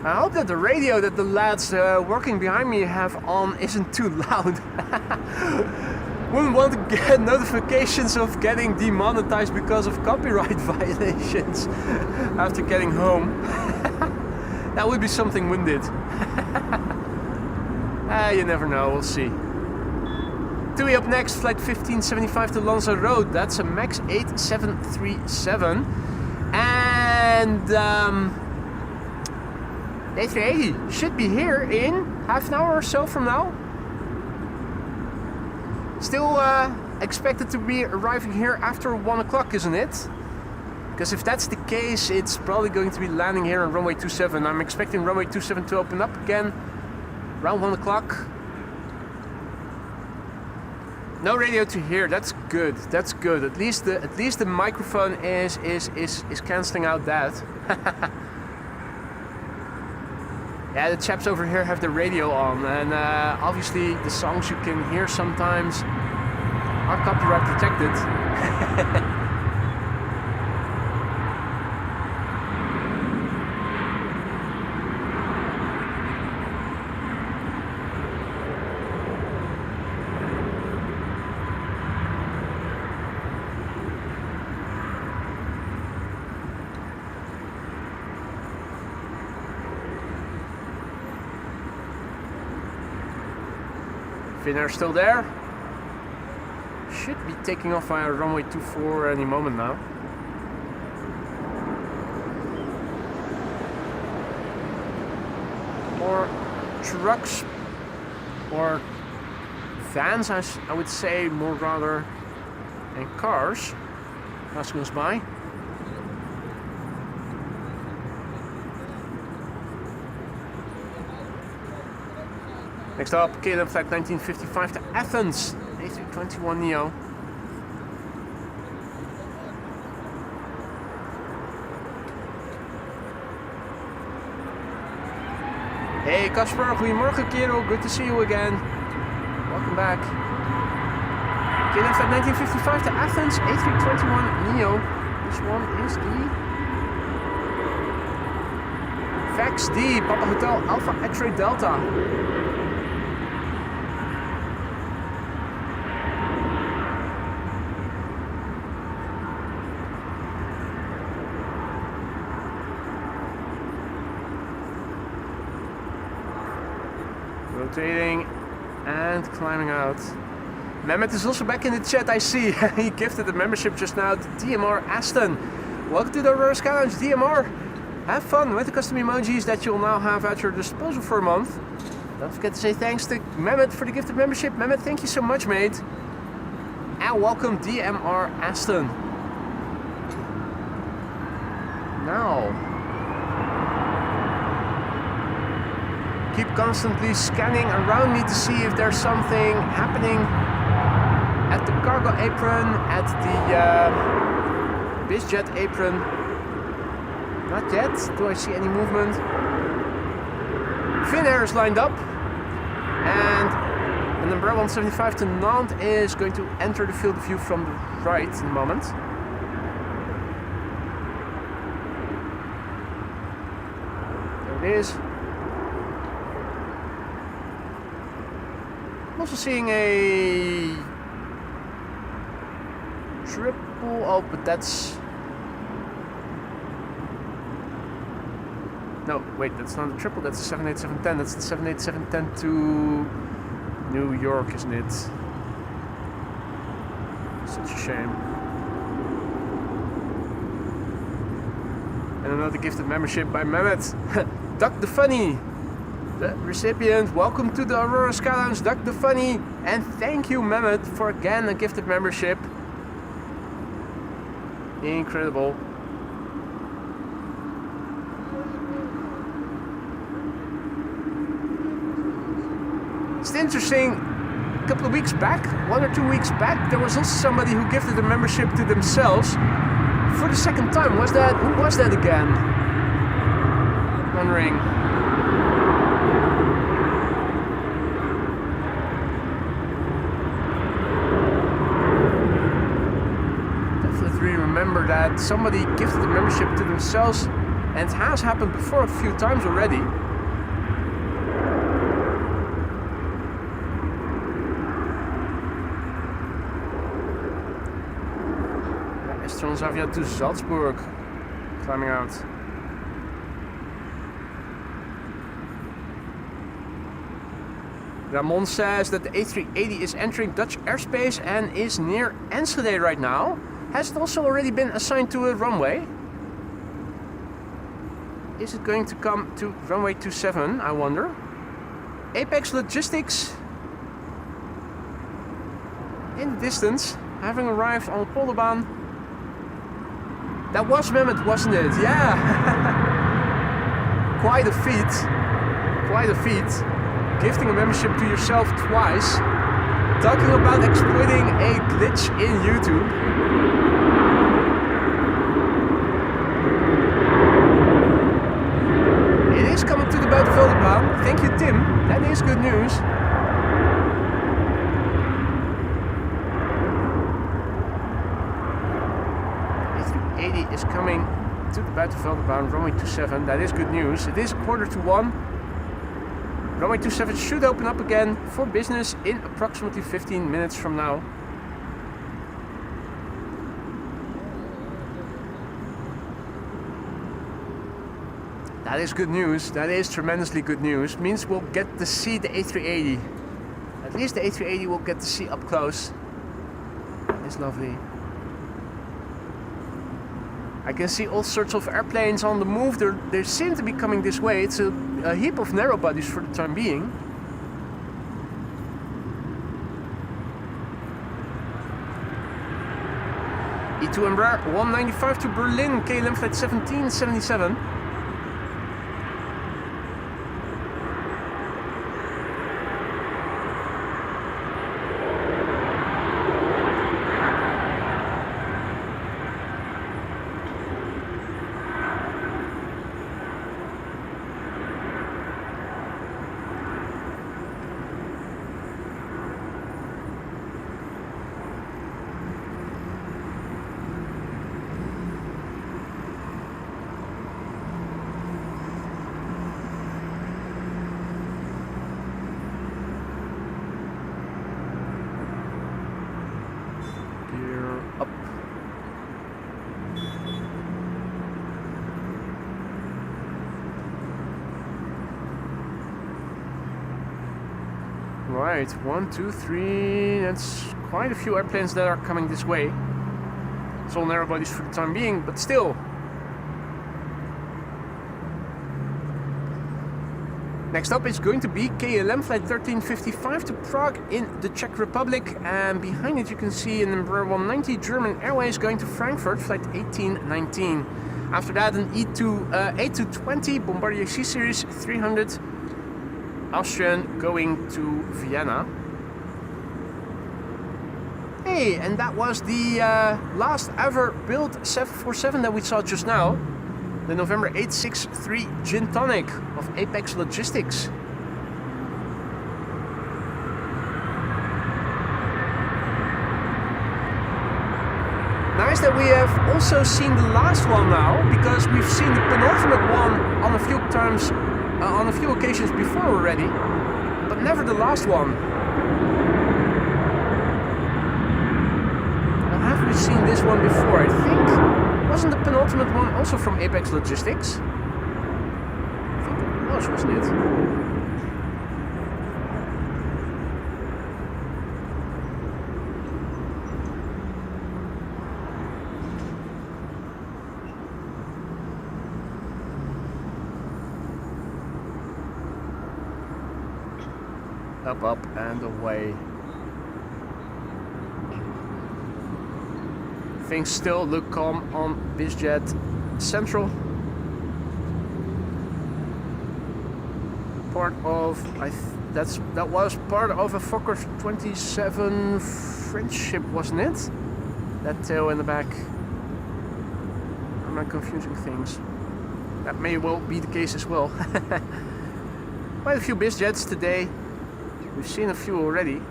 I hope that the radio that the lads working behind me have on isn't too loud. Wouldn't want to get notifications of getting demonetized because of copyright violations after getting home. That would be something, wouldn't it? You never know, we'll see. TUI up next, flight 1575 to Lanzarote. That's a MAX 8737. And A380 should be here in half an hour or so from now. Still expected to be arriving here after 1 o'clock, isn't it? Because if that's the case, it's probably going to be landing here on runway 27. I'm expecting runway 27 to open up again around 1 o'clock. No radio to hear. That's good. That's good. At least the microphone is cancelling out that. Yeah, the chaps over here have the radio on, and obviously the songs you can hear sometimes are copyright protected. Finnair still there. Should be taking off via runway 24 any moment now. More trucks or vans, I would say, more rather, and cars passing us by. Next up, KLM flight 1955 to Athens, A321neo. Hey Kasper, goedemorgen kerel, good to see you again. Welcome back. KLM flight 1955 to Athens, A321neo. This one is the Vax D, Papa Hotel Alpha X-Ray Delta. Rotating and climbing out. Mehmet is also back in the chat, I see. He gifted a membership just now to DMR Aston. Welcome to the Aurora Sky Lounge, DMR. Have fun with the custom emojis that you'll now have at your disposal for a month. Don't forget to say thanks to Mehmet for the gifted membership. Mehmet, thank you so much, mate. And welcome DMR Aston. Now, keep constantly scanning around me to see if there's something happening at the cargo apron, at the bizjet apron. Not yet. Do I see any movement? Finnair is lined up, and the number 175 to Nantes is going to enter the field of view from the right in a moment. There it is. I'm also seeing a triple, oh, but that's... No, wait, that's not a triple, that's a 78710. That's the 78710 to New York, isn't it? Such a shame. And another gifted membership by Mehmet. Duck the Funny, the recipient. Welcome to the Aurora Sky Lounge, Duck the Funny. And thank you, Mehmet, for again a gifted membership. Incredible. It's interesting, a couple of weeks back, 1 or 2 weeks back, there was also somebody who gifted a membership to themselves for the second time. Who was that again? Wondering. Definitely remember that somebody gifted a membership to themselves, and it has happened before a few times already. Transavia to Salzburg, climbing out. Ramon says that the A380 is entering Dutch airspace and is near Enschede right now. Has it also already been assigned to a runway? Is it going to come to runway 27, I wonder? Apex Logistics in the distance, having arrived on Polderbaan. That was Mehmet, wasn't it? Yeah! Quite a feat. Quite a feat. Gifting a membership to yourself twice. Talking about exploiting a glitch in YouTube. It is coming to the Buitenveldertbaan. down. Thank you, Tim. That is good news. A380 is coming to the Buitenveldertbaan, runway 27. That is good news. It is 1:45. Runway 27 should open up again for business in approximately 15 minutes from now. That is good news. That is tremendously good news. Means we'll get to see the A380. At least the A380 will get to see up close. It's lovely. I can see all sorts of airplanes on the move. They seem to be coming this way. It's a heap of narrow bodies for the time being. E2 Embraer 195 to Berlin, KLM flight 1777. Up. Right, 1, 2, 3. That's quite a few airplanes that are coming this way. It's all narrow bodies for the time being, but still. Next up is going to be KLM flight 1355 to Prague in the Czech Republic, and behind it you can see an Embraer 190 German Airways going to Frankfurt, flight 1819. After that an A220 Bombardier C-Series 300 Austrian going to Vienna. Hey, and that was the last ever built 747 that we saw just now. The November 863 Gin Tonic of Apex Logistics. Nice that we have also seen the last one now, because we've seen the penultimate one on a few times, on a few occasions before already, but never the last one. Well, have we seen this one before? I think. Wasn't the penultimate one also from Apex Logistics? I think it was, wasn't it? Up, up, and away. Things still look calm on BizJet Central. Part of that was part of a Fokker 27 friendship, wasn't it? That tail in the back. Am I confusing things? That may well be the case as well. Quite a few BizJets today. We've seen a few already.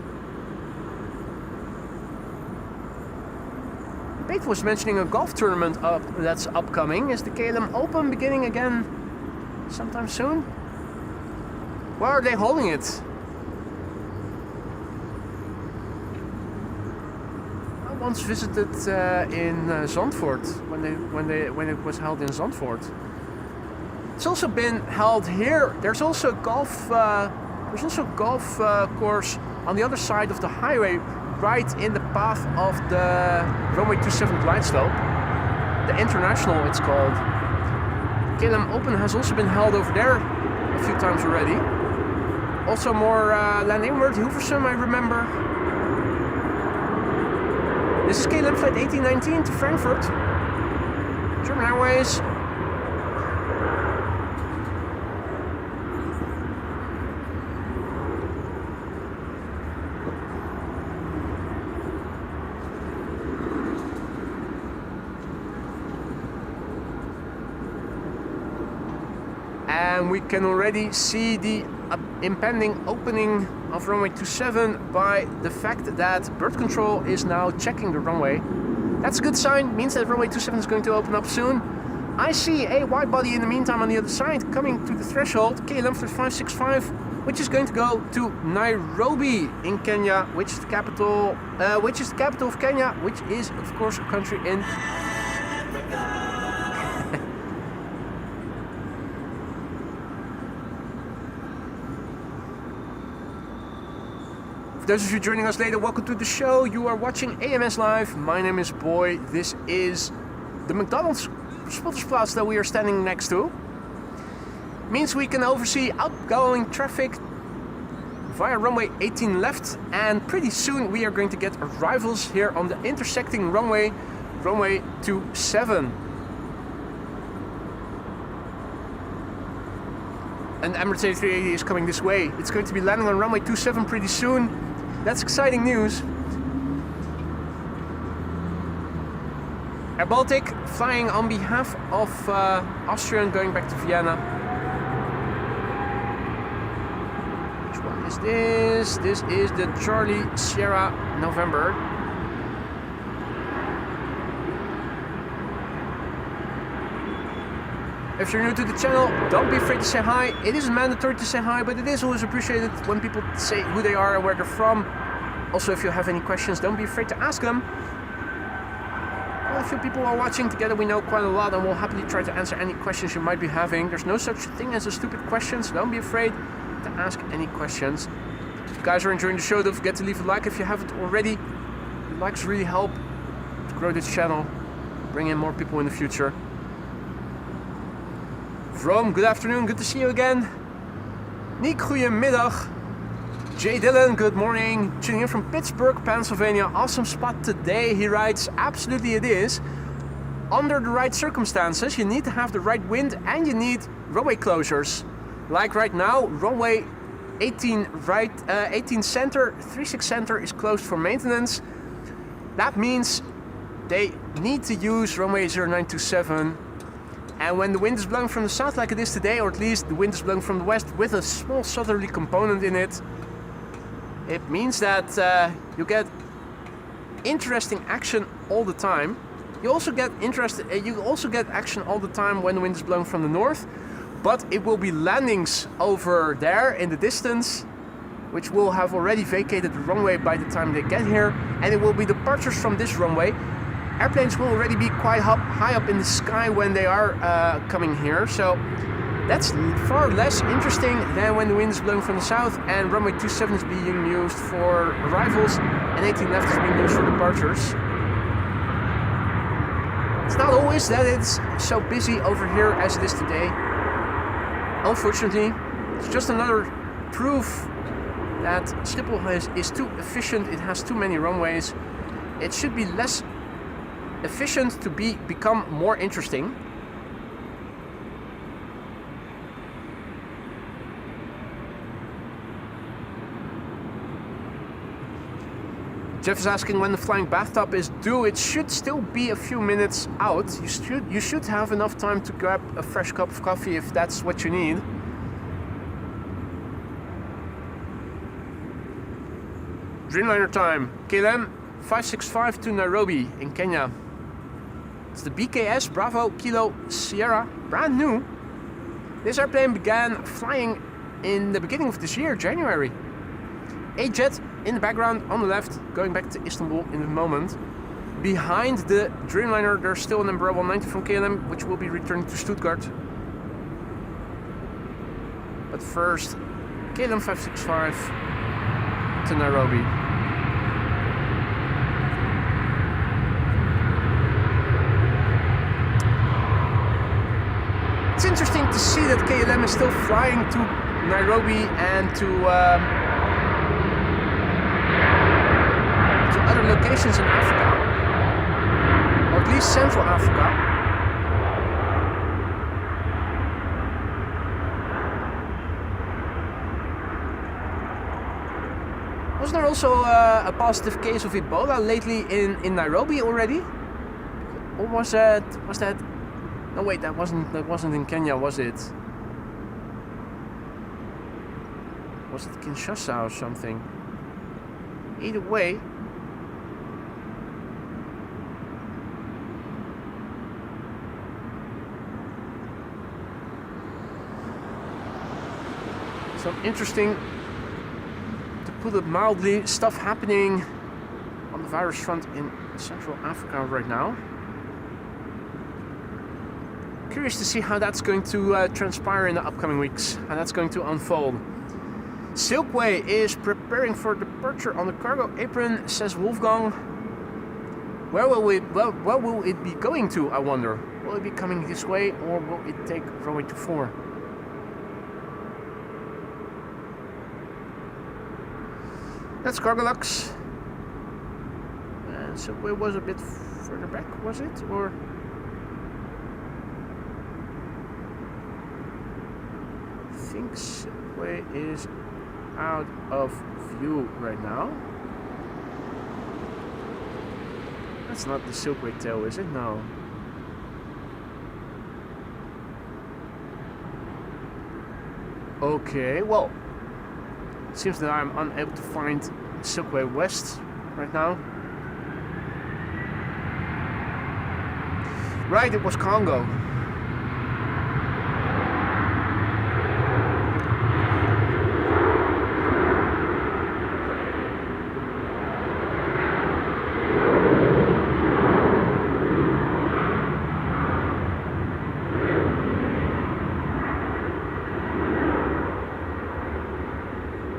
Pete was mentioning a golf tournament that's upcoming. Is the KLM Open beginning again sometime soon? Where are they holding it? I once visited in Zandvoort when it was held in Zandvoort. It's also been held here. There's also a golf course on the other side of the highway, right in the path of the runway 27 glide slope. The International, it's called. KLM Open has also been held over there a few times already. Also more land inward, Hilversum, I remember. This is KLM flight 1819 to Frankfurt. German Airways. and we can already see the impending opening of runway 27 by the fact that bird control is now checking the runway. That's a good sign, means that runway 27 is going to open up soon. I see a wide body in the meantime on the other side coming to the threshold, KLM 565, which is going to go to Nairobi in Kenya, which is the capital of Kenya, which is of course a country in For those of you joining us later, welcome to the show. You are watching AMS Live. My name is Boy. This is the McDonald's Spottersplatz that we are standing next to. Means we can oversee outgoing traffic via runway 18 left, and pretty soon we are going to get arrivals here on the intersecting runway 27. And the Emirates A380 is coming this way. It's going to be landing on runway 27 pretty soon. That's exciting news. Air Baltic flying on behalf of Austrian going back to Vienna. Which one is this? This is the Charlie Sierra November. If you're new to the channel, don't be afraid to say hi. It isn't mandatory to say hi, but it is always appreciated when people say who they are and where they're from. Also, if you have any questions, don't be afraid to ask them. Well, a few people are watching together, we know quite a lot, and we'll happily try to answer any questions you might be having. There's no such thing as a stupid question, so don't be afraid to ask any questions. If you guys are enjoying the show, don't forget to leave a like if you haven't already. Your likes really help to grow this channel, bring in more people in the future. Rome, good afternoon, good to see you again. Nick, goedemiddag. Jay Dillon, good morning. Tuning in from Pittsburgh, Pennsylvania. Awesome spot today, he writes. Absolutely it is. Under the right circumstances, you need to have the right wind and you need runway closures. Like right now, runway 18 right, 18 center, 36 center is closed for maintenance. That means they need to use runway 0927. And when the wind is blowing from the south like it is today, or at least the wind is blowing from the west with a small southerly component in it, it means that you get interesting action all the time. You also get action all the time when the wind is blowing from the north, but it will be landings over there in the distance, which will have already vacated the runway by the time they get here, and it will be departures from this runway. Airplanes will already be quite high up in the sky when they are coming here, so that's far less interesting than when the wind is blowing from the south and runway 27 is being used for arrivals and 18 left is being used for departures. It's not always that it's so busy over here as it is today. Unfortunately, it's just another proof that Schiphol is too efficient, it has too many runways. It should be less efficient to become more interesting. Jeff is asking when the flying bathtub is due. It should still be a few minutes out. You should have enough time to grab a fresh cup of coffee if that's what you need. Dreamliner time. KLM 565 to Nairobi in Kenya. It's the BKS Bravo Kilo Sierra, brand new. This airplane began flying in the beginning of this year, January. A jet in the background on the left, going back to Istanbul in a moment. Behind the Dreamliner, there's still an Embraer 190 from KLM, which will be returning to Stuttgart. But first, KLM 565 to Nairobi. It's interesting to see that KLM is still flying to Nairobi and to other locations in Africa, or at least Central Africa. Wasn't there also a positive case of Ebola lately in Nairobi already? Or was that? No, wait, that wasn't in Kenya, was it? Was it Kinshasa or something? Either way, some interesting, to put it mildly, stuff happening on the virus front in Central Africa right now. Curious to see how that's going to transpire in the upcoming weeks, how that's going to unfold. Silkway is preparing for departure on the cargo apron, says Wolfgang. Where will it be going to, I wonder? Will it be coming this way, or will it take runway 24? That's Cargolux. And Silkway was a bit further back, was it? Or I think Silkway is out of view right now. That's not the Silkway tail, is it? No. Okay, well, it seems that I'm unable to find Silkway West right now. Right, it was Congo.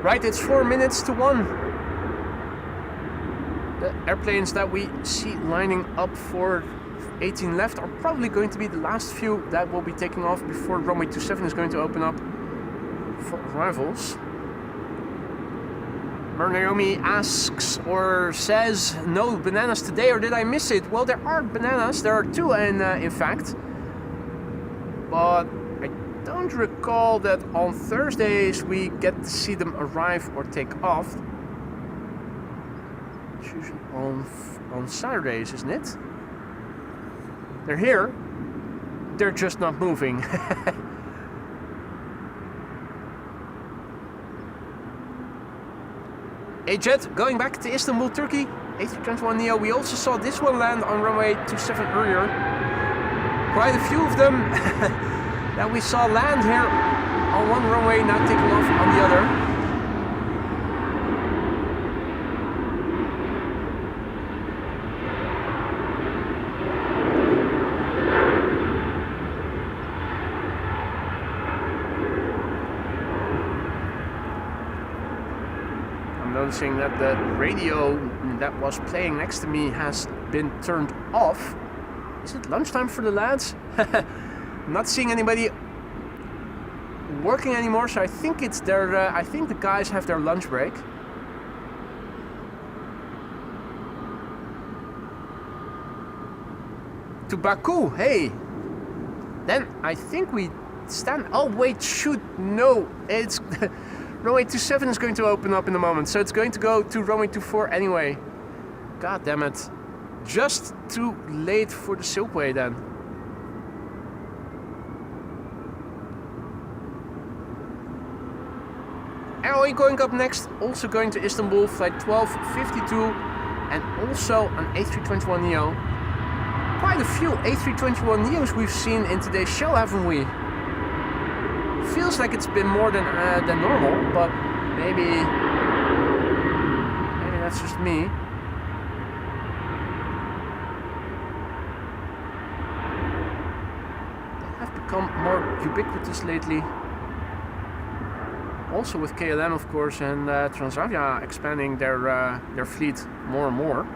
Right, it's 4 minutes to 1. The airplanes that we see lining up for 18 left are probably going to be the last few that will be taking off before runway 27 is going to open up for arrivals. Naomi asks or says, no bananas today, or did I miss it? Well, there are bananas, there are two in fact, but I don't recall that on Thursdays we get to see them arrive or take off. It's usually on Saturdays, isn't it? They're here, they're just not moving. A jet going back to Istanbul, Turkey, A321neo. We also saw this one land on runway 27 earlier. Quite a few of them that we saw land here on one runway, now taking off on the other. Noticing that the radio that was playing next to me has been turned off. Is it lunchtime for the lads? Not seeing anybody working anymore, so I think it's their. I think the guys have their lunch break. To Baku, hey. Then I think we stand. Oh wait, shoot, no, it's. Runway 27 is going to open up in a moment, so it's going to go to runway 24 anyway. God damn it. Just too late for the Silkway then. Airway going up next, also going to Istanbul, flight 1252, and also an A321neo. Quite a few A321neos we've seen in today's show, haven't we? Feels like it's been more than normal, but maybe that's just me. They have become more ubiquitous lately. Also with KLM, of course, and Transavia expanding their fleet more and more.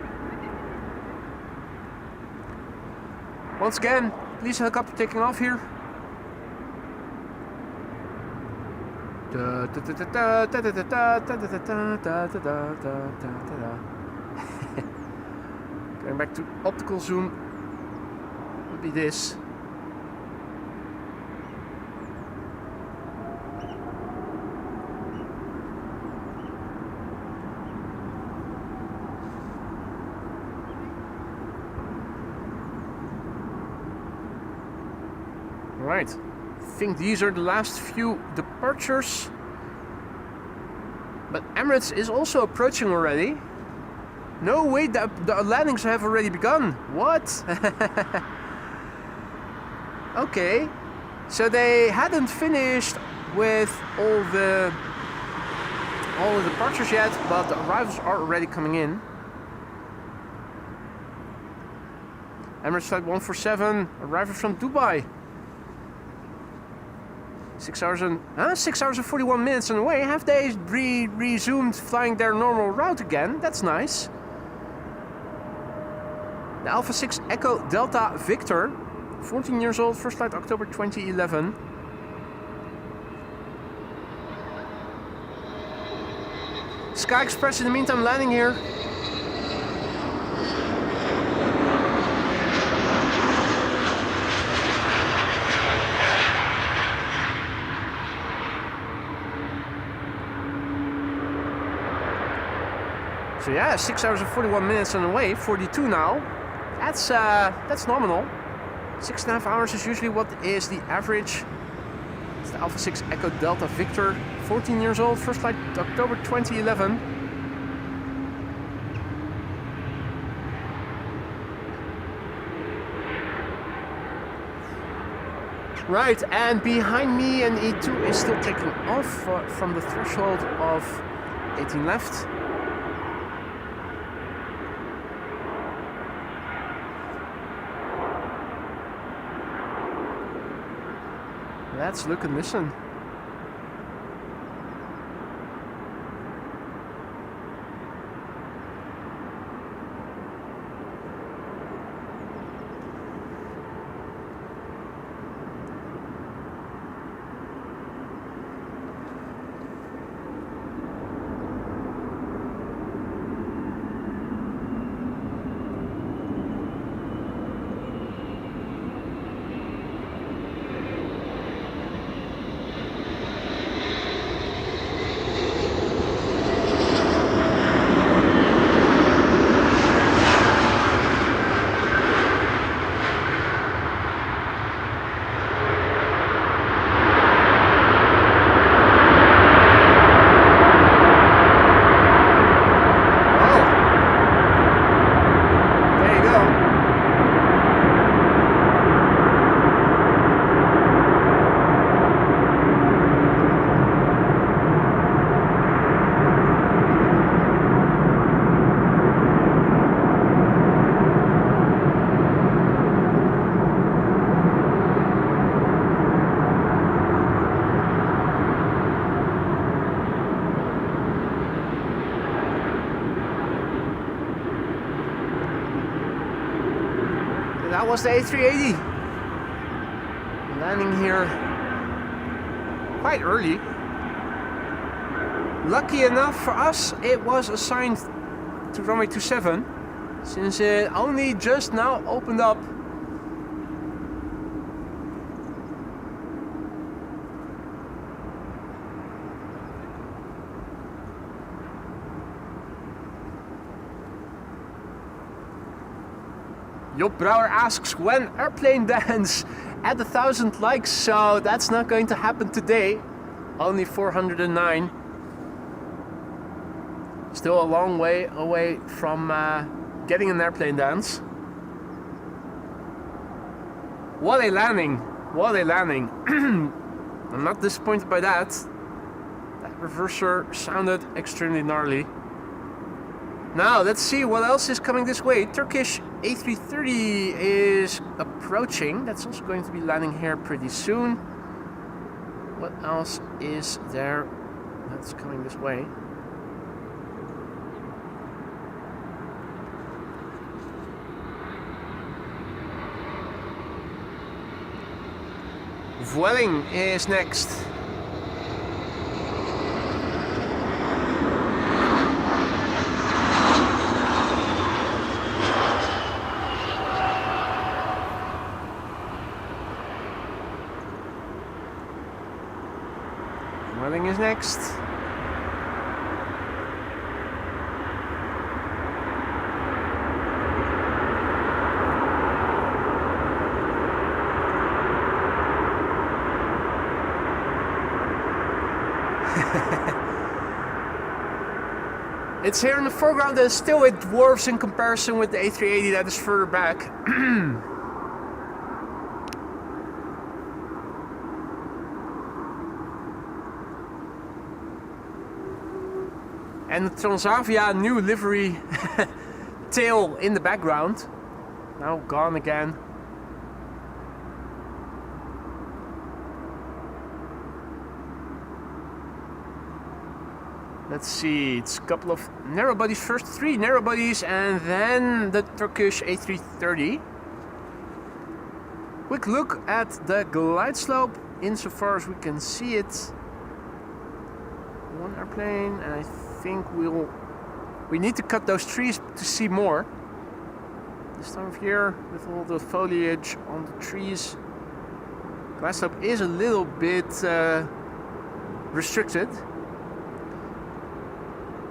Once again, please helicopter taking off here. Going back to optical zoom would be this. Right. I think these are the last few departures. But Emirates is also approaching already. No, wait, the landings have already begun. What? Okay, so they hadn't finished with all the departures yet, but the arrivals are already coming in. Emirates flight 147 arriving from Dubai. 6 hours and 41 minutes on the way. Have they resumed flying their normal route again? That's nice. The Alpha 6 Echo Delta Victor, 14 years old, first flight October 2011. Sky Express in the meantime landing here. So yeah, 6 hours and 41 minutes on the way, 42 now. That's nominal. 6.5 hours is usually what is the average. It's the Alpha 6 Echo Delta Victor, 14 years old, first flight October 2011. Right, and behind me an E2 is still taking off from the threshold of 18 left. Let's look and listen. That was the A380 landing here quite early. Lucky enough for us, it was assigned to runway 27 since it only just now opened up. Job Brouwer asks when airplane dance at 1,000 likes, so that's not going to happen today. Only 409. Still a long way away from getting an airplane dance. What a landing! What a landing! I'm not disappointed by that. That reverser sounded extremely gnarly. Now let's see what else is coming this way. Turkish A330 is approaching. That's also going to be landing here pretty soon. What else is there that's coming this way? Vueling is next. Vueling is next. It's here in the foreground and still it dwarfs in comparison with the A380 that is further back. And the Transavia new livery tail in the background. Now gone again. Let's see, it's a couple of narrow bodies first, 3 narrow bodies, and then the Turkish A330. Quick look at the glide slope insofar as we can see it. One airplane, and I think we need to cut those trees to see more. This time of year, with all the foliage on the trees, glide slope is a little bit restricted.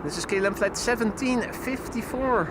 This is KLM flight 1754.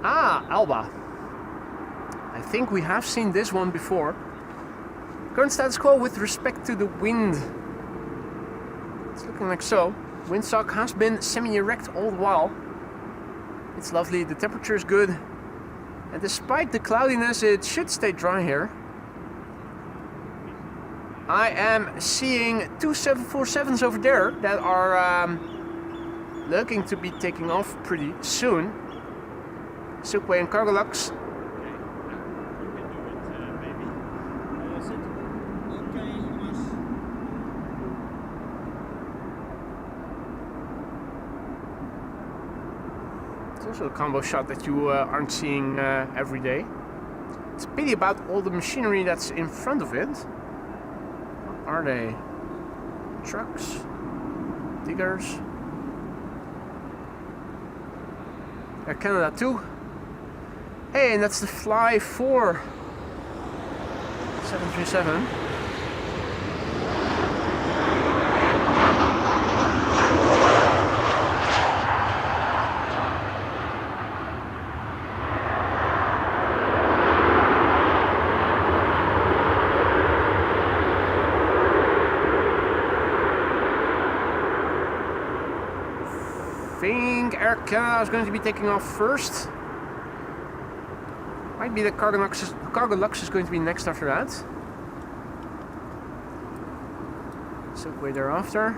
Ah, Alba. I think we have seen this one before. Current status quo with respect to the wind. It's looking like so. Windsock has been semi-erect all the while. It's lovely, the temperature is good. And despite the cloudiness, it should stay dry here. I am seeing 2 747s over there that are looking to be taking off pretty soon. Silkway and Cargolux. It's also a combo shot that you aren't seeing every day. It's a pity about all the machinery that's in front of it. What are they? Trucks? Diggers? Air Canada too. Hey, and that's the Fly 4 737. I think Air Canada is going to be taking off first. Might be the Cargolux is going to be next after that. Silkway thereafter.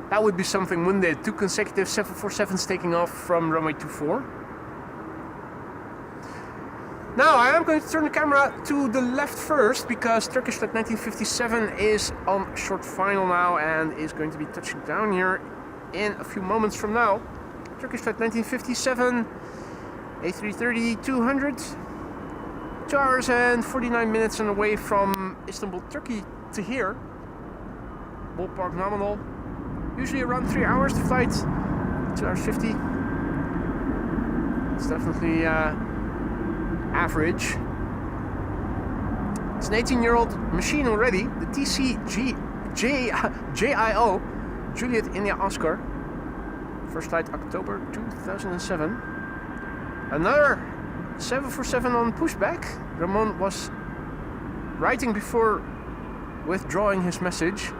That would be something, wouldn't it? 2 consecutive 747s taking off from runway 24. Now I am going to turn the camera to the left first because Turkish flight 1957 is on short final now and is going to be touching down here in a few moments from now. Turkish flight 1957. A330-200, 2 hours and 49 minutes on the way from Istanbul, Turkey to here. Ballpark nominal. Usually around 3 hours to flight. 2 hours 50. It's definitely average. It's an 18-year-old machine already. The TCJIO, Juliet India Oscar. First flight October 2007. Another 747 on pushback. Ramon was writing before withdrawing his message.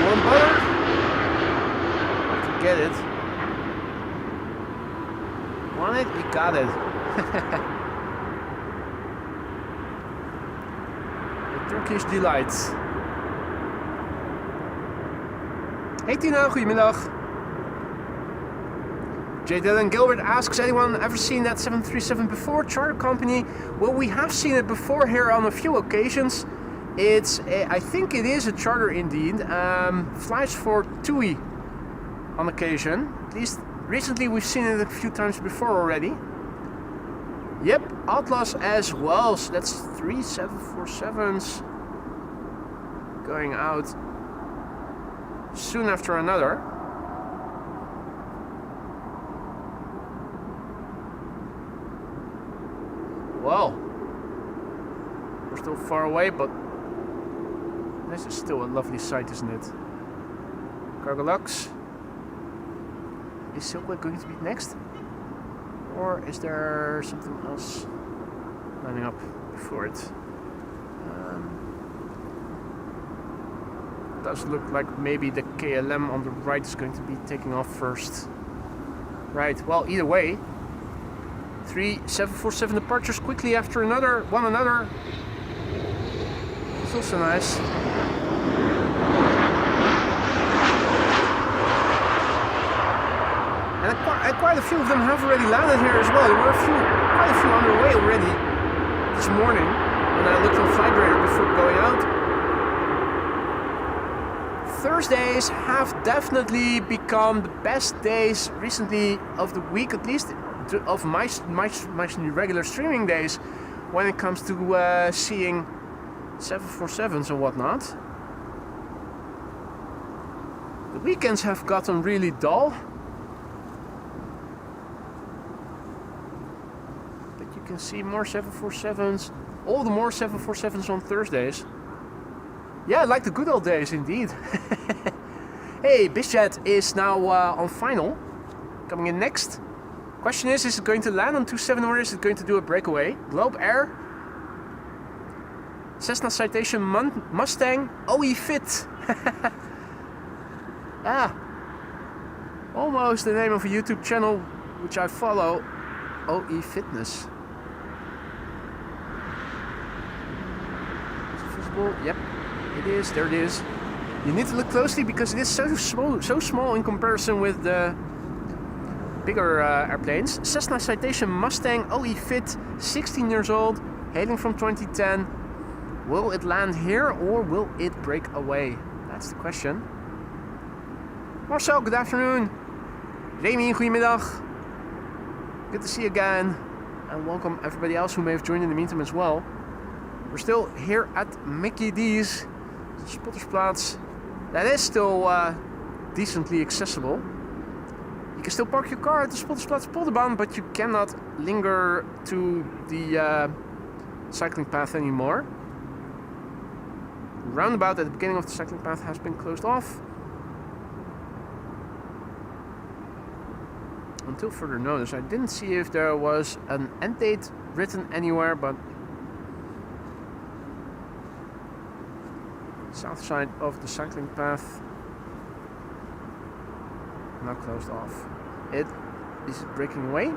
Warm butter. To get it. Want it? You got it. The Turkish delight. Hey Tina, goedemiddag. J. Dylan Gilbert asks, anyone ever seen that 737 before? Charter company? Well, we have seen it before here on a few occasions. I think it is a charter indeed. Flies for TUI on occasion. At least recently we've seen it a few times before already. Yep, Atlas as well. So that's 3 747s going out soon after another. Well, we're still far away, but this is still a lovely sight, isn't it? Cargo Lux. Is Silkway going to be next? Or is there something else lining up before it? Does look like maybe the KLM on the right is going to be taking off first. Right, well, either way, 3 747 departures quickly after one another. It's also nice. And quite a few of them have already landed here as well. There were quite a few on their way already this morning when I looked on Flightradar before going out. Thursdays have definitely become the best days recently of the week, at least of my regular streaming days, when it comes to seeing 747s and whatnot. The weekends have gotten really dull, but you can see more 747s, all the more 747s on Thursdays. Yeah, like the good old days indeed. Hey, BizJet is now on final, coming in next. Question is it going to land on 27 or is it going to do a breakaway? Globe Air, Cessna Citation Mustang, OE Fit. Almost the name of a YouTube channel which I follow, OE Fitness. Is it visible? Yep, it is. There it is. You need to look closely because it is so small in comparison with the bigger airplanes. Cessna Citation Mustang OE Fit, 16 years old, hailing from 2010. Will it land here or will it break away? That's the question. Marcel, good afternoon. Remy, goedemiddag. Good to see you again. And welcome everybody else who may have joined in the meantime as well. We're still here at Mickey D's, Spottersplaats. That is still decently accessible. You can still park your car at the Buitenveldertbaan, but you cannot linger to the cycling path anymore. Roundabout at the beginning of the cycling path has been closed off until further notice. I didn't see if there was an end date written anywhere, but south side of the cycling path now closed off. It is breaking away.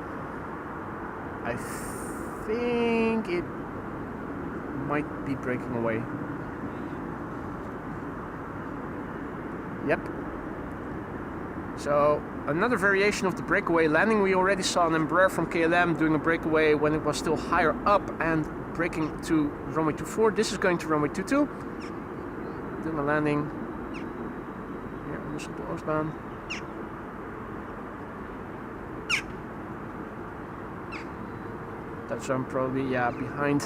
I think it might be breaking away. Yep. So another variation of the breakaway landing. We already saw an Embraer from KLM doing a breakaway when it was still higher up and breaking to runway 24. This is going to runway 22. Doing a landing here on the Buitenveldertbaan. Touchdown probably, yeah, behind.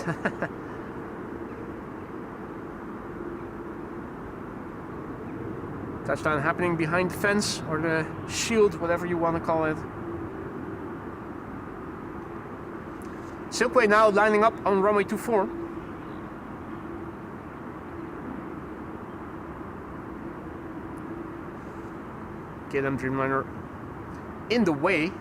Touchdown happening behind the fence or the shield, whatever you want to call it. Silkway now lining up on runway 24. KLM Dreamliner in the way.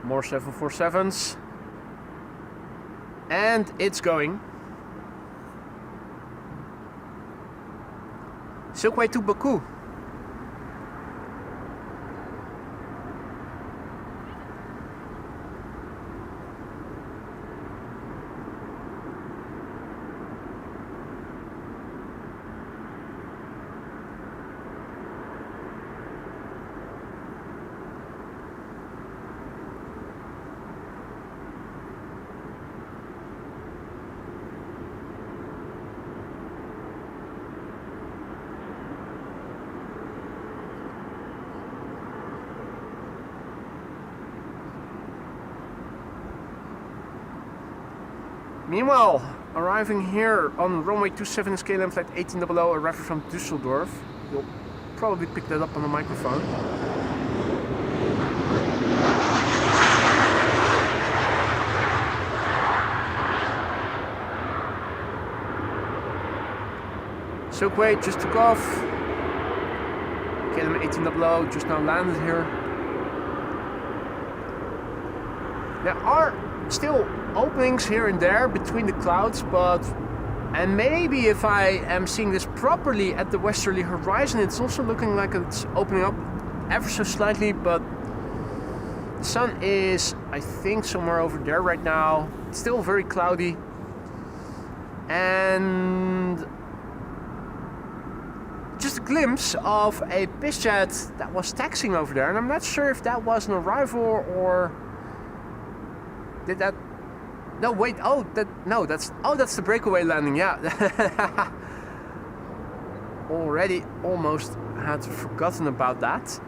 More 747s. And it's going. Silkway to Baku. Meanwhile, arriving here on runway 27 is KLM flight 1800, arriving from Düsseldorf. You'll probably pick that up on the microphone. Silkway just took off. KLM 1800 just now landed here. There are still openings here and there between the clouds, and maybe if I am seeing this properly at the westerly horizon, it's also looking like it's opening up ever so slightly, but the sun is, I think, somewhere over there right now. It's still very cloudy, and just a glimpse of a BizJet that was taxiing over there, and I'm not sure if that was an arrival or did that. No, wait. Oh, that's the breakaway landing. Yeah. Already almost had forgotten about that.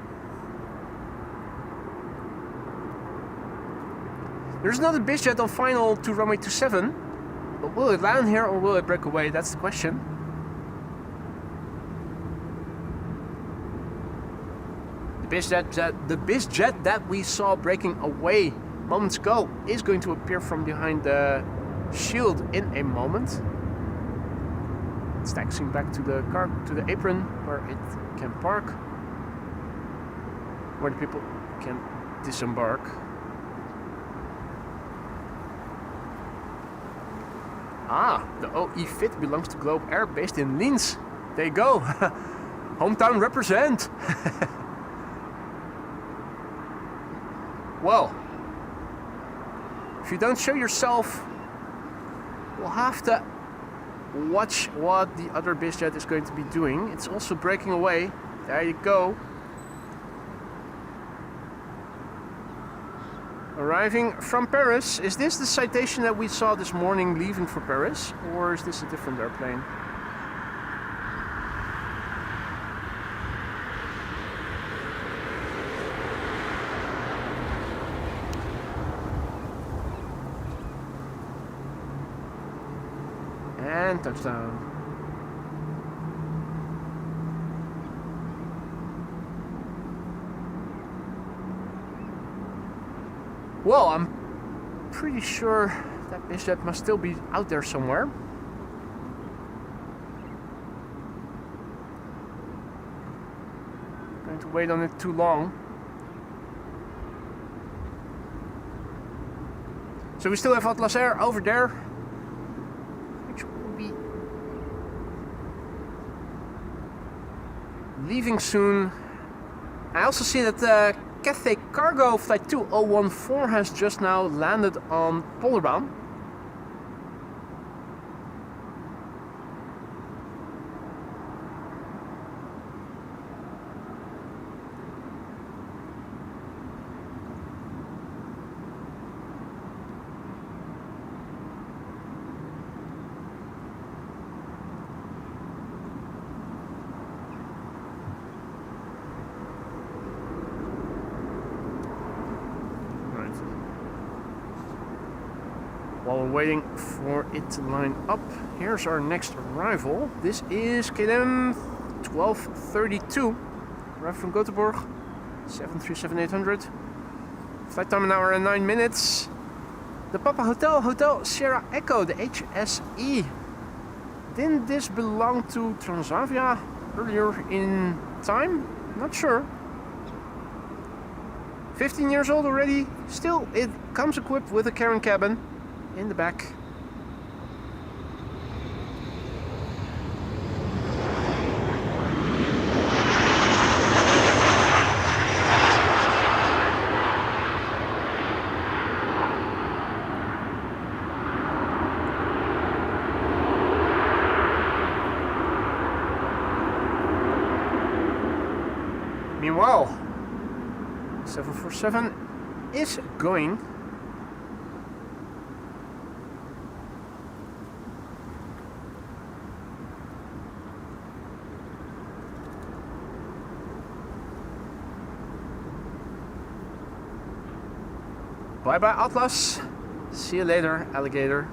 There's another BizJet on final to runway 27. But will it land here or will it break away? That's the question. The BizJet that we saw breaking away moments ago is going to appear from behind the shield in a moment. It's taxiing back to the car, to the apron where it can park, where the people can disembark. Ah, the OE Fit belongs to Globe Air, based in Linz. There you go. Hometown represent. Well, if you don't show yourself, we'll have to watch what the other BizJet is going to be doing. It's also breaking away. There you go. Arriving from Paris. Is this the citation that we saw this morning leaving for Paris? Or is this a different airplane? And touchdown. Well, I'm pretty sure that BizJet must still be out there somewhere. Going to wait on it too long. So we still have Atlas Air over there, which will be leaving soon. I also see that Cathay Cargo Flight 2014 has just now landed on Polderbaan. While we're waiting for it to line up, here's our next arrival. This is KLM 1232, arrived from Gothenburg, 737-800. Flight time 1 hour and 9 minutes. The Papa Hotel Sierra Echo, the HSE. Didn't this belong to Transavia earlier in time? Not sure. 15 years old already. Still, it comes equipped with a carrying cabin in the back. Meanwhile, 747 is going. Bye bye Atlas. See you later, alligator.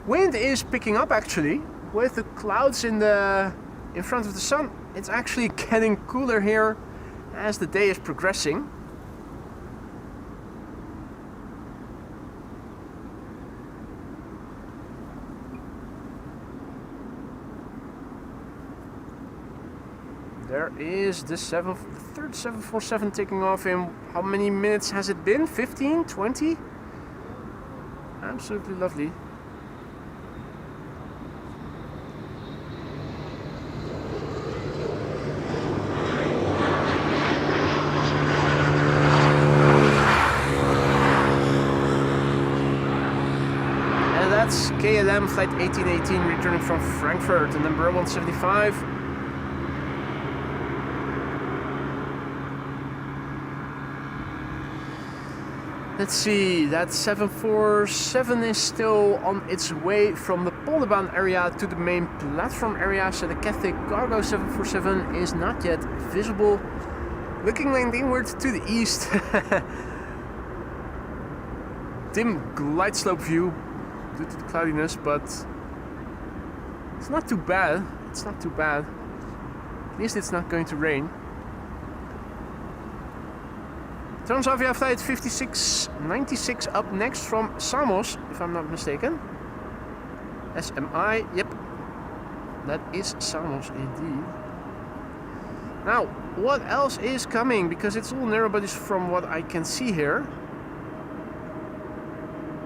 Wind is picking up actually, with the clouds in front of the sun. It's actually getting cooler here as the day is progressing. There is the third 747 taking off in how many minutes has it been? 15? 20? Absolutely lovely. And that's KLM flight 1818 returning from Frankfurt, and number 175. Let's see, that 747 is still on its way from the Polderbaan area to the main platform area, so the Cathay Cargo 747 is not yet visible. Looking landward to the east. Dim glide slope view due to the cloudiness, but it's not too bad. It's not too bad. At least it's not going to rain. Transavia flight 5696 up next from Samos, if I'm not mistaken. SMI, yep. That is Samos indeed. Now, what else is coming? Because it's all narrow bodies from what I can see here.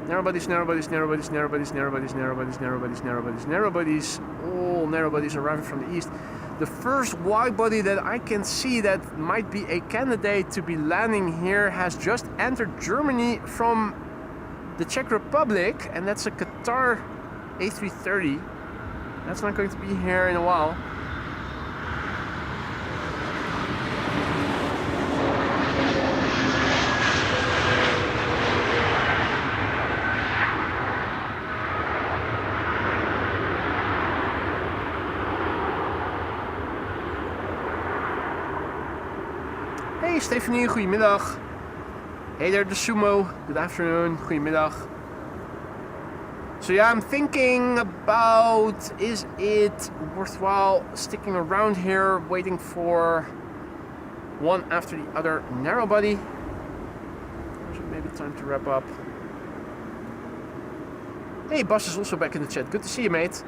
Narrow bodies, narrow bodies, narrow bodies, narrow bodies, narrow bodies, narrow bodies, narrow bodies, narrow bodies, narrow bodies. All narrow bodies arriving from the east. The first wide body that I can see that might be a candidate to be landing here has just entered Germany from the Czech Republic, and that's a Qatar A330. That's not going to be here in a while. Hey Stephanie, goedemiddag. Hey there, the Sumo. Good afternoon, goedemiddag. So yeah, I'm thinking about, is it worthwhile sticking around here, waiting for one after the other narrow body? Or is it maybe time to wrap up? Hey, Bas is also back in the chat. Good to see you, mate.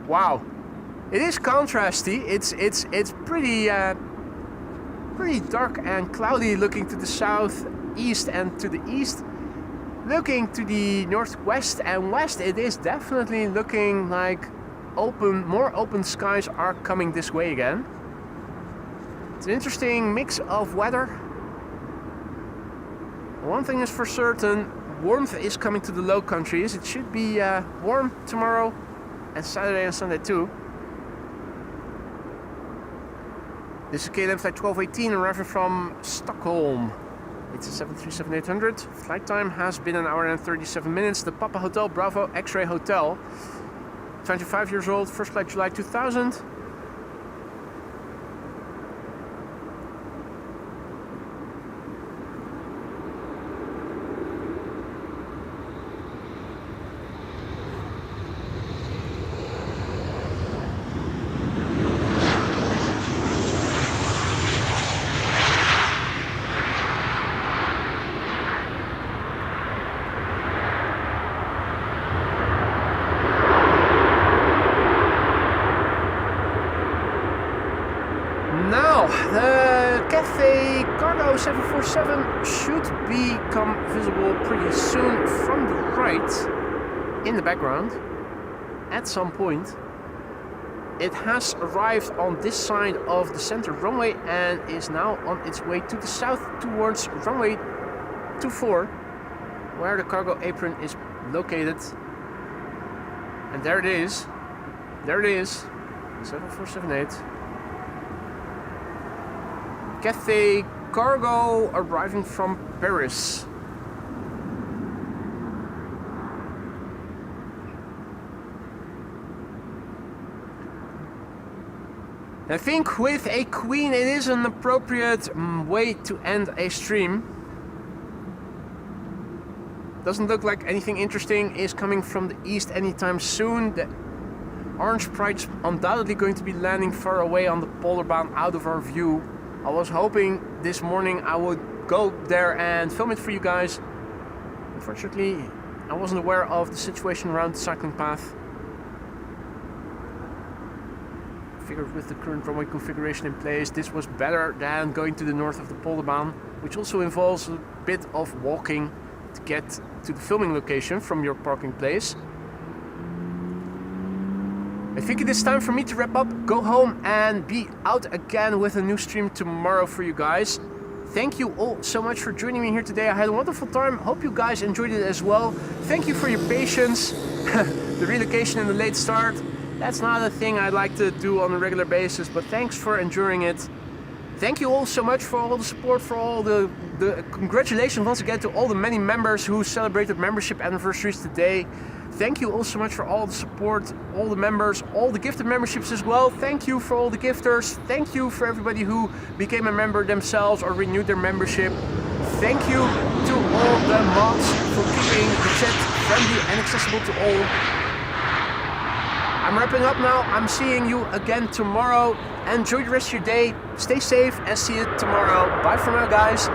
Wow, it is contrasty. It's pretty pretty dark and cloudy looking to the southeast and to the east. Looking to the northwest and west, it is definitely looking like more open skies are coming this way again. It's an interesting mix of weather. One thing is for certain, warmth is coming to the Low Countries. It should be warm tomorrow and Saturday and Sunday too. This is KLM flight 1218 arriving from Stockholm. It's a 737-800. Flight time has been 1 hour and 37 minutes. The Papa Hotel Bravo X-Ray Hotel. 25 years old, first flight July 2000. The Cathay Cargo 747 should become visible pretty soon from the right in the background at some point. It has arrived on this side of the center runway and is now on its way to the south towards runway 24, where the cargo apron is located. And there it is. There it is. 7478. Cathay Cargo arriving from Paris. I think with a queen it is an appropriate way to end a stream. Doesn't look like anything interesting is coming from the east anytime soon. The orange pride's undoubtedly going to be landing far away on the Polderbaan out of our view. I was hoping this morning I would go there and film it for you guys. Unfortunately, I wasn't aware of the situation around the cycling path. I figured with the current runway configuration in place, this was better than going to the north of the Polderbaan, which also involves a bit of walking to get to the filming location from your parking place. I think it is time for me to wrap up, go home and be out again with a new stream tomorrow for you guys. Thank you all so much for joining me here today. I had a wonderful time. Hope you guys enjoyed it as well. Thank you for your patience. The relocation and the late start, that's not a thing I'd like to do on a regular basis, but thanks for enduring it. Thank you all so much for all the support, for all the congratulations once again to all the many members who celebrated membership anniversaries today. Thank you all so much for all the support, all the members, all the gifted memberships as well. Thank you for all the gifters. Thank you for everybody who became a member themselves or renewed their membership. Thank you to all the mods for keeping the chat friendly and accessible to all. I'm wrapping up now. I'm seeing you again tomorrow. Enjoy the rest of your day. Stay safe and see you tomorrow. Bye for now, guys.